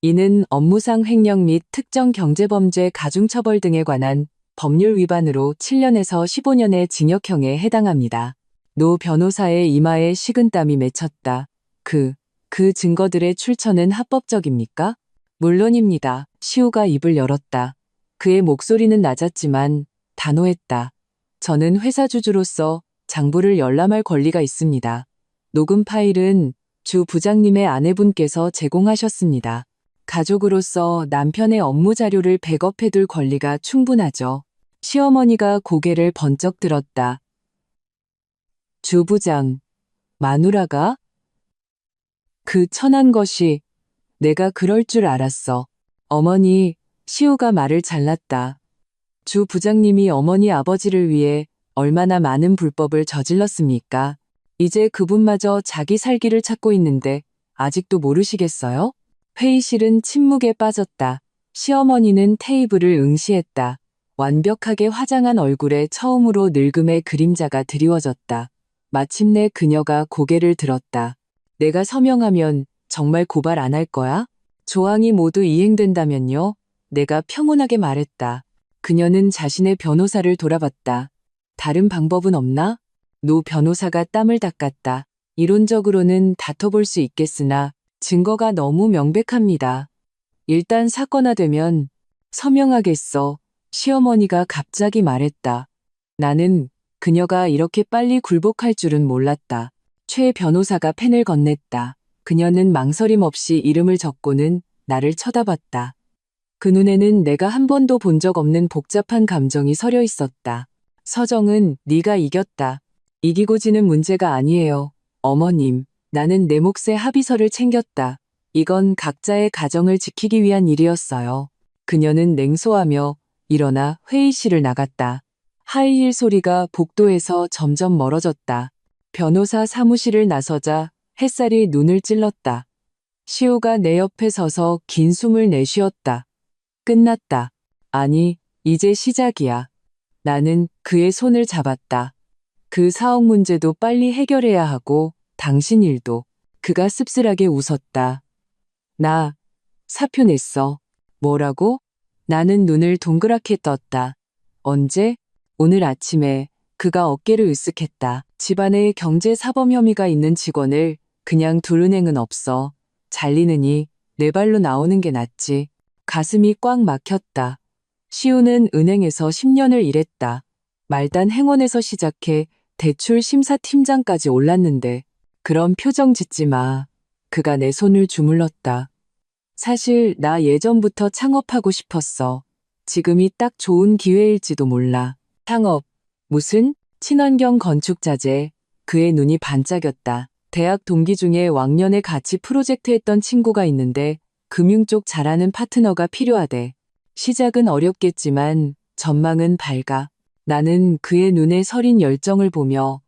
이는 업무상 횡령 및 특정 경제범죄 가중처벌 등에 관한 법률 위반으로 7년에서 15년의 징역형에 해당합니다. 노 변호사의 이마에 식은땀이 맺혔다. 그 증거들의 출처는 합법적입니까? 물론입니다. 시우가 입을 열었다. 그의 목소리는 낮았지만 단호했다. 저는 회사 주주로서 장부를 열람할 권리가 있습니다. 녹음 파일은 주 부장님의 아내분께서 제공하셨습니다. 가족으로서 남편의 업무 자료를 백업해둘 권리가 충분하죠. 시어머니가 고개를 번쩍 들었다. 주 부장, 마누라가? 그 천한 것이 내가 그럴 줄 알았어. 어머니, 시우가 말을 잘랐다. 주 부장님이 어머니 아버지를 위해 얼마나 많은 불법을 저질렀습니까? 이제 그분마저 자기 살기를 찾고 있는데 아직도 모르시겠어요? 회의실은 침묵에 빠졌다. 시어머니는 테이블을 응시했다. 완벽하게 화장한 얼굴에 처음으로 늙음의 그림자가 드리워졌다. 마침내 그녀가 고개를 들었다. 내가 서명하면 정말 고발 안 할 거야? 조항이 모두 이행된다면요? 내가 평온하게 말했다. 그녀는 자신의 변호사를 돌아봤다. 다른 방법은 없나? 노 변호사가 땀을 닦았다. 이론적으로는 다퉈볼 수 있겠으나 증거가 너무 명백합니다. 일단 사건화되면 서명하겠어. 시어머니가 갑자기 말했다. 나는 그녀가 이렇게 빨리 굴복할 줄은 몰랐다. 최 변호사가 펜을 건넸다. 그녀는 망설임 없이 이름을 적고는 나를 쳐다봤다. 그 눈에는 내가 한 번도 본 적 없는 복잡한 감정이 서려 있었다. 서정은 네가 이겼다. 이기고 지는 문제가 아니에요. 어머님, 나는 내 몫의 합의서를 챙겼다. 이건 각자의 가정을 지키기 위한 일이었어요. 그녀는 냉소하며 일어나 회의실을 나갔다. 하이힐 소리가 복도에서 점점 멀어졌다. 변호사 사무실을 나서자 햇살이 눈을 찔렀다. 시우가 내 옆에 서서 긴 숨을 내쉬었다. 끝났다. 아니, 이제 시작이야. 나는 그의 손을 잡았다. 그 사업 문제도 빨리 해결해야 하고 당신 일도. 그가 씁쓸하게 웃었다. 나 사표 냈어. 뭐라고? 나는 눈을 동그랗게 떴다. 언제? 오늘 아침에. 그가 어깨를 으쓱했다. 집안에 경제사범 혐의가 있는 직원을 그냥 둘 은행은 없어. 잘리느니 내 발로 나오는 게 낫지. 가슴이 꽉 막혔다. 시우는 은행에서 10년을 일했다. 말단 행원에서 시작해 대출 심사팀장까지 올랐는데 그런 표정 짓지 마. 그가 내 손을 주물렀다. 사실 나 예전부터 창업하고 싶었어. 지금이 딱 좋은 기회일지도 몰라. 창업. 무슨? 친환경 건축자재. 그의 눈이 반짝였다. 대학 동기 중에 왕년에 같이 프로젝트 했던 친구가 있는데 금융 쪽 잘하는 파트너가 필요하대. 시작은 어렵겠지만 전망은 밝아. 나는 그의 눈에 서린 열정을 보며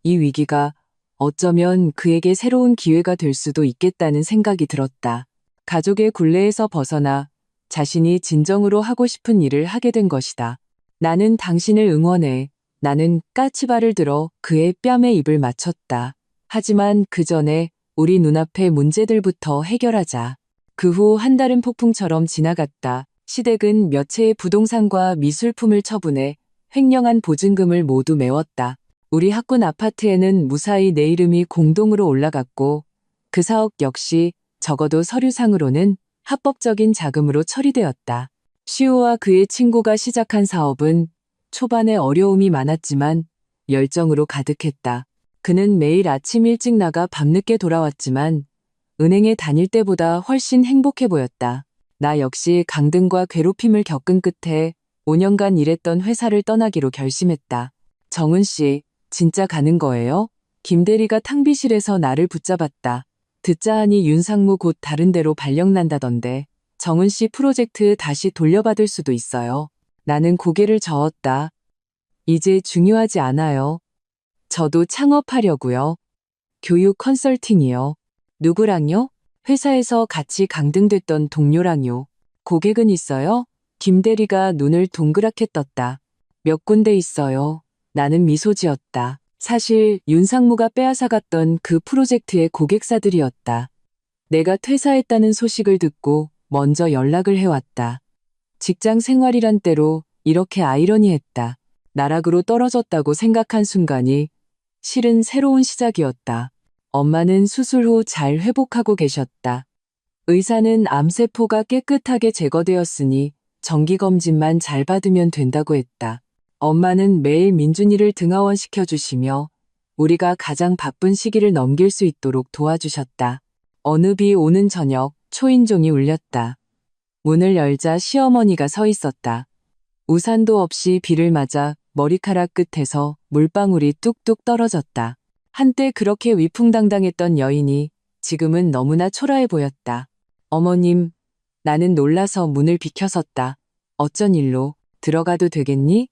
이 위기가 어쩌면 그에게 새로운 기회가 될 수도 있겠다는 생각이 들었다. 가족의 굴레에서 벗어나 자신이 진정으로 하고 싶은 일을 하게 된 것이다. 나는 당신을 응원해. 나는 까치발을 들어 그의 뺨에 입을 맞췄다. 하지만 그 전에 우리 눈앞의 문제들부터 해결하자. 그 후 한 달은 폭풍처럼 지나갔다. 시댁은 몇 채의 부동산과 미술품을 처분해 횡령한 보증금을 모두 메웠다. 우리 학군 아파트에는 무사히 내 이름이 공동으로 올라갔고 그 사업 역시 적어도 서류상으로는 합법적인 자금으로 처리되었다. 시우와 그의 친구가 시작한 사업은 초반에 어려움이 많았지만 열정으로 가득했다. 그는 매일 아침 일찍 나가 밤늦게 돌아왔지만 은행에 다닐 때보다 훨씬 행복해 보였다. 나 역시 강등과 괴롭힘을 겪은 끝에 5년간 일했던 회사를 떠나기로 결심했다. 정은 씨, 진짜 가는 거예요? 김 대리가 탕비실에서 나를 붙잡았다. 듣자 하니 윤상무 곧 다른 데로 발령난다던데 정은 씨 프로젝트 다시 돌려받을 수도 있어요. 나는 고개를 저었다. 이제 중요하지 않아요. 저도 창업하려고요. 교육 컨설팅이요. 누구랑요? 회사에서 같이 강등됐던 동료랑요. 고객은 있어요? 김 대리가 눈을 동그랗게 떴다. 몇 군데 있어요. 나는 미소 지었다. 사실 윤상무가 빼앗아갔던 그 프로젝트의 고객사들이었다. 내가 퇴사했다는 소식을 듣고 먼저 연락을 해왔다. 직장 생활이란 때로 이렇게 아이러니했다. 나락으로 떨어졌다고 생각한 순간이 실은 새로운 시작이었다. 엄마는 수술 후 잘 회복하고 계셨다. 의사는 암세포가 깨끗하게 제거되었으니 정기검진만 잘 받으면 된다고 했다. 엄마는 매일 민준이를 등하원 시켜주시며 우리가 가장 바쁜 시기를 넘길 수 있도록 도와주셨다. 어느 비 오는 저녁 초인종이 울렸다. 문을 열자 시어머니가 서 있었다. 우산도 없이 비를 맞아 머리카락 끝에서 물방울이 뚝뚝 떨어졌다. 한때 그렇게 위풍당당했던 여인이 지금은 너무나 초라해 보였다. 어머님, 나는 놀라서 문을 비켜섰다. 어쩐 일로? 들어가도 되겠니?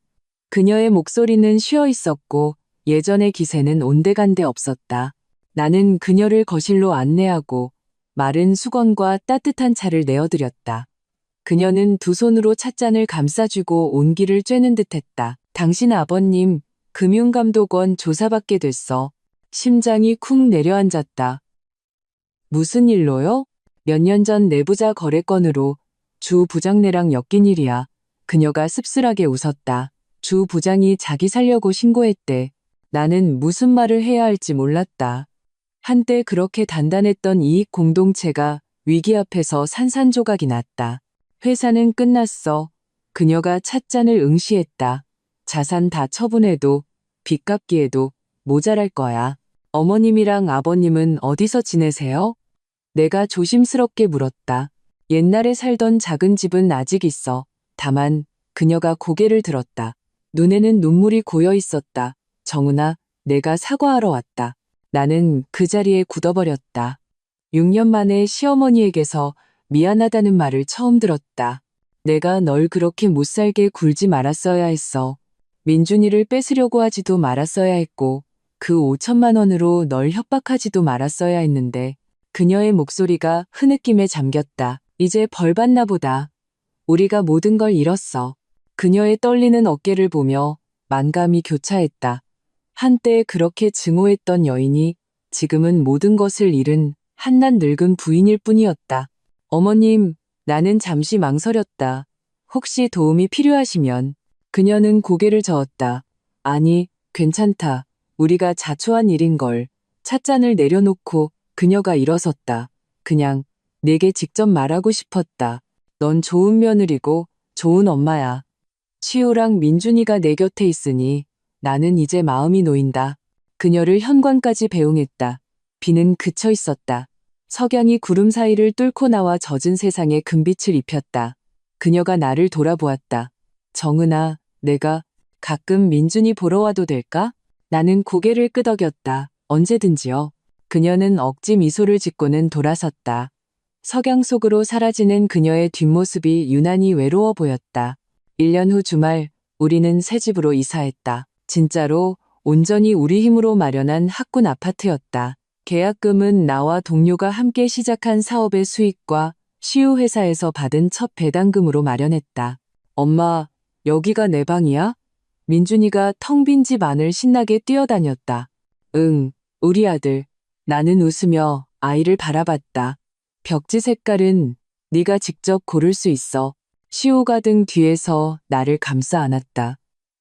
그녀의 목소리는 쉬어 있었고 예전의 기세는 온데간데 없었다. 나는 그녀를 거실로 안내하고 마른 수건과 따뜻한 차를 내어드렸다. 그녀는 두 손으로 찻잔을 감싸주고 온기를 쬐는 듯했다. 당신 아버님, 금융감독원 조사받게 됐어. 심장이 쿵 내려앉았다. 무슨 일로요? 몇 년 전 내부자 거래건으로 주 부장네랑 엮인 일이야. 그녀가 씁쓸하게 웃었다. 주 부장이 자기 살려고 신고했대. 나는 무슨 말을 해야 할지 몰랐다. 한때 그렇게 단단했던 이익 공동체가 위기 앞에서 산산조각이 났다. 회사는 끝났어. 그녀가 찻잔을 응시했다. 자산 다 처분해도 빚 갚기에도 모자랄 거야. 어머님이랑 아버님은 어디서 지내세요? 내가 조심스럽게 물었다. 옛날에 살던 작은 집은 아직 있어. 다만 그녀가 고개를 들었다. 눈에는 눈물이 고여 있었다. 정은아, 내가 사과하러 왔다. 나는 그 자리에 굳어버렸다. 6년 만에 시어머니에게서 미안하다는 말을 처음 들었다. 내가 널 그렇게 못살게 굴지 말았어야 했어. 민준이를 뺏으려고 하지도 말았어야 했고 그 5천만 원으로 널 협박하지도 말았어야 했는데 그녀의 목소리가 흐느낌에 잠겼다. 이제 벌 받나 보다. 우리가 모든 걸 잃었어. 그녀의 떨리는 어깨를 보며 만감이 교차했다. 한때 그렇게 증오했던 여인이 지금은 모든 것을 잃은 한낱 늙은 부인일 뿐이었다. 어머님, 나는 잠시 망설였다. 혹시 도움이 필요하시면. 그녀는 고개를 저었다. 아니, 괜찮다. 우리가 자초한 일인걸. 찻잔을 내려놓고 그녀가 일어섰다. 그냥 내게 직접 말하고 싶었다. 넌 좋은 며느리고 좋은 엄마야. 시우랑 민준이가 내 곁에 있으니 나는 이제 마음이 놓인다. 그녀를 현관까지 배웅했다. 비는 그쳐 있었다. 석양이 구름 사이를 뚫고 나와 젖은 세상에 금빛을 입혔다. 그녀가 나를 돌아보았다. 정은아, 내가 가끔 민준이 보러 와도 될까? 나는 고개를 끄덕였다. 언제든지요. 그녀는 억지 미소를 짓고는 돌아섰다. 석양 속으로 사라지는 그녀의 뒷모습이 유난히 외로워 보였다. 1년 후 주말, 우리는 새 집으로 이사했다. 진짜로 온전히 우리 힘으로 마련한 학군 아파트였다. 계약금은 나와 동료가 함께 시작한 사업의 수익과 시우 회사에서 받은 첫 배당금으로 마련했다. 엄마, 여기가 내 방이야? 민준이가 텅 빈 집 안을 신나게 뛰어다녔다. 응, 우리 아들. 나는 웃으며 아이를 바라봤다. 벽지 색깔은 네가 직접 고를 수 있어. 시우가 등 뒤에서 나를 감싸 안았다.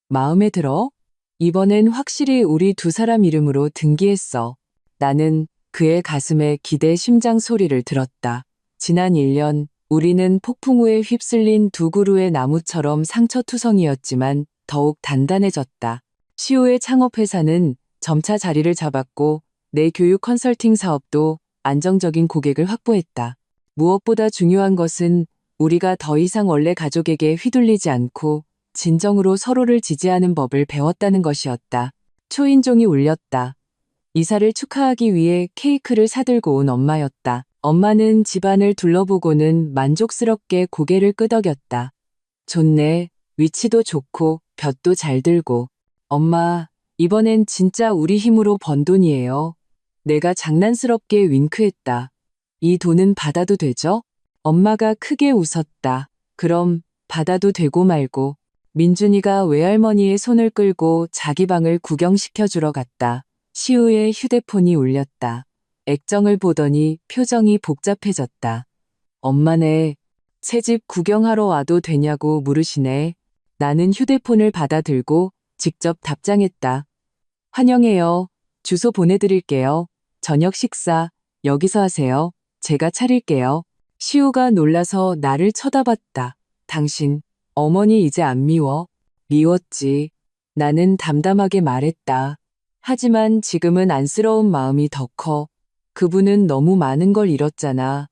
마음에 들어? 이번엔 확실히 우리 두 사람 이름으로 등기했어. 나는 그의 가슴에 기대 심장 소리를 들었다. 지난 1년 우리는 폭풍 우에 휩쓸린 두 그루의 나무처럼 상처투성이었지만 더욱 단단해졌다. 시우의 창업회사는 점차 자리를 잡았고 내 교육 컨설팅 사업도 안정적인 고객을 확보했다. 무엇보다 중요한 것은 우리가 더 이상 원래 가족에게 휘둘리지 않고 진정으로 서로를 지지하는 법을 배웠다는 것이었다. 초인종이 울렸다. 이사를 축하하기 위해 케이크를 사들고 온 엄마였다. 엄마는 집안을 둘러보고는 만족스럽게 고개를 끄덕였다. 좋네. 위치도 좋고 볕도 잘 들고. 엄마, 이번엔 진짜 우리 힘으로 번 돈이에요. 내가 장난스럽게 윙크했다. 이 돈은 받아도 되죠? 엄마가 크게 웃었다. 그럼 받아도 되고 말고. 민준이가 외할머니의 손을 끌고 자기 방을 구경시켜주러 갔다. 시우의 휴대폰이 울렸다. 액정을 보더니 표정이 복잡해졌다. 엄마네, 새집 구경하러 와도 되냐고 물으시네. 나는 휴대폰을 받아 들고 직접 답장했다. 환영해요. 주소 보내드릴게요. 저녁 식사 여기서 하세요. 제가 차릴게요. 시우가 놀라서 나를 쳐다봤다. 당신, 어머니 이제 안 미워? 미웠지. 나는 담담하게 말했다. 하지만 지금은 안쓰러운 마음이 더 커. 그분은 너무 많은 걸 잃었잖아.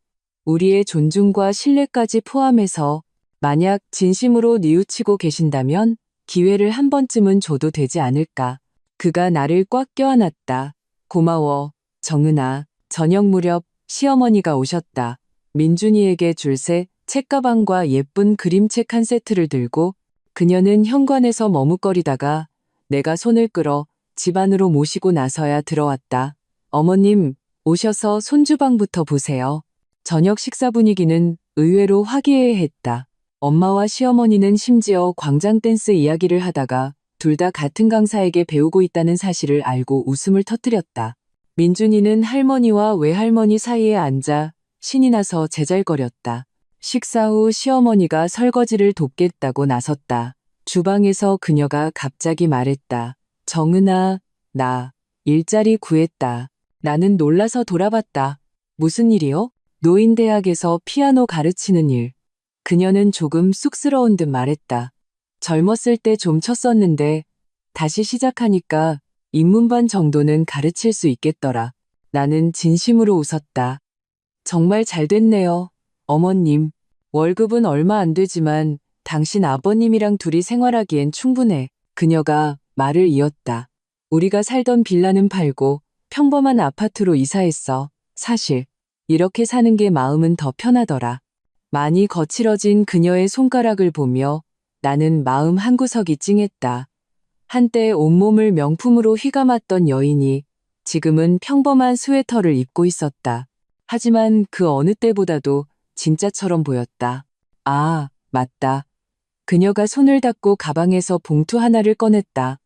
우리의 존중과 신뢰까지 포함해서 만약 진심으로 뉘우치고 계신다면 기회를 한 번쯤은 줘도 되지 않을까. 그가 나를 꽉 껴안았다. 고마워, 정은아. 저녁 무렵 시어머니가 오셨다. 민준이에게 줄 새 책가방과 예쁜 그림책 한 세트를 들고 그녀는 현관에서 머뭇거리다가 내가 손을 끌어 집 안으로 모시고 나서야 들어왔다. 어머님, 오셔서 손주방부터 보세요. 저녁 식사 분위기는 의외로 화기애애했다. 엄마와 시어머니는 심지어 광장 댄스 이야기를 하다가 둘 다 같은 강사에게 배우고 있다는 사실을 알고 웃음을 터뜨렸다. 민준이는 할머니와 외할머니 사이에 앉아 신이 나서 제잘거렸다. 식사 후 시어머니가 설거지를 돕겠다고 나섰다. 주방에서 그녀가 갑자기 말했다. 정은아, 나 일자리 구했다. 나는 놀라서 돌아봤다. 무슨 일이요? 노인대학에서 피아노 가르치는 일. 그녀는 조금 쑥스러운 듯 말했다. 젊었을 때 좀 쳤었는데 다시 시작하니까 입문반 정도는 가르칠 수 있겠더라. 나는 진심으로 웃었다. 정말 잘 됐네요. 어머님, 월급은 얼마 안 되지만 당신 아버님이랑 둘이 생활하기엔 충분해. 그녀가 말을 이었다. 우리가 살던 빌라는 팔고 평범한 아파트로 이사했어. 사실 이렇게 사는 게 마음은 더 편하더라. 많이 거칠어진 그녀의 손가락을 보며 나는 마음 한구석이 찡했다. 한때 온몸을 명품으로 휘감았던 여인이 지금은 평범한 스웨터를 입고 있었다. 하지만 그 어느 때보다도 진짜처럼 보였다. 아, 맞다. 그녀가 손을 닫고 가방에서 봉투 하나를 꺼냈다.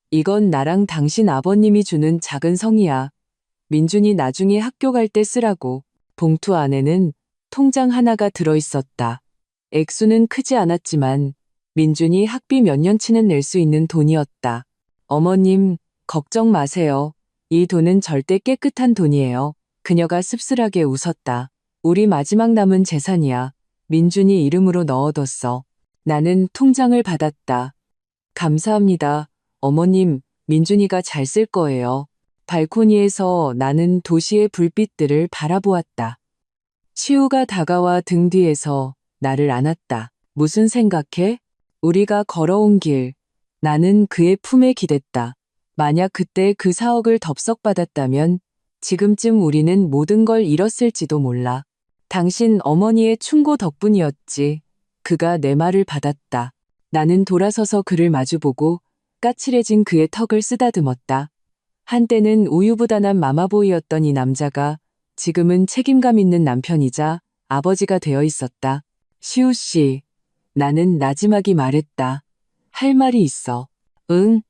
이건 나랑 당신 아버님이 주는 작은 성이야. 민준이 나중에 학교 갈 때 쓰라고. 봉투 안에는 통장 하나가 들어있었다. 액수는 크지 않았지만 민준이 학비 몇 년치는 낼 수 있는 돈이었다. 어머님, 걱정 마세요. 이 돈은 절대 깨끗한 돈이에요. 그녀가 씁쓸하게 웃었다. 우리 마지막 남은 재산이야. 민준이 이름으로 넣어뒀어. 나는 통장을 받았다. 감사합니다. 어머님, 민준이가 잘 쓸 거예요. 발코니에서 나는 도시의 불빛들을 바라보았다. 시우가 다가와 등 뒤에서 나를 안았다. 무슨 생각해? 우리가 걸어온 길. 나는 그의 품에 기댔다. 만약 그때 그 4억을 덥석받았다면 지금쯤 우리는 모든 걸 잃었을지도 몰라. 당신 어머니의 충고 덕분이었지. 그가 내 말을 받았다. 나는 돌아서서 그를 마주보고 까칠해진 그의 턱을 쓰다듬었다. 한때는 우유부단한 마마보이였던 이 남자가 지금은 책임감 있는 남편이자 아버지가 되어 있었다. 시우 씨, 나는 나지막이 말했다. 할 말이 있어. 응?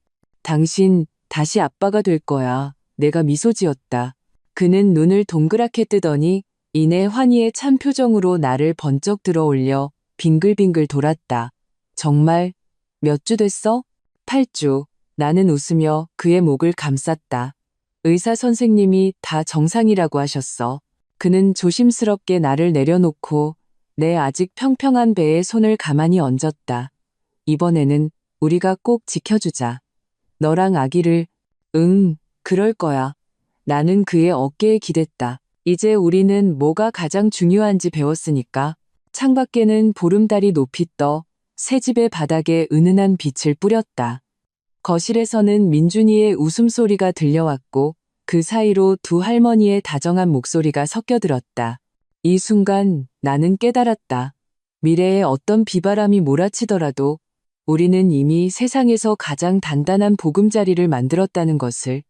당신 다시 아빠가 될 거야. 내가 미소 지었다. 그는 눈을 동그랗게 뜨더니 이내 환희의 찬 표정으로 나를 번쩍 들어 올려 빙글빙글 돌았다. 정말? 몇 주 됐어? 8주. 나는 웃으며 그의 목을 감쌌다. 의사 선생님이 다 정상이라고 하셨어. 그는 조심스럽게 나를 내려놓고 내 아직 평평한 배에 손을 가만히 얹었다. 이번에는 우리가 꼭 지켜주자. 너랑 아기를. 응, 그럴 거야. 나는 그의 어깨에 기댔다. 이제 우리는 뭐가 가장 중요한지 배웠으니까. 창밖에는 보름달이 높이 떠 새집의 바닥에 은은한 빛을 뿌렸다. 거실에서는 민준이의 웃음소리가 들려왔고 그 사이로 두 할머니의 다정한 목소리가 섞여들었다. 이 순간 나는 깨달았다. 미래에 어떤 비바람이 몰아치더라도 우리는 이미 세상에서 가장 단단한 보금자리를 만들었다는 것을.